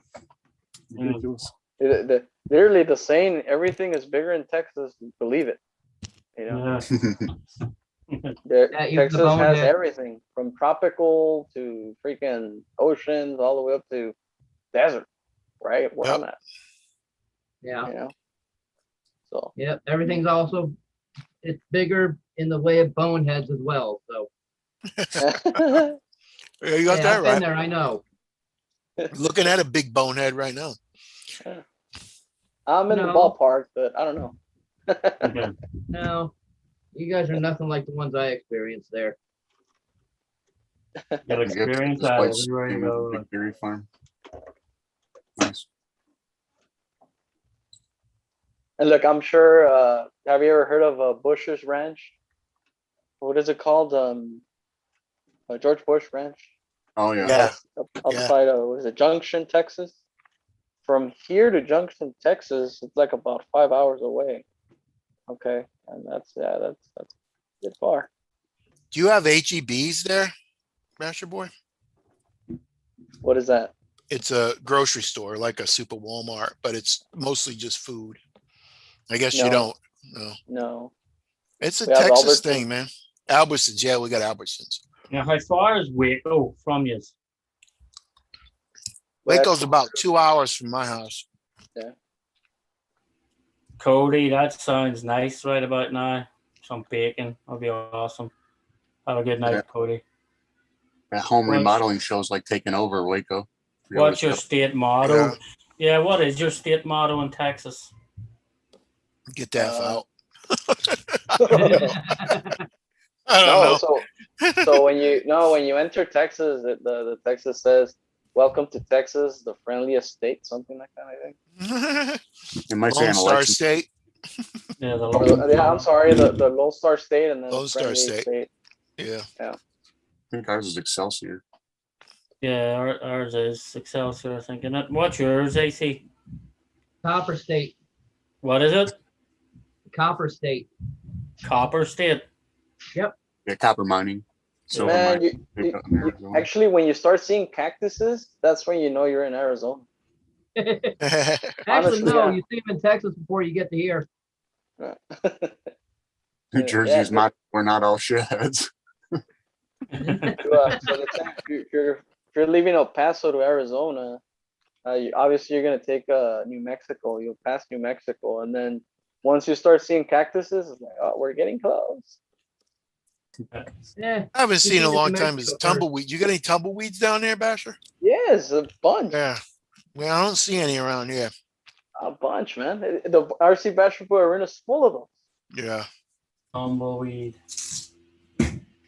ridiculous.
Literally the saying, everything is bigger in Texas. Believe it.
Yeah.
Yeah, even the
Texas has
bonehead.
everything from tropical to freaking oceans all the way up to desert, right? Where
Yep.
I'm at,
Yeah.
So
Yep. Everything's also it's bigger in the way of boneheads as well. So
Yeah, you got
hey,
that
I've been
right.
there. I know.
Looking at a big bonehead right now.
I'm in the
No.
ballpark, but I don't know.
Okay.
No, you guys are nothing like the ones I experienced there.
You'll experience that everywhere you go.
Big dairy farm. Nice.
And look, I'm sure. Have you ever heard of Bush's Ranch? What is it called? George Bush Ranch.
Oh yeah.
Yeah.
Outside of, what is it, Junction, Texas? From here to Junction, Texas, it's like about 5 hours away. Okay, and that's a bit far.
Do you have HEBs there, Master Boy?
What is that?
It's a grocery store, like a super Walmart, but it's mostly just food. I guess you
No.
don't. No,
No.
it's a
We have
Texas
Albertsons.
thing, man. Albertsons, yeah, we got Albertsons.
Now, how far is Waco from you?
Waco's about 2 hours from my house.
Cody, that sounds nice right about now. Some bacon would be awesome. Have a good night,
Yeah.
Cody.
That home
What's-
remodeling show's like taking over Waco. We
What's
always
your
go-
state motto? Yeah, what is your state motto in Texas?
Get the F out. I
No,
don't know.
so when you enter Texas, the Texas says, "Welcome to Texas, the friendliest state," something like that, I think.
It might say
Lone
an
Star
election.
State.
Yeah, the
Yeah, I'm sorry, the Lone Star State and then
Lone Star
friendly
State. Yeah.
I think ours is Excelsior.
Yeah, ours is Excelsior, I think. And what's yours, AC?
Copper State.
What is it?
Copper State.
Copper State.
Yeah, copper mining. So
Man,
Arizona.
actually, when you start seeing cactuses, that's when you know you're in Arizona.
Actually,
Honestly,
no,
yeah.
you see them in Texas before you get to here.
New Jersey's
yeah.
not. We're not all shitheads.
So if you're leaving El Paso to Arizona, obviously you're gonna take New Mexico. You'll pass New Mexico, and then once you start seeing cactuses, it's like, oh, we're getting close.
Yeah.
I haven't seen in a
New
long time
Mexico
is
first.
tumbleweed. You got any tumbleweeds down there, Basher?
Yes, a bunch.
Yeah. Well, I don't see any around here.
A bunch, man. The RC Basketball Arena is full of them.
Yeah.
Tumbleweed.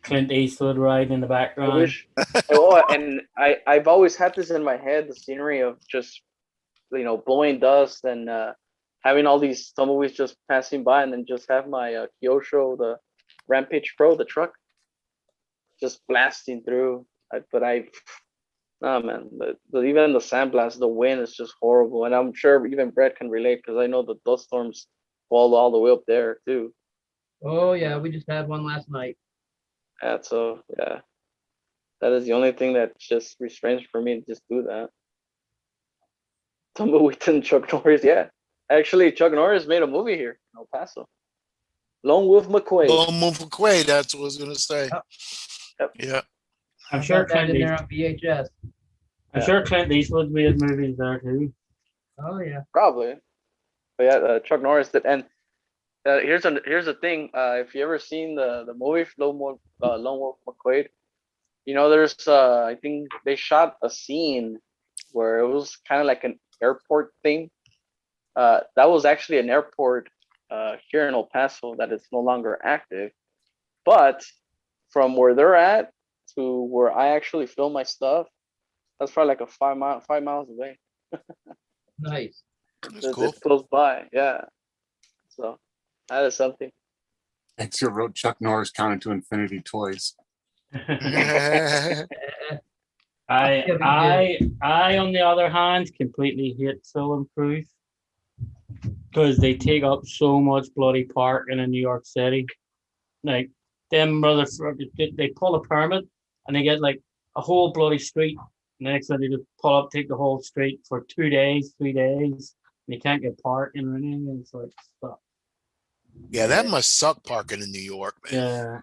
Clint Eastwood right in the
I
background.
wish. Oh, and I've always had this in my head, the scenery of just, blowing dust and having all these tumbleweeds just passing by, and then just have my Kyosho, the Rampage Pro, the truck, just blasting through. Oh man, even the sandblast, the wind is just horrible, and I'm sure even Brett can relate because I know the dust storms fall all the way up there too.
Oh yeah, we just had one last night.
And so yeah, that is the only thing that just restrains for me to just do that. Tumbleweed and Chuck Norris, yeah. Actually, Chuck Norris made a movie here in El Paso. Lone Wolf McQuaid.
Lone Wolf McQuaid, that's what I was gonna say.
Yep.
Yeah.
I'm
I
sure
got that
Clint
in there
Eastwood.
on VHS.
I'm sure Clint Eastwood made movies there too.
Oh yeah.
Probably. But yeah, Chuck Norris did. And here's the thing. If you ever seen the movie Lone Wolf McQuaid, there's I think they shot a scene where it was kind of like an airport thing. That was actually an airport here in El Paso that is no longer active. But from where they're at to where I actually film my stuff, that's probably like a 5 miles away.
Nice.
That's cool.
It's close by, yeah. So that is something.
Extra wrote Chuck Norris counted to infinity twice.
I on the other hand completely hate fill proof because they take up so much bloody parking in New York City. Like them brothers, they pull a permit and they get like a whole bloody street. And the next time they just pull up, take the whole street for 2 days, 3 days. And you can't get parking or anything. And it's like stuff.
Yeah, that must suck parking in New York, man.
Yeah,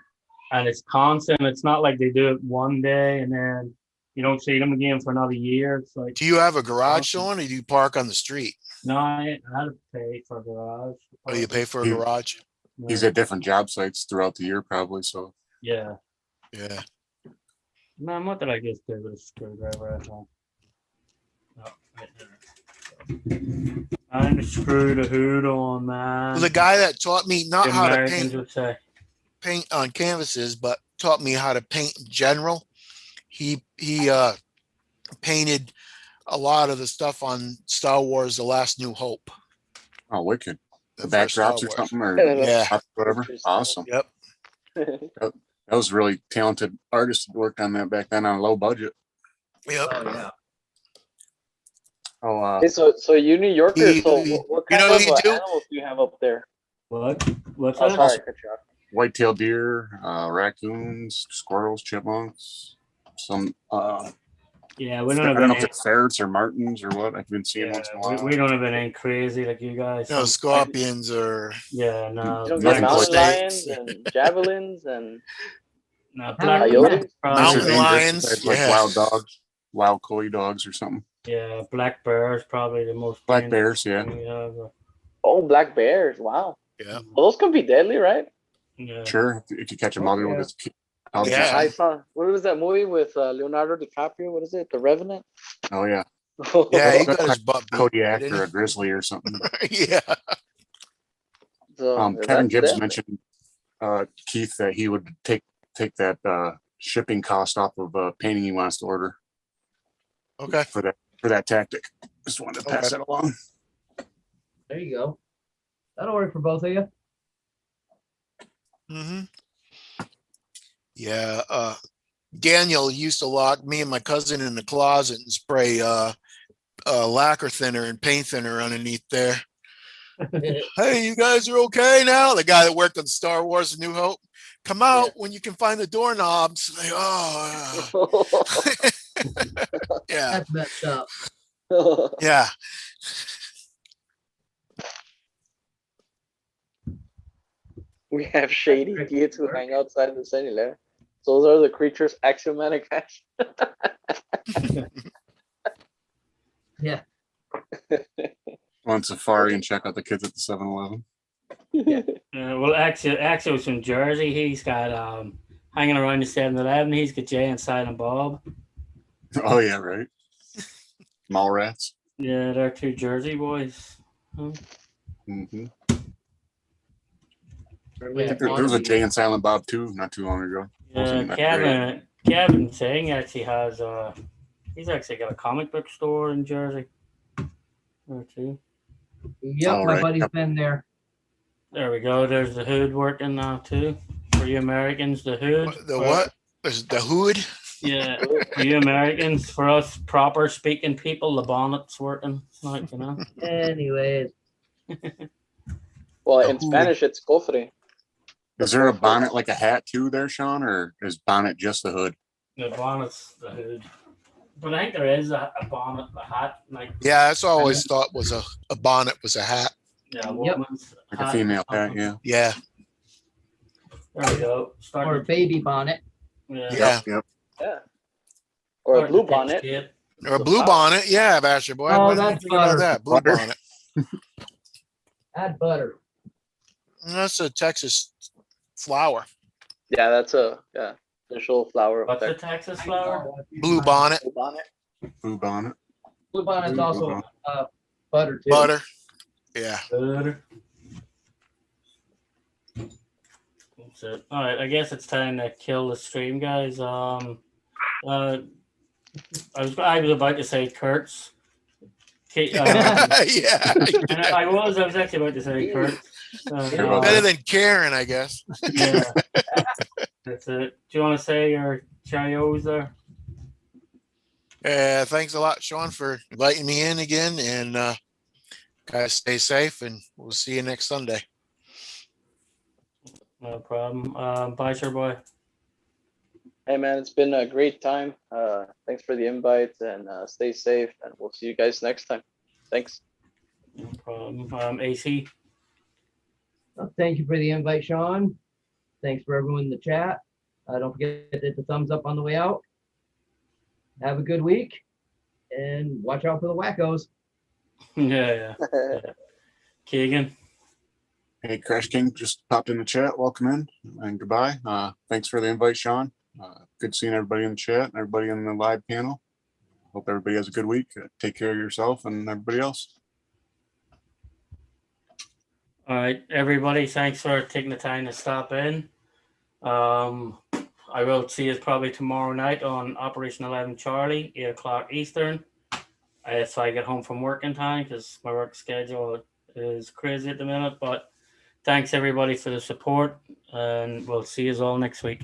and it's constant. It's not like they do it one day and then you don't see them again for another year. It's like,
Do you have a garage on or do you park on the street?
no, I had to pay for a garage.
Oh, you pay for a
You-
garage?
He's at different job sites throughout the year, probably. So
Yeah.
Yeah.
Man, what did I just do with a screwdriver at home? Oh, right there. Trying to screw the hood on, man.
The guy that taught me not
The
how to
Americans would say.
paint on canvases, but taught me how to paint in general. He painted a lot of the stuff on Star Wars: The Last New Hope.
Oh, wicked. The
first Star
backdrops or
Wars.
something, or
Yeah.
whatever.
Pictures.
Awesome.
Yep.
That was really talented artists that worked on that back then on a low budget.
Yep.
Oh yeah.
Oh,
Hey, so you New Yorkers, so what
You
kind
know
of
what you do?
animals do you have up there?
What? What's
Oh,
that?
sorry, I cut you off.
white-tailed deer, raccoons, squirrels, chipmunks, some
Yeah, we
I
don't have
don't know if
any.
they're ferrets or martins or what. I've been seeing
Yeah,
once in a while.
we don't have anything crazy like you guys.
No, scorpions or
Yeah, no.
You don't
Nothing
get mountain
quite-
lions and javelins and
No,
Black
coyotes.
Mountain
Those are
lions,
dangerous. That's like
yeah.
wild dogs, wild coy dogs or something.
Yeah, black bear is probably the most.
Black
dangerous
bears, yeah.
thing we have.
Oh, black bears! Wow.
Yeah.
Well, those can be deadly, right?
Yeah.
Sure, if you catch a
Oh,
mother
yeah.
with its cubs or
Yeah.
I
something.
saw. What was that movie with Leonardo DiCaprio? What is it? The Revenant.
Oh yeah,
Yeah, he got his butt beat.
Kodiak
didn't
or a grizzly or something.
he? Yeah.
So
Kevin
that's
Gibbs
deadly.
mentioned Keith that he would take that shipping cost off of a painting he wants to order
Okay.
for that tactic. Just wanted to pass that along.
There you go. That'll work for both of you.
Mm-hmm. Yeah. Daniel used to lock me and my cousin in the closet and spray lacquer thinner and paint thinner underneath there. Hey, you guys are okay now? The guy that worked on Star Wars: A New Hope. Come out when you can find the doorknobs. Like, yeah.
That's messed up.
Yeah.
We have shady kids who hang outside the 7-Eleven. Those are the creatures axiomatic hash.
Yeah.
On safari and check out the kids at the 7-Eleven.
Well, Axel's from Jersey. He's got hanging around the 7-Eleven. He's got Jay and Silent Bob.
Oh yeah, right. Mall rats.
Yeah, they're two Jersey boys.
Mm-hmm.
Yeah,
There was a Jay and Silent Bob too, not too long ago. Wasn't that great?
Kevin Singh actually has he's actually got a comic book store in Jersey. There too.
Yep,
All
my
right.
buddy's been there.
There we go. There's the hood working now too. For you Americans, the hood.
The what? There's the hood.
Yeah, for you Americans, for us proper speaking people, the bonnet's working. Like, you know.
Anyways,
Well,
The
in
hood.
Spanish, it's cofre.
Is there a bonnet like a hat too there, Sean, or is bonnet just the hood?
The bonnet's the hood. But I think there is a bonnet, a hat, like
Yeah, that's what I always thought was a bonnet was a hat.
yeah, a
Yep.
woman's
Like a
hat
female
or
hat,
something.
yeah.
Yeah.
There we go.
or a
Starting.
baby bonnet.
Yeah.
Yep.
Yeah. Or a blue bonnet.
Or a blue bonnet. Yeah, Basher boy.
Oh,
Why didn't you
that's
think about
butter.
that? Blue
Butter.
bonnet.
Add butter.
That's a Texas flower.
Yeah, that's a official flower of
What's the
Texas.
Texas flower?
Blue bonnet.
Blue bonnet.
Blue bonnet.
Blue bonnet's
Blue
also
bonnet.
butter too.
Butter. Yeah.
Butter. That's it. All right, I guess it's time to kill the stream, guys. I was about to say Kurtz.
Yeah.
And I was actually about to say Kurtz.
Better than Karen, I guess.
Yeah. That's it. Do you want to say your Chayos there?
Thanks a lot, Sean, for inviting me in again. And guys, stay safe, and we'll see you next Sunday.
No problem. Bye, sure boy.
Hey man, it's been a great time. Thanks for the invite and stay safe, and we'll see you guys next time. Thanks.
No problem. AC.
Thank you for the invite, Sean. Thanks for everyone in the chat. Don't forget to hit the thumbs up on the way out. Have a good week, and watch out for the wackos.
Yeah. Keegan.
Hey, Crash King just popped in the chat. Welcome in and goodbye. Thanks for the invite, Sean. Good seeing everybody in the chat and everybody in the live panel. Hope everybody has a good week. Take care of yourself and everybody else.
All right, everybody, thanks for taking the time to stop in. I will see you probably tomorrow night on Operation 11 Charlie, 8 o'clock Eastern. If I get home from work in time, because my work schedule is crazy at the minute. But thanks everybody for the support, and we'll see you all next week.